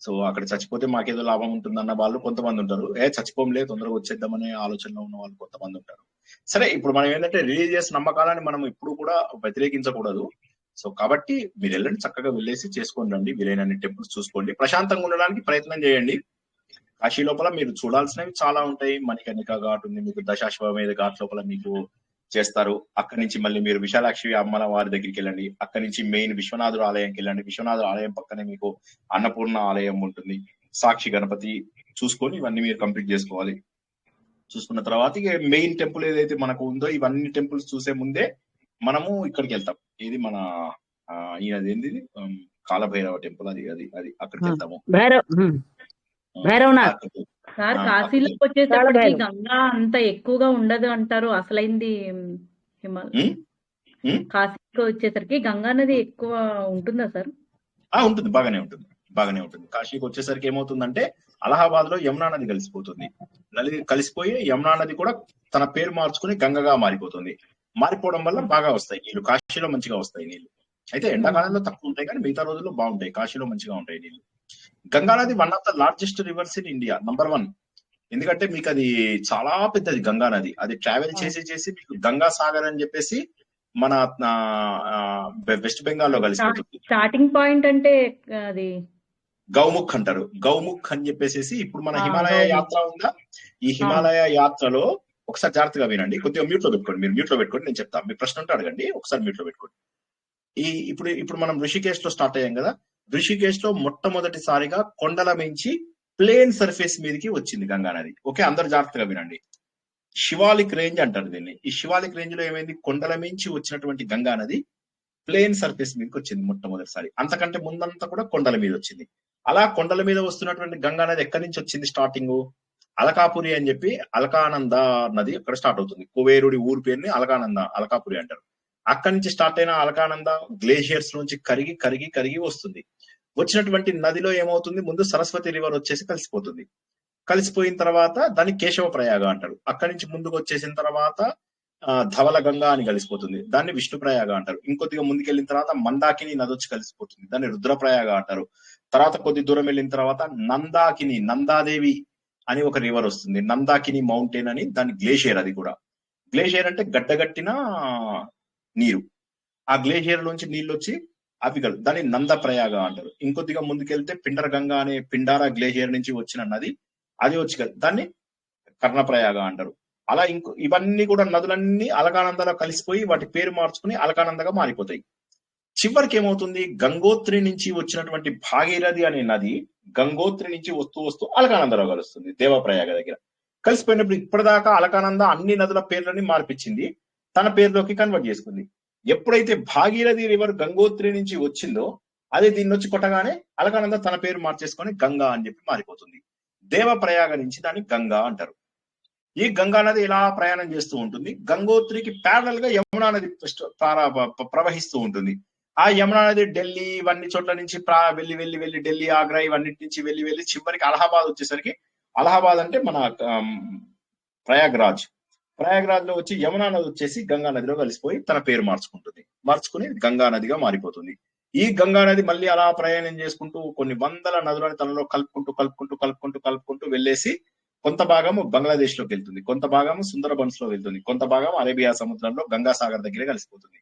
సో అక్కడ చచ్చిపోతే మాకేదో లాభం ఉంటుందన్న వాళ్ళు కొంతమంది ఉంటారు, చచ్చిపోంలే తొందరగా వచ్చేద్దామనే ఆలోచనలో ఉన్న వాళ్ళు కొంతమంది ఉంటారు. సరే, ఇప్పుడు మనం ఏంటంటే రిలీజియస్ నమ్మకాలని మనం ఇప్పుడు కూడా వ్యతిరేకించకూడదు. సో కాబట్టి మీరు వెళ్ళండి, చక్కగా వెళ్ళేసి చేసుకొని రండి, వీలైనన్ని టెంపుల్స్ చూసుకోండి, ప్రశాంతంగా ఉండడానికి ప్రయత్నం చేయండి. కాశీ లోపల మీరు చూడాల్సినవి చాలా ఉంటాయి. మణికర్ణిక ఘాట్ ఉంది, మీకు దశాశ్వమేధ ఘాట్ లోపల మీకు చేస్తారు. అక్కడి నుంచి మళ్ళీ మీరు విశాలాక్షి అమ్మల వారి దగ్గరికి వెళ్ళండి. అక్కడి నుంచి మెయిన్ విశ్వనాథుడు ఆలయంకి వెళ్ళండి. విశ్వనాథుడు ఆలయం పక్కనే మీకు అన్నపూర్ణ ఆలయం ఉంటుంది, సాక్షి గణపతి చూసుకొని ఇవన్నీ మీరు కంప్లీట్ చేసుకోవాలి. చూసుకున్న తర్వాత ఇక మెయిన్ టెంపుల్ ఏదైతే మనకు ఉందో, ఇవన్నీ టెంపుల్స్ చూసే ముందే మనము ఇక్కడికి వెళ్తాం. ఇది మన ఏంది కాలభైరవ టెంపుల్, అది అది అది అక్కడికి వెళ్తాము. సార్ కాశీలోకి వచ్చేసరికి గంగా అంత ఎక్కువగా ఉండదు అంటారు, అసలైంది కాశీకి వచ్చేసరికి గంగా నది ఎక్కువ ఉంటుందా సార్? ఉంటుంది, బాగానే ఉంటుంది. కాశీకి వచ్చేసరికి ఏమవుతుందంటే అలహాబాద్ లో యమునా నది కలిసిపోయి యమునా నది కూడా తన పేరు మార్చుకుని గంగగా మారిపోతుంది. మారిపోవడం వల్ల బాగా వస్తాయి నీళ్లు, కాశీలో మంచిగా వస్తాయి నీళ్లు. అయితే ఎండాకాలంలో తక్కువ ఉంటాయి కానీ మిగతా రోజుల్లో బాగుంటాయి, కాశీలో మంచిగా ఉంటాయి నీళ్లు. గంగా నది one of the largest rivers in India, number 1. ఎందుకంటే మీకు అది చాలా పెద్దది గంగా నది. అది ట్రావెల్ చేసి మీకు గంగా సాగర్ అని చెప్పేసి మన వెస్ట్ బెంగాల్ లో కలిసిపోతుంది. స్టార్టింగ్ పాయింట్ అంటే అది గౌముఖ్ అంటారు. గౌముఖ్ అని చెప్పేసి ఇప్పుడు మన హిమాలయ యాత్ర ఉందా, ఈ హిమాలయ యాత్రలో ఒకసారి జాగ్రత్తగా వినండి, కొద్దిగా మ్యూట్ లో పెట్టుకోండి, మీరు మ్యూట్ లో పెట్టుకోండి, నేను చెప్తాను. మీ ప్రశ్న ఉంటే అడగండి, ఒకసారి మ్యూట్ లో పెట్టుకోండి. ఇప్పుడు మనం ఋషికేశ్ లో స్టార్ట్ అయ్యాం కదా. ఋషికేశ్ లో మొట్టమొదటిసారిగా కొండల మించి ప్లేన్ సర్ఫేస్ మీదకి వచ్చింది గంగా నది. ఓకే, అందరు జాగ్రత్తగా వినండి. శివాలిక్ రేంజ్ అంటారు దీన్ని. ఈ శివాలిక్ రేంజ్ లో ఏమైంది, కొండల మించి వచ్చినటువంటి గంగా నది ప్లేన్ సర్ఫేస్ మీదకి వచ్చింది మొట్టమొదటిసారి. అంతకంటే ముందంతా కూడా కొండల మీద వచ్చింది. అలా కొండల మీద వస్తున్నటువంటి గంగా నది ఎక్కడి నుంచి వచ్చింది, స్టార్టింగ్ అలకాపురి అని చెప్పి అలకానంద నది అక్కడ స్టార్ట్ అవుతుంది. కుబేరుడి ఊరి పేరుని అలకాపురి అంటారు. అక్కడి నుంచి స్టార్ట్ అయిన అలకానంద గ్లేషియర్స్ నుంచి కరిగి కరిగి కరిగి వస్తుంది. వచ్చినటువంటి నదిలో ఏమవుతుంది, ముందు సరస్వతి రివర్ వచ్చేసి కలిసిపోతుంది. కలిసిపోయిన తర్వాత దాన్ని కేశవ ప్రయాగ అంటారు. అక్కడి నుంచి ముందుకు వచ్చేసిన తర్వాత ధవల గంగా అని కలిసిపోతుంది, దాన్ని విష్ణు ప్రయాగ అంటారు. ఇంకొద్దిగా ముందుకెళ్ళిన తర్వాత మందాకిని నది వచ్చి కలిసిపోతుంది, దాన్ని రుద్రప్రయాగ అంటారు. తర్వాత కొద్ది దూరం వెళ్ళిన తర్వాత నందాదేవి అని ఒక రివర్ వస్తుంది, నందాకిని మౌంటైన్ అని, దాని గ్లేషియర్. అది కూడా గ్లేషియర్ అంటే గడ్డగట్టిన నీరు. ఆ గ్లేషియర్ నుంచి నీళ్ళు వచ్చి అవి దాన్ని నంద ప్రయాగ అంటారు. ఇంకొద్దిగా ముందుకెళ్తే పిండర గంగా అనే పిండారా గ్లేషియర్ నుంచి వచ్చిన నది, అది వచ్చి దాన్ని కర్ణప్రయాగ అంటారు. అలా ఇవన్నీ కూడా నదులన్నీ అలకానందలో కలిసిపోయి వాటి పేరు మార్చుకుని అలకానందగా మారిపోతాయి. చివరికి ఏమవుతుంది, గంగోత్రి నుంచి వచ్చినటువంటి భాగీరథి అనే నది గంగోత్రి నుంచి వస్తూ అలకానందలో కలుస్తుంది. దేవప్రయాగ దగ్గర కలిసిపోయినప్పుడు ఇప్పటిదాకా అలకానంద అన్ని నదుల పేర్లని మార్పించింది, తన పేరులోకి కన్వర్ట్ చేసుకుంది. ఎప్పుడైతే భాగీరథి రివర్ గంగోత్రి నుంచి వచ్చిందో అదే దీన్ని వచ్చి కొట్టగానే అలకానంద తన పేరు మార్చేసుకొని గంగా అని చెప్పి మారిపోతుంది. దేవప్రయాగ నుంచి దాన్ని గంగా అంటారు. ఈ గంగా నది ఇలా ప్రయాణం చేస్తూ ఉంటుంది. గంగోత్రికి ప్యారలల్ గా యమునా నది ప్రవహిస్తూ ఉంటుంది. ఆ యమునా నది ఢిల్లీ ఇవన్నీ చోట్ల నుంచి వెళ్ళి ఢిల్లీ, ఆగ్రా ఇవన్నిటి నుంచి వెళ్ళి చివరికి అలహాబాద్ వచ్చేసరికి, అలహాబాద్ అంటే మన ప్రయాగ్రాజ్ లో వచ్చి యమునా నది వచ్చేసి గంగా నదిలో కలిసిపోయి తన పేరు మార్చుకుని గంగా నదిగా మారిపోతుంది. ఈ గంగా నది మళ్ళీ అలా ప్రయాణం చేసుకుంటూ కొన్ని వందల నదులను తనలో కలుపుకుంటూ వెళ్ళేసి కొంత భాగము బంగ్లాదేశ్ లోకి వెళ్తుంది, కొంత భాగము సుందరబన్స్ లో వెళ్తుంది, కొంత భాగం అరేబియా సముద్రంలో గంగాసాగర్ దగ్గర కలిసిపోతుంది.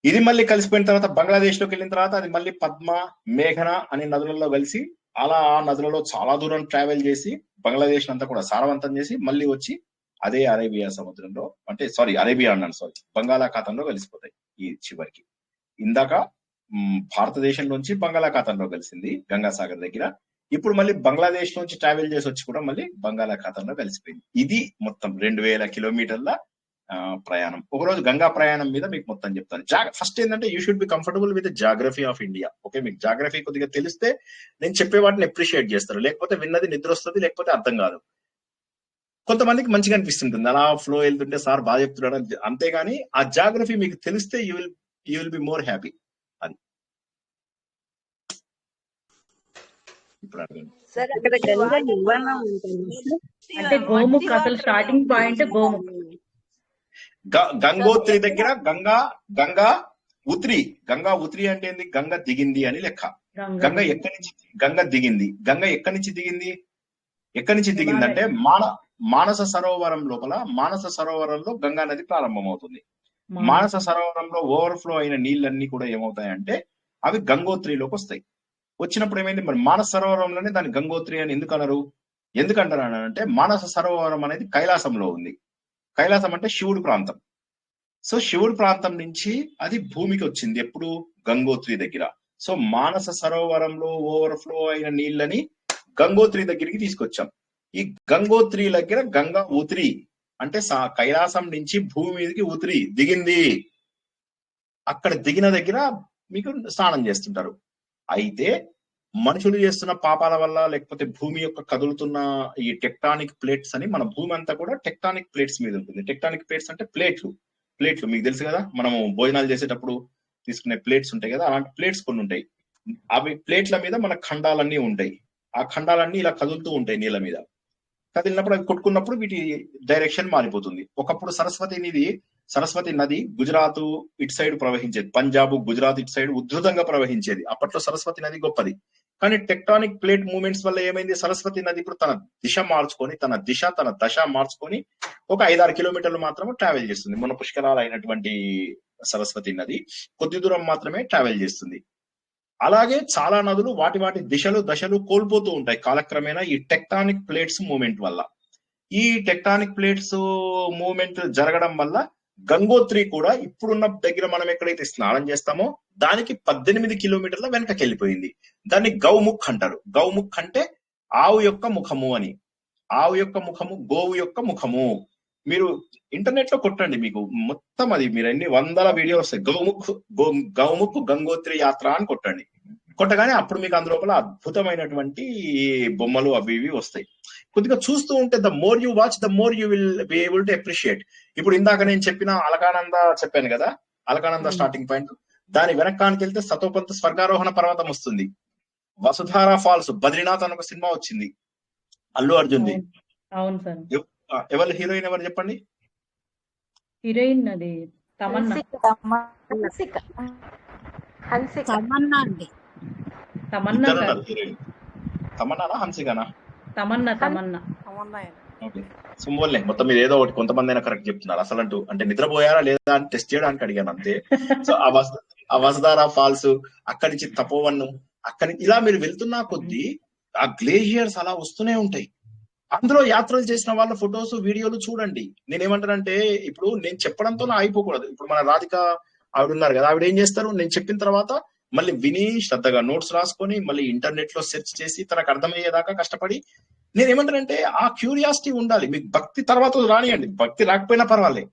ఇది మళ్ళీ కలిసిపోయిన తర్వాత బంగ్లాదేశ్ లోకి వెళ్ళిన తర్వాత అది మళ్ళీ పద్మ, మేఘన అనే నదులలో కలిసి అలా ఆ నదులలో చాలా దూరం ట్రావెల్ చేసి బంగ్లాదేశ్ అంతా కూడా సారవంతం చేసి మళ్ళీ వచ్చి అదే అరేబియా సముద్రంలో బంగాళాఖాతంలో కలిసిపోతాయి. ఈ చివరికి ఇందాక భారతదేశంలోంచి బంగాళాఖాతంలో కలిసింది గంగాసాగర్ దగ్గర, ఇప్పుడు మళ్ళీ బంగ్లాదేశ్ నుంచి ట్రావెల్ చేసి వచ్చి కూడా మళ్ళీ బంగాళాఖాతంలో కలిసిపోయింది. ఇది మొత్తం 2000 కిలోమీటర్ల ప్రయాణం. ఒకరోజు గంగా ప్రయాణం మీద మీకు మొత్తం చెప్తాను. ఫస్ట్ ఏంటంటే you should be comfortable with geography of India. Okay, మీకు జాగ్రఫీ కొద్దిగా తెలిస్తే నేను చెప్పే వాటిని అప్రిషియేట్ చేస్తారు, లేకపోతే విన్నది నిద్ర వస్తుంది, లేకపోతే అర్థం కాదు. కొంతమందికి మంచిగా అనిపిస్తుంటుంది అలా ఫ్లో వెళ్తుంటే సార్ బాగా చెప్తున్నాడు, అంతేగాని ఆ జాగ్రఫీ మీకు తెలిస్తే you will be more happy. అది ఇప్పుడు అంటే గోముఖ్ అసలు స్టార్టింగ్ పాయింట్ గోముఖ్. గంగోత్రి దగ్గర గంగా ఉత్రి అంటే ఏంది, గంగ దిగింది అని లెక్క. గంగ దిగింది. గంగ ఎక్కడి నుంచి దిగింది అంటే మానస సరోవరం లోపల, మానస సరోవరంలో గంగా నది ప్రారంభమవుతుంది. మానస సరోవరంలో ఓవర్ఫ్లో అయిన నీళ్ళన్నీ కూడా ఏమవుతాయంటే అవి గంగోత్రిలోకి వస్తాయి. వచ్చినప్పుడు ఏమైంది, మరి మానస సరోవరంలోనే దాన్ని గంగోత్రి అని ఎందుకంటారు అంటే మానస సరోవరం అనేది కైలాసంలో ఉంది. కైలాసం అంటే శివుడు ప్రాంతం. సో శివుడు ప్రాంతం నుంచి అది భూమికి వచ్చింది ఎప్పుడు, గంగోత్రి దగ్గర. సో మానస సరోవరంలో ఓవర్ఫ్లో అయిన నీళ్ళని గంగోత్రి దగ్గరికి తీసుకొచ్చాం. ఈ గంగోత్రి దగ్గర గంగా ఉత్రి అంటే కైలాసం నుంచి భూమి మీదకి ఉత్రి దిగింది. అక్కడ దిగిన దగ్గర మీకు స్నానం చేస్తుంటారు. అయితే మనుషులు చేస్తున్న పాపాల వల్ల, లేకపోతే భూమి యొక్క కదులుతున్న ఈ టెక్టానిక్ ప్లేట్స్ అని, మన భూమి అంతా కూడా టెక్టానిక్ ప్లేట్స్ మీద ఉంటుంది. టెక్టానిక్ ప్లేట్స్ అంటే ప్లేట్లు మీకు తెలుసు కదా, మనము భోజనాలు చేసేటప్పుడు తీసుకునే ప్లేట్స్ ఉంటాయి కదా, అలాంటి ప్లేట్స్ కొన్ని ఉంటాయి. అవి ప్లేట్ల మీద మన ఖండాలన్నీ ఉంటాయి. ఆ ఖండాలన్నీ ఇలా కదులుతూ ఉంటాయి నీళ్ళ మీద. కదిలినప్పుడు అవి కొట్టుకున్నప్పుడు వీటి డైరెక్షన్ మారిపోతుంది. ఒకప్పుడు సరస్వతి నది గుజరాత్ ఇటు సైడ్ ప్రవహించేది, పంజాబ్ గుజరాత్ ఇటు సైడ్ ఉధృతంగా ప్రవహించేది. అప్పట్లో సరస్వతి నది గొప్పది. కానీ టెక్టానిక్ ప్లేట్ మూవ్మెంట్స్ వల్ల ఏమైంది, సరస్వతి నది ఇప్పుడు తన దశ మార్చుకొని ఒక 5-6 కిలోమీటర్లు మాత్రమే ట్రావెల్ చేస్తుంది. మన పుష్కరాలు అయినటువంటి సరస్వతి నది కొద్ది దూరం మాత్రమే ట్రావెల్ చేస్తుంది. అలాగే చాలా నదులు వాటి దశలు కోల్పోతూ ఉంటాయి కాలక్రమేణా ఈ టెక్టానిక్ ప్లేట్స్ మూవ్మెంట్ వల్ల. ఈ టెక్టానిక్ ప్లేట్స్ మూవ్మెంట్ జరగడం వల్ల గంగోత్రి కూడా ఇప్పుడున్న దగ్గర మనం ఎక్కడైతే స్నానం చేస్తామో దానికి 18 కిలోమీటర్ల వెనకకి వెళ్ళిపోయింది. దాన్ని గౌముఖ్ అంటారు. గౌముఖ్ అంటే ఆవు యొక్క ముఖము అని. ఆవు యొక్క ముఖము, గోవు యొక్క ముఖము. మీరు ఇంటర్నెట్ లో కొట్టండి, మీకు మొత్తం అది మీరు ఎన్ని వందల వీడియోలు వస్తాయి. గౌముఖ్ గంగోత్రి యాత్ర అని కొట్టగానే అప్పుడు మీకు అందులోపల అద్భుతమైనటువంటి బొమ్మలు అవి ఇవి వస్తాయి. కొద్దిగా చూస్తూ ఉంటే the more you watch the more you will be able to appreciate. ఇప్పుడు ఇందాక నేను చెప్పిన అలకానంద చెప్పాను కదా, అలకానంద స్టార్టింగ్ పాయింట్, దాని వెనకానికి వెళ్తే సతోపంత స్వర్గారోహణ పర్వతం వస్తుంది. వసుధారా ఫాల్స్, బద్రీనాథ్ అని ఒక సినిమా వచ్చింది అల్లు అర్జున్ది. అవును సార్. ఎవరు హీరోయిన్ ఎవరు చెప్పండి? హీరోయిన్ అది తమన్నా. తమన్నానా హన్సికానా? తమన్నా. ఓకే, సుమోల్లే మొత్తం మీరు ఏదో ఒకటి కొంతమంది అయినా కరెక్ట్ చెప్తున్నారు. అసలు అంటే నిద్రపోయారా లేదా అని టెస్ట్ చేయడానికి అడిగాను అంతే. సో ఆ వసుధారా ఫాల్స్, అక్కడి నుంచి తపోవన్ను, అక్కడి ఇలా మీరు వెళ్తున్నా కొద్దీ ఆ గ్లేషియర్స్ అలా వస్తూనే ఉంటాయి. అందులో యాత్రలు చేసిన వాళ్ళ ఫొటోస్ వీడియోలు చూడండి. నేనేమంటానంటే ఇప్పుడు నేను చెప్పడంతో అయిపోకూడదు. ఇప్పుడు మన రాధిక ఆవిడ ఉన్నారు కదా, ఆవిడ ఏం చేస్తారు, నేను చెప్పిన తర్వాత మళ్ళీ విని శ్రద్ధగా నోట్స్ రాసుకొని మళ్ళీ ఇంటర్నెట్ లో సెర్చ్ చేసి తనకు అర్థమయ్యేదాకా కష్టపడి, నేనేమంటానంటే ఆ క్యూరియాసిటీ ఉండాలి. మీకు భక్తి తర్వాత రానియండి, భక్తి రాకపోయినా పర్వాలేదు,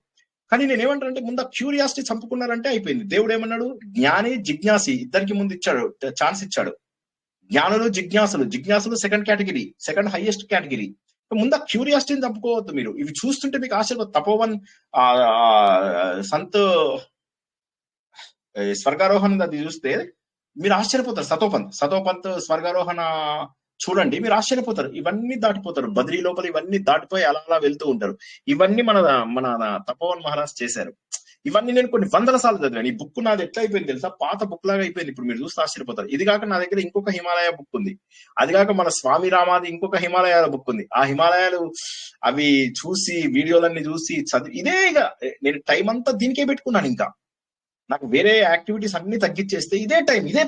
కానీ నేనేమంటానంటే ముందు ఆ క్యూరియాసిటీ చంపుకున్నారంటే అయిపోయింది. దేవుడు ఏమన్నాడు, జ్ఞాని జిజ్ఞాసి ఇద్దరికి ముందు ఇచ్చాడు, ఛాన్స్ ఇచ్చాడు. జ్ఞానులు జిజ్ఞాసులు second category, second highest category. ముందు ఆ క్యూరియాసిటీని చంపుకోవద్దు. మీరు ఇవి చూస్తుంటే మీకు ఆశ్చర్య. తపోవన్ సంత్ స్వర్గారోహణ అది చూస్తే మీరు ఆశ్చర్యపోతారు. సతోపంత్ స్వర్గారోహణ చూడండి, మీరు ఆశ్చర్యపోతారు. ఇవన్నీ దాటిపోతారు, బద్రీ లోపల ఇవన్నీ దాటిపోయి అలా అలా వెళ్తూ ఉంటారు. ఇవన్నీ మన తపోవన్ మహారాజ్ చేశారు. ఇవన్నీ నేను కొన్ని వందల సార్లు చదివాను. ఈ బుక్ నాది ఎట్లా అయిపోయింది తెలుసా, పాత బుక్ లాగా అయిపోయింది. ఇప్పుడు మీరు చూస్తే ఆశ్చర్యపోతారు. ఇది కాక నా దగ్గర ఇంకొక హిమాలయ బుక్ ఉంది. అది కాక మన స్వామి రామాది ఇంకొక హిమాలయాల బుక్ ఉంది. ఆ హిమాలయాలు అవి చూసి వీడియోలన్నీ చూసి చదివి ఇదే ఇక నేను టైం అంతా దీనికే పెట్టుకున్నాను. ఇంకా నాకు వేరే యాక్టివిటీస్ అన్ని తగ్గించేస్తే ఇదే టైం, ఇదే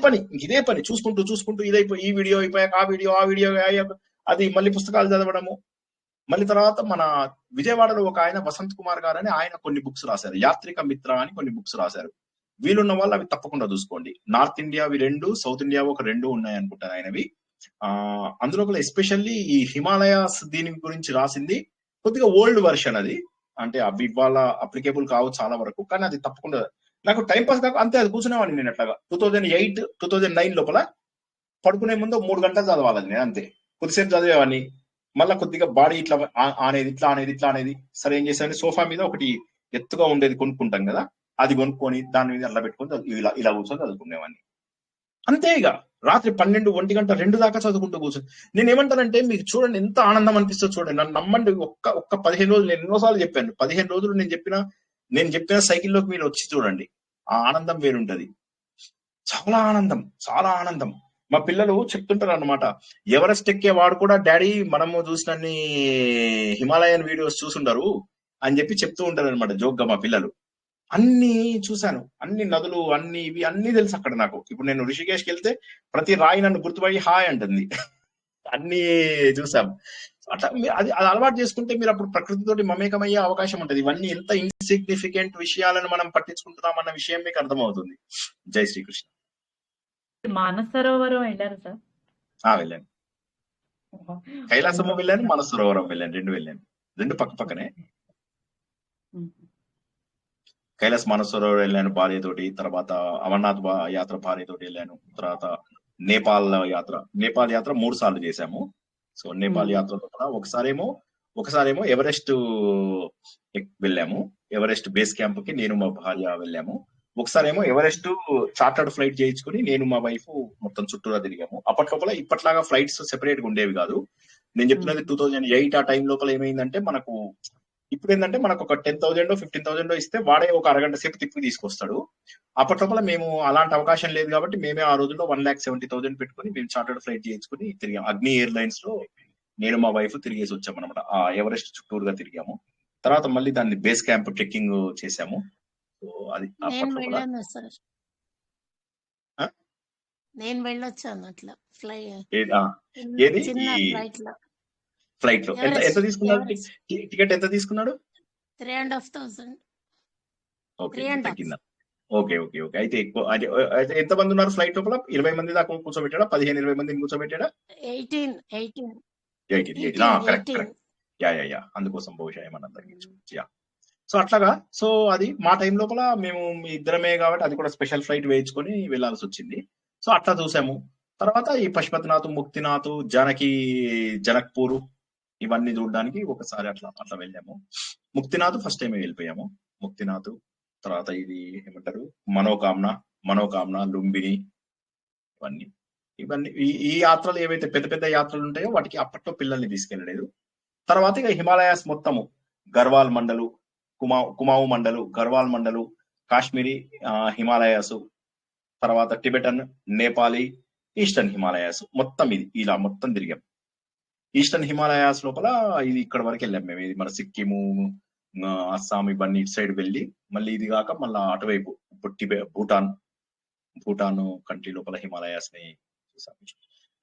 పని చూసుకుంటూ ఇదైపోయి ఈ వీడియో అయిపోయాక ఆ వీడియో అది మళ్ళీ పుస్తకాలు చదవడము. మళ్ళీ తర్వాత మన విజయవాడలో ఒక ఆయన వసంత్ కుమార్ గారు అని ఆయన కొన్ని బుక్స్ రాశారు, యాత్రిక మిత్ర అని కొన్ని బుక్స్ రాశారు. వీలున్న వాళ్ళు అవి తప్పకుండా చూసుకోండి. నార్త్ ఇండియావి 2, సౌత్ ఇండియా ఒక 2 ఉన్నాయి అనుకుంటారు ఆయనవి. అందులో ఎస్పెషల్లీ ఈ హిమాలయాస్ దీని గురించి రాసింది కొద్దిగా ఓల్డ్ వర్షన్. అది అంటే అవి ఇవాళ అప్లికేబుల్ కావు చాలా వరకు, కానీ అది తప్పకుండా నాకు టైం పాస్ కాక అంతే అది కూర్చునేవాడిని. నేను అట్లాగా 2008, 2009 లోపల పడుకునే ముందు 3 గంటలు చదవాలని నేను అంతే. కొద్దిసేపు చదివేవాడిని, మళ్ళీ కొద్దిగా బాడీ ఇట్లా అనేది. సరే ఏం చేశాను, సోఫా మీద ఒకటి ఎత్తుగా ఉండేది కొనుక్కుంటాం కదా, అది కొనుక్కొని దాని మీద అలా పెట్టుకొని ఇలా కూర్చొని చదువుకునేవాడిని అంతే. ఇక రాత్రి 12, 1 గంట 2 దాకా చదువుకుంటూ కూర్చొని నేను ఏమంటానంటే మీకు చూడండి ఎంత ఆనందం అనిపిస్తుంది చూడండి. నన్ను నమ్మండి, ఒక్క 15 రోజులు నేను ఎన్నోసార్లు చెప్పాను, 15 రోజులు నేను చెప్పిన సైకిల్లోకి మీరు వచ్చి చూడండి, ఆ ఆనందం వేరుంటది. చాలా ఆనందం. మా పిల్లలు చెప్తుంటారు అన్నమాట, ఎవరెస్ట్ ఎక్కే వాడు కూడా డాడీ మనము చూసినన్ని హిమాలయన్ వీడియోస్ చూసుండరు అని చెప్పి చెప్తూ ఉంటారు అనమాట జోక్గా మా పిల్లలు. అన్ని చూశాను, అన్ని నదులు అన్ని ఇవి అన్ని తెలుసు అక్కడ నాకు. ఇప్పుడు నేను ఋషికేశ్కి వెళ్తే ప్రతి రాయి నన్ను గుర్తుపడి హాయ్ అంటుంది. అన్ని చూసాం. అట్లా అది అలవాటు చేసుకుంటే మీరు అప్పుడు ప్రకృతితోటి మమేకమయ్యే అవకాశం ఉంటుంది. ఇవన్నీ ఎంత ఇన్సిగ్నిఫికెంట్ విషయాలను మనం పట్టించుకుంటున్నాం అన్న విషయం మీకు అర్థమవుతుంది. జై శ్రీకృష్ణ. మానసరోవరం వెళ్ళారు సార్? వెళ్ళాను. కైలాసము వెళ్ళాను, మానసరోవరం వెళ్ళాను, 2 వెళ్ళాను. 2 పక్కనే. కైలాస మానసరోవరం వెళ్ళాను భార్యతోటి, తర్వాత అమర్నాథ్ యాత్ర భార్యతోటి వెళ్ళాను, తర్వాత నేపాల్ యాత్ర 3 సార్లు చేశాము. సో నేపాల్ యాత్రలో కూడా ఒకసారేమో ఎవరెస్ట్ వెళ్ళాము, ఎవరెస్ట్ బేస్ క్యాంప్ కి నేను మా భార్య వెళ్ళాము. ఒకసారేమో ఎవరెస్ట్ చార్టర్డ్ ఫ్లైట్ చేయించుకుని నేను మా వైఫ్ మొత్తం చుట్టూరా తిరిగాము. అప్పట్లోపల ఇప్పట్లాగా ఫ్లైట్స్ సెపరేట్ గా ఉండేవి కాదు. నేను చెప్తున్నది 2008 ఆ టైం లోపల ఏమైందంటే మనకు ఇప్పుడు ఏంటంటే మనకు ఒక 10,000 15,000 ఇస్తే వాడే ఒక అరగంట సేపు తిప్పి తీసుకొస్తాడు. అప్పట్లోపల మేము అలాంటి అవకాశం లేదు కాబట్టి మేమే ఆ రోజుల్లో 1,70,000 పెట్టుకుని మేము చార్టర్డ్ ఫ్లైట్ చేయించుకుని తిరిగాము. అగ్ని ఎయిర్లైన్స్ లో నేను మా వైఫ్ తిరిగేసి వచ్చాము అనమాట. ఆ ఎవరెస్ట్ చుట్టూరుగా తిరిగాము. తర్వాత మళ్ళీ దాన్ని బేస్ క్యాంప్ ట్రెక్కింగ్ చేసాము. అది నేను వెళ్ళొచ్చాను అట్లా ఫ్లైట్ లో. ఎంత తీసుకున్నాడు టికెట్? ఎంత తీసుకున్నాడు? 3,500. ఓకే. అయితే ఎక్కువ. అయితే ఎంత మంది ఉన్నారు ఫ్లైట్ లోపల? 20 మంది దాకా కూర్చోబెట్టాడా? 15-20 మందిని కూర్చోబెట్టాడా? 18. కరెక్ట్. యా అందుకోసం బహుశా ఏమన్నా తగ్గించు. సో అట్లాగా. సో అది మా టైం లోపల మేము ఇద్దరమే కాబట్టి అది కూడా స్పెషల్ ఫ్లైట్ వేయించుకొని వెళ్లాల్సి వచ్చింది. సో అట్లా చూసాము. తర్వాత ఈ పశుపతినాథ్, ముక్తినాథ్, జనక్పూర్ ఇవన్నీ చూడడానికి ఒకసారి అట్లా వెళ్ళాము. ముక్తినాథ్ ఫస్ట్ టైం వెళ్ళిపోయాము. ముక్తినాథ్ తర్వాత ఇది ఏమంటారు మనోకామన, లుంబిని, ఇవన్నీ ఈ యాత్రలు ఏవైతే పెద్ద పెద్ద యాత్రలు ఉంటాయో వాటికి అప్పట్లో పిల్లల్ని తీసుకెళ్ళలేదు. తర్వాత ఇక హిమాలయాస్ మొత్తము గర్వాల్ మండలు, కుమావు మండలు, గర్వాల్ మండలు, కాశ్మీరీ హిమాలయాస్, తర్వాత టిబెటన్, నేపాలీ, ఈస్టర్న్ హిమాలయాస్, మొత్తం ఇలా మొత్తం తిరిగాం. ఈస్టర్న్ హిమాలయాస్ లోపల ఇది ఇక్కడ వరకు వెళ్ళాం మేము. ఇది మన సిక్కిము, అస్సాం ఇవన్నీ ఇటు సైడ్ వెళ్ళి మళ్ళీ ఇది కాక మళ్ళీ అటువైపు ఇప్పుడు భూటాన్ కంట్రీ లోపల హిమాలయాస్ ని చూసాము.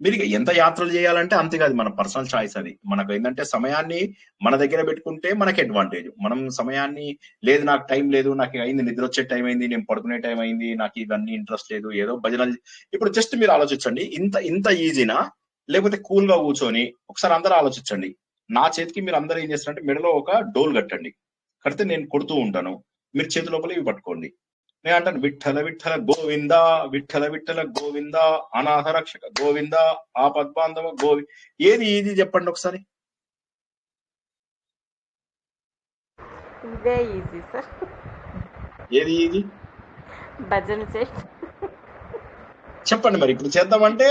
మీరు ఇక ఎంత యాత్రలు చేయాలంటే అంతే కాదు, మన పర్సనల్ చాయిస్ అది. మనకు ఏంటంటే సమయాన్ని మన దగ్గర పెట్టుకుంటే మనకి అడ్వాంటేజ్. మనం సమయాన్ని లేదు నాకు టైం లేదు, నాకు అయింది నిద్ర వచ్చే టైం అయింది, నేను పడుకునే టైం అయింది, నాకు ఇవన్నీ ఇంట్రెస్ట్ లేదు, ఏదో భజనలు. ఇప్పుడు జస్ట్ మీరు ఆలోచించండి, ఇంత ఈజీనా? లేకపోతే కూల్ గా కూర్చొని ఒకసారి అందరూ ఆలోచించండి. నా చేతికి మీరు అందరూ ఏం చేస్తారంటే మెడలో ఒక డోల్ కట్టండి, కడితే నేను కొడుతూ ఉంటాను, మీరు చేతి లోపల ఇవి పట్టుకోండి. నేను అంటాను విఠల విఠల గోవింద, విఠల విఠల గోవింద, అనాథ రక్షక గోవింద, ఆపద్బాంధవ గోవింద. ఏది ఈజీ చెప్పండి ఒకసారి. ఇదే ఈజీ సార్. ఏది ఈజీ భజన చేసి చెప్పండి. మరి ఇప్పుడు చేద్దామంటే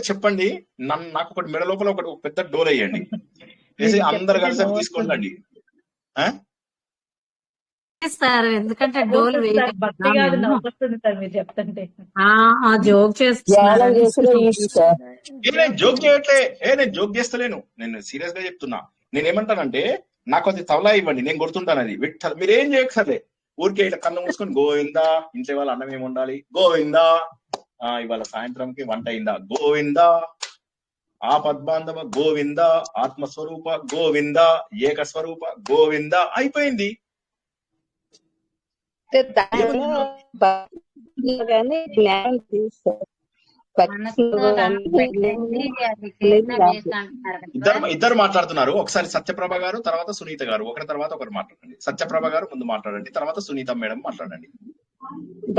చెప్పండి. నాకు ఒకటి మెడ లోపల ఒక పెద్ద డోర్ వేయండి, వేసి అందరు కలిసి అవి తీసుకోండి. సార్ ఎందుకంటే డోల్ భక్తి కాదు నవ్వుతుంది సార్ మీరు చెప్తుంటే. జోక్ చేస్తున్నారు. నేను జోక్ చేయట్లే, నేను జోక్ చేస్తలేను, నేను సీరియస్ గా చెప్తున్నా. నేనేమంటానంటే నాకు అది తవలా ఇవ్వండి, నేను కొడుతుంటాను అది విఠల్. మీరేం చేయక్కర్లే, ఊరికే ఇట్లా కన్ను మూసుకొని గోవిందా, ఇంట్లో వాళ్ళ అన్నం ఏమి ఉండాలి, గోవిందా, ఇవాళ సాయంత్రంకి వంట అయిందా, గోవిందా, ఆపద్బాంధవ గోవింద, ఆత్మస్వరూప గోవింద, ఏకస్వరూప గోవింద, అయిపోయింది. ఇద్దరు మాట్లాడుతున్నారు, ఒకసారి సత్యప్రభ గారు తర్వాత సునీత గారు, ఒకరి తర్వాత ఒకరు మాట్లాడండి. సత్యప్రభ గారు ముందు మాట్లాడండి, తర్వాత సునీత మేడం మాట్లాడండి.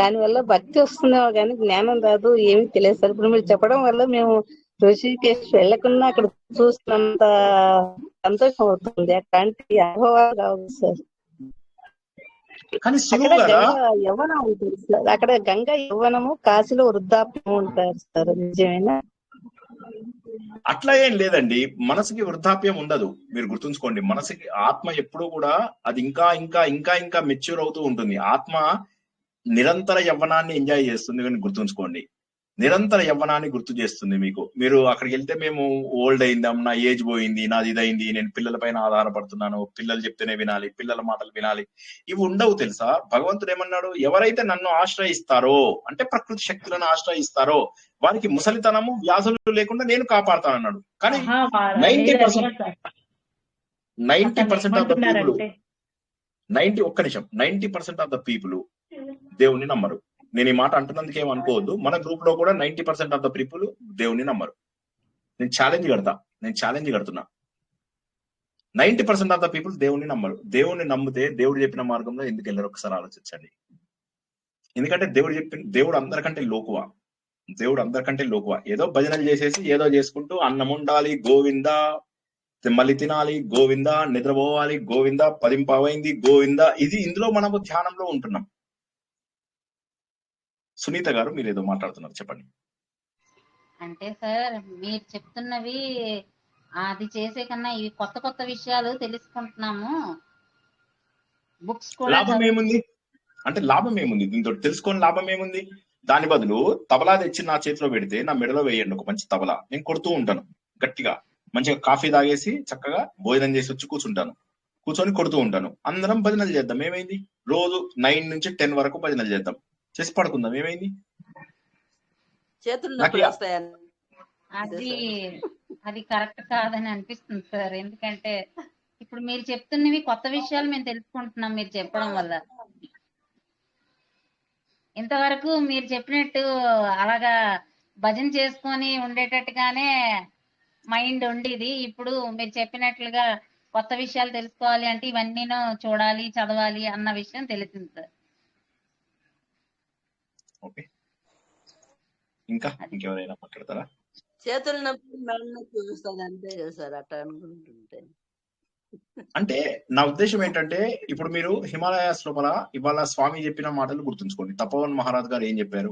దాని వల్ల భక్తి వస్తుందేమో కానీ జ్ఞానం రాదు, ఏమీ తెలియదు సార్. ఇప్పుడు మీరు చెప్పడం వల్ల మేము ఋషికేశ్ వెళ్ళకుండా అక్కడ చూసినంత సంతోషం అవుతుంది. అట్లాంటి అనుభవాలు రావు సార్. యవ్వనం ఉంటుంది సార్, అక్కడ గంగా యవ్వనము, కాశీలో వృద్ధాప్యం ఉంటారు సార్. నిజమేనా? అట్లా ఏం లేదండి, మనసుకి వృద్ధాప్యం ఉండదు. మీరు గుర్తుంచుకోండి, మనసుకి ఆత్మ ఎప్పుడూ కూడా అది ఇంకా ఇంకా ఇంకా ఇంకా మెచ్యూర్ అవుతూ ఉంటుంది. ఆత్మ నిరంతర యవ్వనాన్ని ఎంజాయ్ చేస్తుంది, కానీ గుర్తుంచుకోండి, నిరంతర యవ్వనాన్ని గుర్తు చేస్తుంది మీకు. మీరు అక్కడికి వెళ్తే మేము ఓల్డ్ అయిందాం, నా ఏజ్ పోయింది, నాది ఇదైంది, నేను పిల్లల పైన ఆధారపడుతున్నాను, పిల్లలు చెప్తేనే వినాలి, పిల్లల మాటలు వినాలి, ఇవి ఉండవు తెలుసా. భగవంతుడు ఏమన్నాడు, ఎవరైతే నన్ను ఆశ్రయిస్తారో అంటే ప్రకృతి శక్తులను ఆశ్రయిస్తారో వారికి ముసలితనము వ్యాధులు లేకుండా నేను కాపాడుతానన్నాడు. కానీ 90% of the people 90% of the people దేవుణ్ణి నమ్మరు. నేను ఈ మాట అంటున్నందుకు ఏమనుకోవద్దు, మన గ్రూప్ లో కూడా 90% ఆఫ్ ద పీపుల్ దేవుణ్ణి నమ్మరు. నేను ఛాలెంజ్ కడుతున్నా. 90% ఆఫ్ ద పీపుల్ దేవుణ్ణి నమ్మరు. దేవుణ్ణి నమ్మితే దేవుడు చెప్పిన మార్గంలో ఎందుకు వెళ్ళారు ఒకసారి ఆలోచించండి. ఎందుకంటే దేవుడు అందరికంటే లోకువ. ఏదో భజనలు చేసేసి ఏదో చేసుకుంటూ అన్నం ఉండాలి గోవిందా, మళ్ళీ తినాలి గోవిందా, నిద్రపోవాలి గోవిందా, 10:15 గోవిందా, ఇది ఇందులో మనము ధ్యానంలో ఉంటున్నాం. సునీత గారు మీరు ఏదో మాట్లాడుతున్నారు, చెప్పండి. అంటే సార్ మీరు చెప్తున్నవి అది చేసే కన్నా ఇవి కొత్త కొత్త విషయాలు తెలుసుకుంటున్నాము. బుక్స్ కూడా లాభం ఏముంది దీంతో తెలుసుకొని లాభం ఏముంది? దాని బదులు తబలా తెచ్చి నా చేతిలో పెడితే నా మెడలో వేయండి ఒక మంచి తబలా, నేను కొడుతూ ఉంటాను గట్టిగా, మంచిగా కాఫీ తాగేసి చక్కగా భోజనం చేసి వచ్చి కూర్చొని కొడుతూ ఉంటాను. అందరం భజనలు చేద్దాం, ఏమైంది? రోజు 9 నుంచి 10 వరకు భజనలు చేద్దాం, చేసి పడుకుందాం, ఏమైంది? అది కరెక్ట్ కాదని అనిపిస్తుంది సార్. ఎందుకంటే ఇప్పుడు మీరు చెప్తున్నవి కొత్త విషయాలు మేము తెలుసుకుంటున్నాం మీరు చెప్పడం వల్ల. ఇంతవరకు మీరు చెప్పినట్టు అలాగా భజన చేసుకొని ఉండేటట్టుగానే మైండ్ ఉండేది. ఇప్పుడు మీరు చెప్పినట్లుగా కొత్త విషయాలు తెలుసుకోవాలి అంటే ఇవన్నీ చూడాలి, చదవాలి అన్న విషయం తెలిసింది సార్. ఓకే, ఇంకా ఇంకెవరైనా మాట్లాడతారా? చేతులు నొప్పి చూపిస్తుంది అంతే కదా సార్, అట్లా అనుకుంటుంటే. అంటే నా ఉద్దేశం ఏంటంటే, ఇప్పుడు మీరు హిమాలయాస్ లోపల ఇవాళ స్వామి చెప్పిన మాటలు గుర్తుంచుకోండి. తపోవన్ మహారాజ్ గారు ఏం చెప్పారు?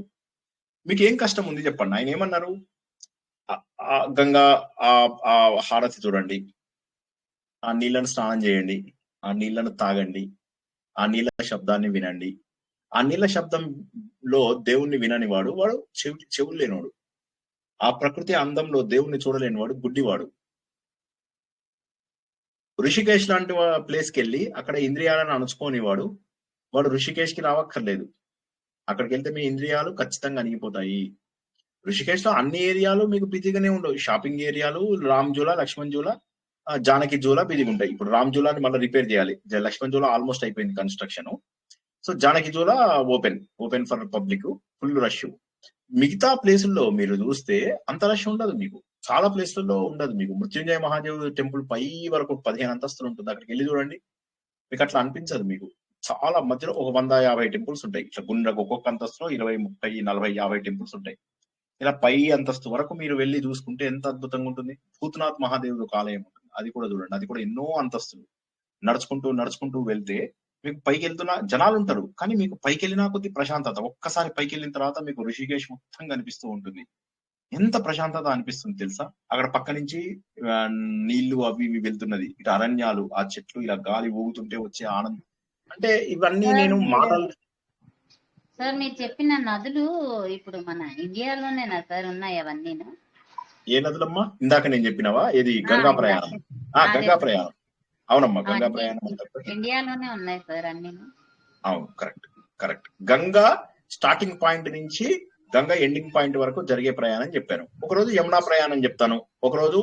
మీకు ఏం కష్టం ఉంది చెప్పండి. ఆయన ఏమన్నారు? గంగా ఆ హారతి చూడండి, ఆ నీళ్లను స్నానం చేయండి, ఆ నీళ్లను తాగండి, ఆ నీళ్ళ శబ్దాన్ని వినండి. ఆ నీళ్ళ శబ్దంలో దేవుణ్ణి వినని వాడు చెవులు లేనివాడు. ఆ ప్రకృతి అందంలో దేవుణ్ణి చూడలేనివాడు గుడ్డివాడు. ఋషికేశ్ లాంటి ప్లేస్కి వెళ్ళి అక్కడ ఇంద్రియాలను అణుచుకోని వాడు ఋషికేశ్కి రావక్కర్లేదు. అక్కడికి వెళ్తే మీ ఇంద్రియాలు ఖచ్చితంగా అణిగిపోతాయి. ఋషికేశ్ లో అన్ని ఏరియాలు మీకు బిజీగానే ఉండవు. షాపింగ్ ఏరియాలు రామ్ జూలా, లక్ష్మణ్ జూలా, జానకి జూలా బిజీగా ఉంటాయి. ఇప్పుడు రామ్ జూలాని మళ్ళీ రిపేర్ చేయాలి. లక్ష్మణ్ జూలా ఆల్మోస్ట్ అయిపోయింది construction. So Janaki జూలా open for public, full rush. మిగతా ప్లేసుల్లో మీరు చూస్తే అంత రష్ ఉండదు మీకు. చాలా ప్లేసుల్లో ఉండదు మీకు. మృత్యుంజయ మహాదేవ్ టెంపుల్ పై వరకు 15 అంతస్తులు ఉంటుంది. అక్కడికి వెళ్ళి చూడండి, మీకు అట్లా అనిపించదు. మీకు చాలా మధ్యలో ఒక 150 టెంపుల్స్ ఉంటాయి. ఇట్లా గుండ్రకు ఒక్కొక్క అంతస్తులో 20, 30, 40, 50 టెంపుల్స్ ఉంటాయి. ఇలా పై అంతస్తు వరకు మీరు వెళ్ళి చూసుకుంటే ఎంత అద్భుతంగా ఉంటుంది. భూతనాథ్ మహాదేవుడు ఒక ఆలయం ఉంటుంది, అది కూడా చూడండి. అది కూడా ఎన్నో అంతస్తులు. నడుచుకుంటూ వెళ్తే మీకు పైకి వెళ్తున్న జనాలు ఉంటారు, కానీ మీకు పైకి వెళ్ళినా కొద్ది ప్రశాంతత. ఒక్కసారి పైకి వెళ్ళిన తర్వాత మీకు ఋషికేశ్ మొత్తం కనిపిస్తూ ఉంటుంది. ఎంత ప్రశాంతత అనిపిస్తుంది తెలుసా. అక్కడ పక్క నుంచి నీళ్లు అవి ఇవి వెళ్తున్నది, ఇటు అరణ్యాలు, ఆ చెట్లు, ఇలా గాలి ఊగుతుంటే వచ్చే ఆనందం. అంటే ఇవన్నీ నేను మాటలు. సార్ మీరు చెప్పిన నదులు ఇప్పుడు మన ఇండియాలోనేనా సార్ ఉన్నాయి అవన్నీ? ఏ నదులమ్మా? ఇందాక నేను చెప్పినవా? ఏది? గంగా ప్రయాణం. గంగా ప్రయాణం, అవునమ్మా, గంగా ప్రయాణం ఇండియాలోనే ఉన్నాయి సార్ అన్ని. అవును, కరెక్ట్. గంగా స్టార్టింగ్ పాయింట్ నుంచి గంగా ఎండింగ్ పాయింట్ వరకు జరిగే ప్రయాణం చెప్పాను. ఒకరోజు యమునా ప్రయాణం చెప్తాను. ఒకరోజు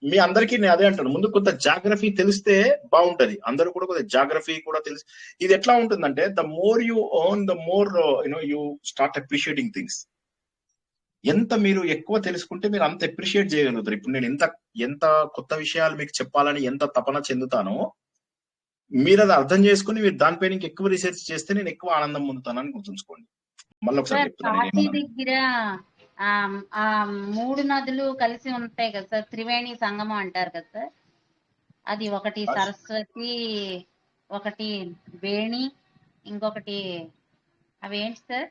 మీ అందరికీ నేను అదే అంటాను, ముందు కొంత జాగ్రఫీ తెలిస్తే బాగుంటది. అందరూ కూడా కొంత జాగ్రఫీ కూడా తెలిసి, ఇది ఎట్లా ఉంటుందంటే the more you own the more you start appreciating things. ఎంత మీరు ఎక్కువ తెలుసుకుంటే మీరు అంత అప్రిషియేట్ చేయగలుగుతారు. ఇప్పుడు నేను ఎంత కొత్త విషయాలు మీకు చెప్పాలని ఎంత తపన చెందుతానో, మీరు అది అర్థం చేసుకుని మీరు దానిపైన ఇంకెక్కువ రీసెర్చ్ చేస్తే నేను ఎక్కువ ఆనందం పొందుతానని గుర్తుంచుకోండి. మళ్ళీ ఒకసారి కాశీ దగ్గర ఆ 3 నదులు కలిసి ఉంటాయి కదా సార్, త్రివేణి సంగమం అంటారు కదా సార్. అది ఒకటి సరస్వతి, ఒకటి వేణి, ఇంకొకటి అవేంటి సార్?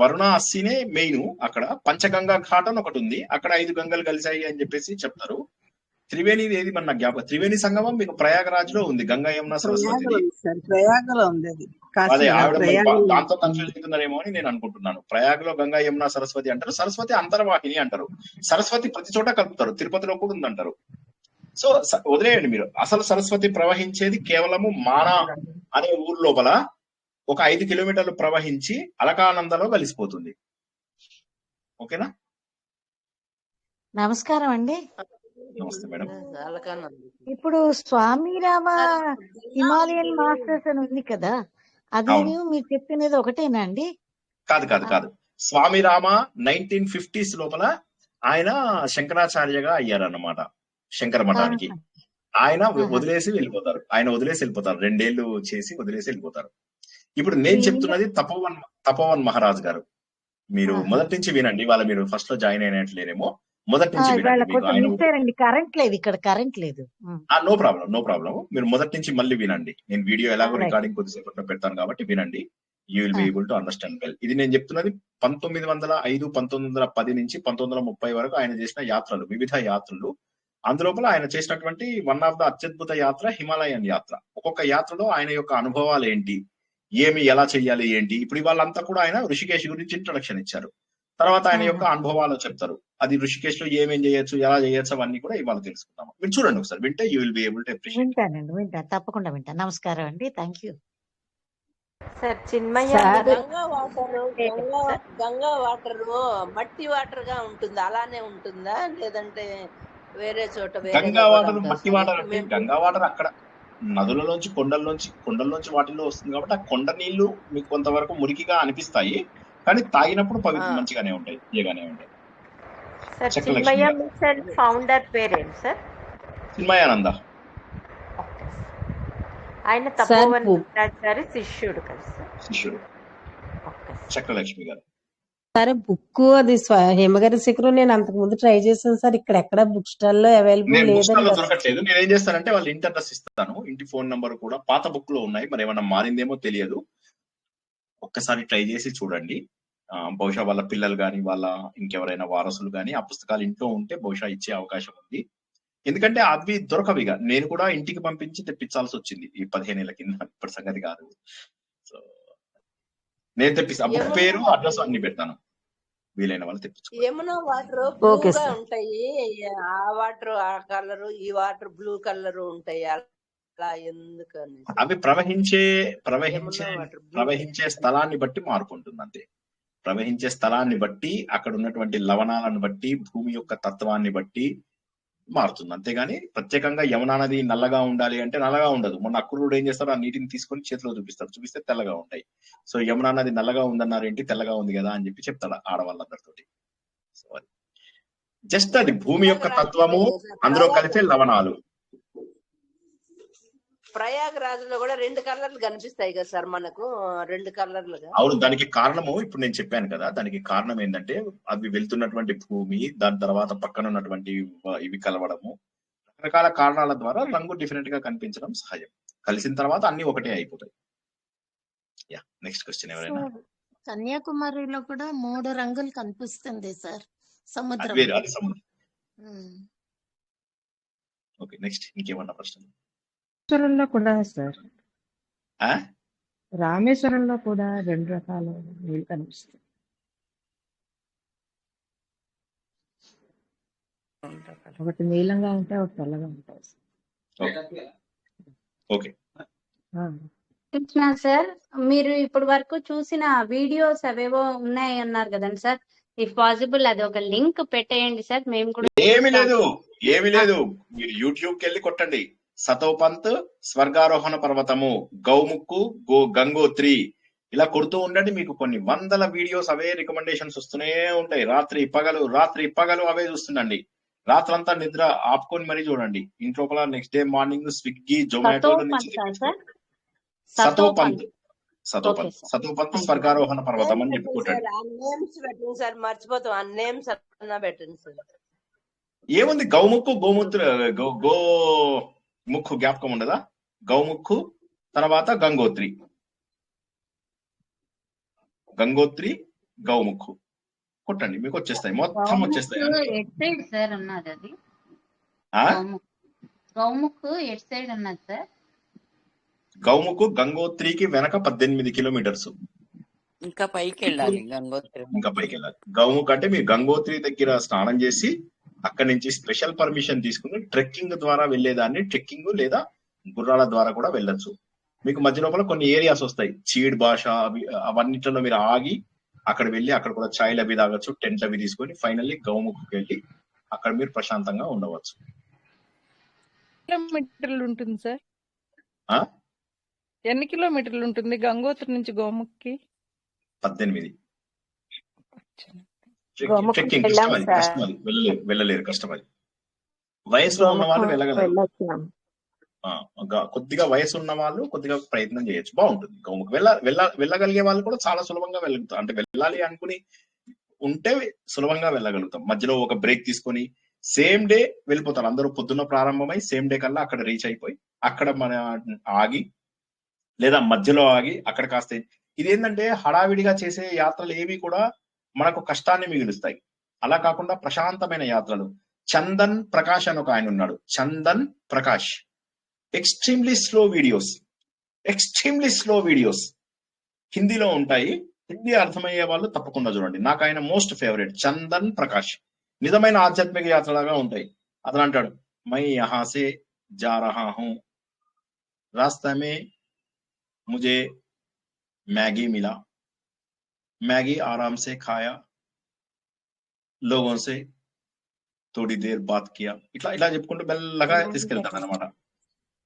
వరుణ అస్సినే మెయిన్. అక్కడ పంచగంగా ఘాట్ అని ఒకటి ఉంది, అక్కడ 5 గంగలు కలిసాయి అని చెప్పేసి చెప్తారు. త్రివేణి ఏది మన జ్ఞాపకం, త్రివేణి సంగమం మీకు ప్రయాగరాజ్ లో ఉంది. గంగా యమున సరస్వతి. అదే ఆవిడ దాంతో కన్ఫ్యూజ్ అవుతున్నారేమో అని నేను అనుకుంటున్నాను. ప్రయాగ్ లో గంగా యమున సరస్వతి అంటారు, సరస్వతి అంతర్వాహిని అంటారు. సరస్వతి ప్రతి చోట కలుపుతారు, తిరుపతిలో కూడా ఉందంటారు. సో వదిలేయండి మీరు. అసలు సరస్వతి ప్రవహించేది కేవలము మానా అనే ఊరు లోపల ఒక 5 కిలోమీటర్లు ప్రవహించి అలకానందలో కలిసిపోతుంది. ఓకేనా? నమస్కారం అండి. నమస్తే మేడం. ఇప్పుడు స్వామి రామ హిమాలయన్ మాస్టర్స్ అని ఉంది కదా, అది మీరు చెప్పినది ఒకటేనా అండి? కాదు. స్వామి రామ 1950s లోపల ఆయన శంకరాచార్యగా అయ్యారన్నమాట. శంకర మఠానికి ఆయన వదిలేసి వెళ్ళిపోతారు. 2 ఏళ్ళు చేసి వదిలేసి వెళ్ళిపోతారు. ఇప్పుడు నేను చెప్తున్నది తపోవన్ మహారాజ్ గారు. మీరు మొదటి నుంచి వినండి. వాళ్ళ మీరు ఫస్ట్ లో జాయిన్ అయినట్లేరేమో, మొదటి నుంచి వినండి. కరెంట్ లేదు. No problem. మీరు మొదటి నుంచి మళ్ళీ వినండి. నేను వీడియో ఎలాగో రికార్డింగ్ కొద్దిసేపట్లో పెడతాను కాబట్టి వినండి. You will be able to understand well. ఇది నేను చెప్తున్నది 1905, 1910 నుంచి 1930 వరకు ఆయన చేసిన యాత్రలు, వివిధ యాత్రలు. అందులోపల ఆయన చేసినటువంటి వన్ ఆఫ్ ద అత్యద్భుత యాత్ర హిమాలయన్ యాత్ర. ఒక్కొక్క యాత్రలో ఆయన యొక్క అనుభవాలు ఏంటి, ఎలా చెయ్యాలి ఏంటి. ఇప్పుడు వాళ్ళంతా కూడా ఆయన ఋషికేశ్ గురించి ఇంట్రొడక్షన్ ఇచ్చారు. తర్వాత ఆయన యొక్క అనుభవాలు చెప్తారు. అది ఋషికేశ్ లో ఏమేం చేయొచ్చు, ఎలా చేయొచ్చు, అవన్నీ కూడా ఇవాళ తెలుసుకుందాం. మీరు చూడండి ఒకసారి, వింటే you will be able to appreciate. వింటాను, తప్పకుండా వింటాను. నమస్కారం అండి, thank you sir. Chinmayya Ganga water మట్టి వాటర్ గా ఉంటుంది, అలానే ఉంటుందా లేదంటే వేరే చోట? గంగా వాటర్ మట్టి వాటర్ అంటే, గంగా వాటర్ అక్కడ నదులలోంచి కొండల్లోంచి వాటిల్లో వస్తుంది కాబట్టి ఆ కొండ నీళ్లు మీకు కొంతవరకు మురికిగా అనిపిస్తాయి, కానీ తాగినప్పుడు మంచిగానే ఉంటాయి, తీయగానే ఉంటాయి. ఫౌండర్ పేరేంటి సార్? చిన్మయానంద. ఆయన తపోవన్ భట్టాచారి శిష్యుడు కదా సార్? శిష్యుడు. చక్రలక్ష్మి గారు. సరే, బుక్ అది హేమగారి శిఖరం నేను అంతకు ముందు ట్రై చేశాను సార్. ఇక్కడ ఎక్కడ బుక్ స్టాల్ లో అవైలబుల్ లేదండి. దొరకట్లేదు. నేనేం చేస్తానంటే వాళ్ళ ఇంటి అడ్రస్ ఇస్తాను, ఇంటి ఫోన్ నంబర్ కూడా పాత బుక్ లో ఉన్నాయి. మరి ఏమన్నా మారిందేమో తెలియదు, ఒక్కసారి ట్రై చేసి చూడండి. బహుశా వాళ్ళ పిల్లలు గాని, వాళ్ళ ఇంకెవరైనా వారసులు గాని ఆ పుస్తకాలు ఇంట్లో ఉంటే బహుశా ఇచ్చే అవకాశం ఉంది. ఎందుకంటే అవి దొరకవిగా. నేను కూడా ఇంటికి పంపించి తెప్పించాల్సి వచ్చింది ఈ 15 ఏళ్ల కింద. ఇప్పటి సంగతి కాదు. సో నేను తెప్పిస్తా. బుక్ పేరు, అడ్రస్ అన్ని పెడతాను, వీలైన వాళ్ళు తెప్పించు. యమునా వాటర్ బ్లూగా ఉంటాయి, ఆ వాటర్ ఆ కలర్, ఈ వాటర్ బ్లూ కలర్ ఉంటాయి, అలా ఎందుకని అవి ప్రవహించే స్థలాన్ని బట్టి మార్పు ఉంటుంది అంతే. ప్రవహించే స్థలాన్ని బట్టి, అక్కడ ఉన్నటువంటి లవణాలను బట్టి, భూమి యొక్క తత్వాన్ని బట్టి మారుతుంది. అంతేగాని ప్రత్యేకంగా యమునా నది నల్లగా ఉండాలి అంటే నల్లగా ఉండదు. మొన్న అక్రూరుడు ఏం చేస్తాడు, ఆ నీటిని తీసుకొని చేతిలో చూపిస్తాడు, చూపిస్తే తెల్లగా ఉంటాయి. సో యమునా నది నల్లగా ఉందన్నారు ఏంటి, తెల్లగా ఉంది కదా అని చెప్పి చెప్తాడు ఆడవాళ్ళందరితోటి. సో అది జస్ట్ అది భూమి యొక్క తత్వము, అందులో కలిసే లవణాలు. ప్రయాగరాజులో కూడా 2 కలర్లు కనిపిస్తాయి కదా సార్ మనకు, 2 కలర్లుగా. అవును, దానికి కారణము ఇప్పుడు నేను చెప్పాను కదా. దానికి కారణం ఏంటంటే అవి వెళ్తున్నటువంటి భూమి, దాని తర్వాత పక్కన ఉన్నటువంటి ఇవి కలవడము, రకరకాల కారణాల ద్వారా రంగు డిఫరెంట్ గా కనిపించడం సహజం. కలిసిన తర్వాత అన్ని ఒకటే అయిపోతాయి. యా, నెక్స్ట్ క్వశ్చన్ ఎవరైనా. కన్యాకుమారిలో కూడా 3 రంగులు కనిపిస్తుంది సార్ సముద్రం. అది సముద్రం. ఓకే, నెక్స్ట్ ఇంకేమన్నా ప్రశ్నలు? రామేశ్వరంలో కూడా సార్, రామేశ్వరంలో కూడా 2 రకాల నీళ్ళు కనిపిస్తాయి. ఒకటి నీలంగా ఉంటాయి, ఒకటి తెల్లగా ఉంటాయి. ఓకే కృష్ణ సార్, మీరు ఇప్పటి వరకు చూసిన వీడియోస్ అవేవో ఉన్నాయి అన్నారు కదండి సార్, ఇఫ్ పాసిబుల్ అది ఒక లింక్ పెట్టేయండి సార్, మేము కూడా. ఏమి లేదు, మీరు యూట్యూబ్ కి వెళ్ళి కొట్టండి, సతోపంత్ స్వర్గారోహణ పర్వతము, గౌముక్కు, గంగోత్రి, ఇలా కొడుతూ ఉండండి. మీకు కొన్ని వందల వీడియోస్ అవే రికమెండేషన్స్ వస్తూనే ఉంటాయి. రాత్రి పగలు అవే చూస్తుండండి. రాత్రంతా నిద్ర ఆపుకొని మరీ చూడండి. ఇంట్లోపల next day morning Swiggy, Zomato నుంచి సతోపంత్ స్వర్గారోహణ పర్వతం అని చెప్పి కొట్టండి. సార్ మర్చిపోతాం, ఆ నేమ్స్ అన్నా పెట్టండి సార్. ఏముంది, గౌముక్కు, గోముక్కు జ్ఞాపకం ఉండదా? గౌముక్కు తర్వాత గంగోత్రి, గౌముక్కు కొట్టండి, మీకు వచ్చేస్తాయి, మొత్తం వచ్చేస్తాయి. గౌముక్కు గంగోత్రికి వెనక 18 కిలోమీటర్స్ ఇంకా పైకి వెళ్ళాలి. గౌముఖ్ అంటే మీరు గంగోత్రి దగ్గర స్నానం చేసి అక్కడి నుంచి స్పెషల్ పర్మిషన్ తీసుకుని ట్రెక్కింగ్ ద్వారా వెళ్లేదాన్ని ట్రెక్కింగ్ లేదా గుర్రాల ద్వారా కూడా వెళ్ళొచ్చు. మీకు మధ్య లోపల కొన్ని ఏరియాస్ వస్తాయి, చీడ్ భాష అవన్నిట్లో మీరు ఆగి అక్కడ వెళ్ళి అక్కడ కూడా ఛాయలు అవి తాగొచ్చు, టెంట్ అవి తీసుకొని ఫైనల్లీ గౌముఖకి వెళ్ళి అక్కడ మీరు ప్రశాంతంగా ఉండవచ్చు. కిలోమీటర్లు ఉంటుంది సార్? ఎన్ని కిలోమీటర్లు ఉంటుంది గంగోత్రి నుంచి గోముఖ్కి? 18. ట్రెక్కింగ్ వెళ్ళలేరు, కష్టం అది. వయసులో ఉన్న వాళ్ళు వెళ్ళగలరు, కొద్దిగా వయసు ఉన్న వాళ్ళు కొద్దిగా ప్రయత్నం చేయొచ్చు, బాగుంటుంది. గౌముఖ్ వెళ్ళగలిగే వాళ్ళు కూడా చాలా సులభంగా వెళ్ళగలుగుతాం. అంటే వెళ్ళాలి అనుకుని ఉంటే సులభంగా వెళ్ళగలుగుతాం. మధ్యలో ఒక బ్రేక్ తీసుకొని సేమ్ డే వెళ్ళిపోతారు అందరూ. పొద్దున్న ప్రారంభమై సేమ్ డే కల్లా అక్కడ రీచ్ అయిపోయి అక్కడ మన ఆగి లేదా మధ్యలో ఆగి అక్కడ కాస్త. ఇదేంటంటే హడావిడిగా చేసే యాత్రలు ఏవి కూడా మనకు కష్టాన్ని మిగులుస్తాయి. అలా కాకుండా ప్రశాంతమైన యాత్రలు. చందన్ ప్రకాష్ అని ఒక ఆయన ఉన్నాడు, Chandan Prakash. Extremely slow videos హిందీలో ఉంటాయి. హిందీ అర్థమయ్యే వాళ్ళు తప్పకుండా చూడండి. నాకు ఆయన మోస్ట్ ఫేవరెట్, చందన్ ప్రకాష్. నిజమైన ఆధ్యాత్మిక యాత్రలాగా ఉంటాయి. అతను అంటాడు, మై యహా సే जा रहा हूं, रास्ते में मुझे मैगी मिला, मैगी आराम से खाया, लोगों से थोड़ी देर बात किया. ఇట్లా ఇలా చెప్పుకుంటూ మెల్లగా తీసుకెళ్తాడు అనమాట.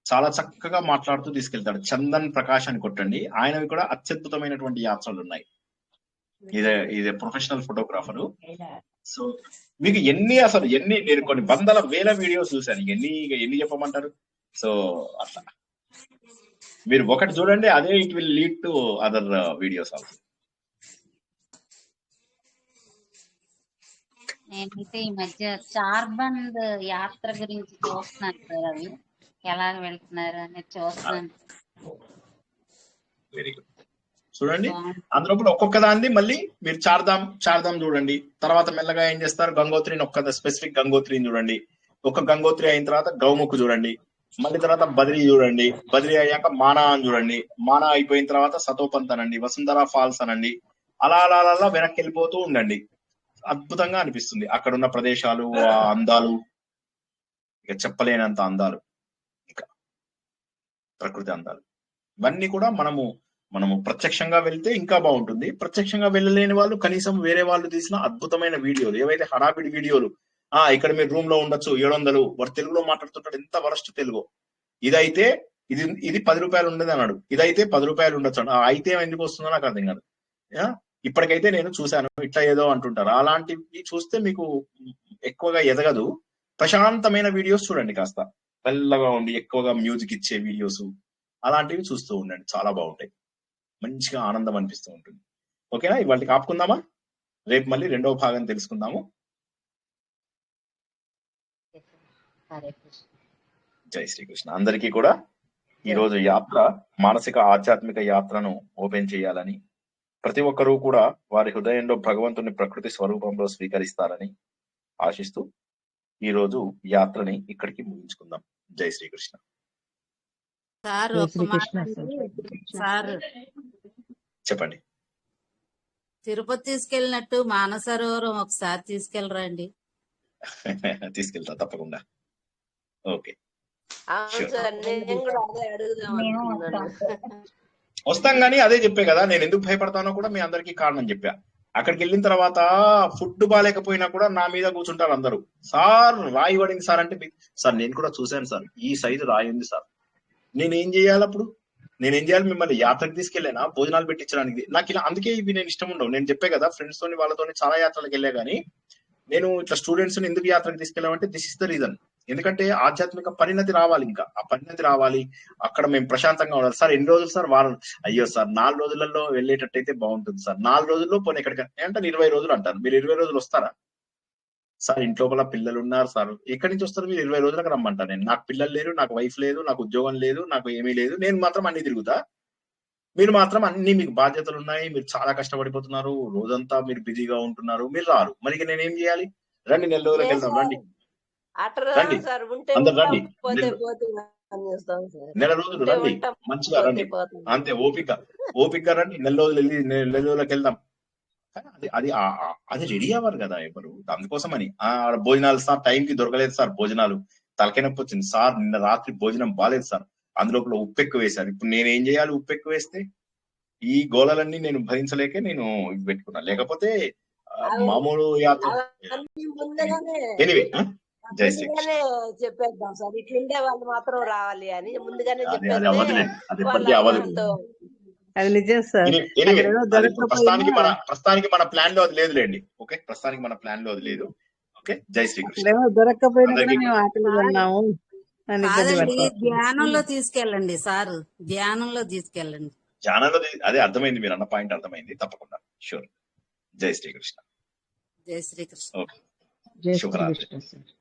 చాలా చక్కగా మాట్లాడుతూ తీసుకెళ్తాడు. చందన్ ప్రకాష్ అని కొట్టండి. ఆయనవి కూడా అత్యద్భుతమైనటువంటి యాత్రలు ఉన్నాయి. ఇదే ప్రొఫెషనల్ ఫోటోగ్రాఫరు. సో మీకు ఎన్ని నేను కొన్ని వందల వేల వీడియోస్ చూశాను. ఎన్ని చెప్పమంటారు? సో అట్లా మీరు ఒకటి చూడండి, అదే it will lead to other videos also. నేనైతే ఈ మధ్య చార్బంద్ యాత్ర గురించి చూస్తున్నాను సార్, అవి ఎలా వెళ్తున్నారు అనేది చూస్తున్నాను. Very good. చూడండి, అందులో ఒక్కొక్క దాన్ని మళ్ళీ మీరు చార్ధామ్ చూడండి. తర్వాత మెల్లగా ఏం చేస్తారు, గంగోత్రిని ఒక్క స్పెసిఫిక్ గంగోత్రిని చూడండి. ఒక గంగోత్రి అయిన తర్వాత గౌముఖ్ చూడండి. మళ్ళీ తర్వాత బద్రీ చూడండి. బద్రీ అయ్యాక మానా అని చూడండి. మానా అయిపోయిన తర్వాత సతోపంత్ అనండి, వసుంధర ఫాల్స్ అనండి. అలా అలా అలా వెనక్కి వెళ్ళిపోతూ ఉండండి. అద్భుతంగా అనిపిస్తుంది అక్కడ ఉన్న ప్రదేశాలు, ఆ అందాలు ఇక చెప్పలేనంత అందాలు. ప్రకృతి అందాలు. ఇవన్నీ కూడా మనము ప్రత్యక్షంగా వెళ్తే ఇంకా బాగుంటుంది. ప్రత్యక్షంగా వెళ్ళలేని వాళ్ళు కనీసం వేరే వాళ్ళు తీసిన అద్భుతమైన వీడియోలు, ఏవైతే హడావిడి వీడియోలు, ఇక్కడ మీరు రూమ్ లో ఉండొచ్చు 700 వాడు తెలుగులో మాట్లాడుతుంటాడు, ఎంత వరస్ట్ తెలుగు. ఇదైతే ఇది 10 రూపాయలు ఉండదు అన్నాడు, ఇదైతే 10 రూపాయలు ఉండొచ్చు. అయితే ఎందుకు వస్తుందో నాకు అర్థం కాదు. ఇప్పటికైతే నేను చూశాను, ఇట్లా ఏదో అంటుంటారు. అలాంటివి చూస్తే మీకు ఎక్కువగా ఎదగదు. ప్రశాంతమైన వీడియోస్ చూడండి, కాస్త తెల్లగా ఉండి ఎక్కువగా మ్యూజిక్ ఇచ్చే వీడియోస్ అలాంటివి చూస్తూ ఉండండి, చాలా బాగుంటాయి. మంచిగా ఆనందం అనిపిస్తూ ఉంటుంది. ఓకేనా, ఇవాళకి ఆపుకుందామా? రేపు మళ్ళీ 2వ భాగం తెలుసుకుందాము. జై శ్రీకృష్ణ. అందరికీ కూడా ఈ రోజు యాత్ర, మానసిక ఆధ్యాత్మిక యాత్రను ఓపెన్ చేయాలని, ప్రతి ఒక్కరూ కూడా వారి హృదయంలో భగవంతుని ప్రకృతి స్వరూపంలో స్వీకరిస్తారని ఆశిస్తూ ఈ రోజు యాత్రని ఇక్కడికి ముగించుకుందాం. జై శ్రీకృష్ణ. సార్ జై ఒక్క మాట శ్రీకృష్ణ సార్, చెప్పండి. తిరుపతి తీసుకెళ్ళినట్టు మానసరోవరం ఒకసారి తీసుకెళ్ళరండి. తీసుకెళ్తా తప్పకుండా. ఓకే, అవును సార్, నేను కూడా అదే అడుగుదాం అనుకున్నాను. వస్తాం కానీ అదే చెప్పే కదా, నేను ఎందుకు భయపడతానో కూడా మీ అందరికీ కారణం చెప్పా. అక్కడికి వెళ్ళిన తర్వాత ఫుడ్ బాగాలేకపోయినా కూడా నా మీద కూర్చుంటారు అందరూ. సార్ రాయి పడింది సార్ అంటే, సార్ నేను కూడా చూశాను సార్, ఈ సైజు రాయి ఉంది సార్, నేనేం చేయాలి? అప్పుడు నేనేం చేయాలి? మిమ్మల్ని యాత్రకు తీసుకెళ్ళానా, భోజనాలు పెట్టించడానికి? నాకు ఇలా అందుకే ఇవి నేను ఇష్టం ఉండవు. నేను చెప్పే కదా, ఫ్రెండ్స్ తోని వాళ్ళతోని చాలా యాత్రలకు వెళ్ళా కానీ నేను ఇట్లా స్టూడెంట్స్ ని ఎందుకు యాత్రకు తీసుకెళ్ళామంటే దిస్ ఇస్ ద రీజన్. ఎందుకంటే ఆధ్యాత్మిక పరిణతి రావాలి, ఇంకా ఆ పరిణతి రావాలి, అక్కడ మేము ప్రశాంతంగా ఉండాలి. సార్ ఎన్ని రోజులు సార్? వారం? అయ్యో సార్ 4 రోజులలో వెళ్ళేటట్టయితే బాగుంటుంది సార్. 4 రోజుల్లో పోనీ ఎక్కడికి అంటే 20 రోజులు అంటారు. మీరు 20 రోజులు వస్తారా సార్? ఇంట్లో పిల్లలు ఉన్నారు సార్, ఎక్కడి నుంచి వస్తారు మీరు? 20 రోజులకు రమ్మంటారు. నేను, నాకు పిల్లలు లేరు, నాకు వైఫ్ లేదు, నాకు ఉద్యోగం లేదు, నాకు ఏమీ లేదు, నేను మాత్రం అన్ని తిరుగుతా. మీరు మాత్రం అన్ని, మీకు బాధ్యతలు ఉన్నాయి, మీరు చాలా కష్టపడిపోతున్నారు, రోజంతా మీరు బిజీగా ఉంటున్నారు, మీరు రారు. మరి నేనేం చేయాలి? రండి, నెల రోజులకు వెళ్దాం, రండి రండి, అందరు రండి, నెల రోజులు రండి, మంచిగా రండి, అంతే ఓపిక రండి, నెల రోజులు వెళ్ళి నెల రోజులకు వెళ్దాం. అది అది రెడీ అవ్వరు కదా ఎవరు, అందుకోసమని. భోజనాలు సార్ టైంకి దొరకలేదు సార్, భోజనాలు తలకాయ నొప్పి వచ్చింది సార్, నిన్న రాత్రి భోజనం బాలేదు సార్, అందులోపల ఉప్పు ఎక్కువ వేశారు. ఇప్పుడు నేనేం చేయాలి? ఉప్పు ఎక్కువ వేస్తే ఈ గోళలన్నీ నేను భరించలేకే నేను పెట్టుకున్నా, లేకపోతే మామూలు యాత్ర. ఎనివే, జై శ్రీకృష్ణ. చెప్పేద్దాం సార్, ఇట్లుండే వాళ్ళు మాత్రం రావాలి అని ముందుగానే అది చెప్పేస్తే అవ్వదులేదు, అది ఎప్పటికీ అవ్వదు. అది నిజం సార్. ప్రస్తుతానికి మన ప్లాన్ లో అది లేదులేండి. ఓకే, ప్రస్తుతానికి మన ప్లాన్ లో అది లేదు. ఓకే, జై శ్రీకృష్ణ. దొరకకపోయినా కూడా మేము ఆకలి ఉన్నాము అని ఇబ్బంది కాదండి, పడతాం. ధ్యానంలో తీసుకెళ్ళండి సార్, ధ్యానంలో తీసుకెళ్ళండి. ధ్యానంలో అదే అర్థమైంది, మీరు అన్న పాయింట్ అర్థమైంది, తప్పకుండా, షూర్. జై శ్రీకృష్ణ. జై శ్రీకృష్ణ. ఓకే, జై శుభరాత్రి. శ్రీకృష్ణ సార్.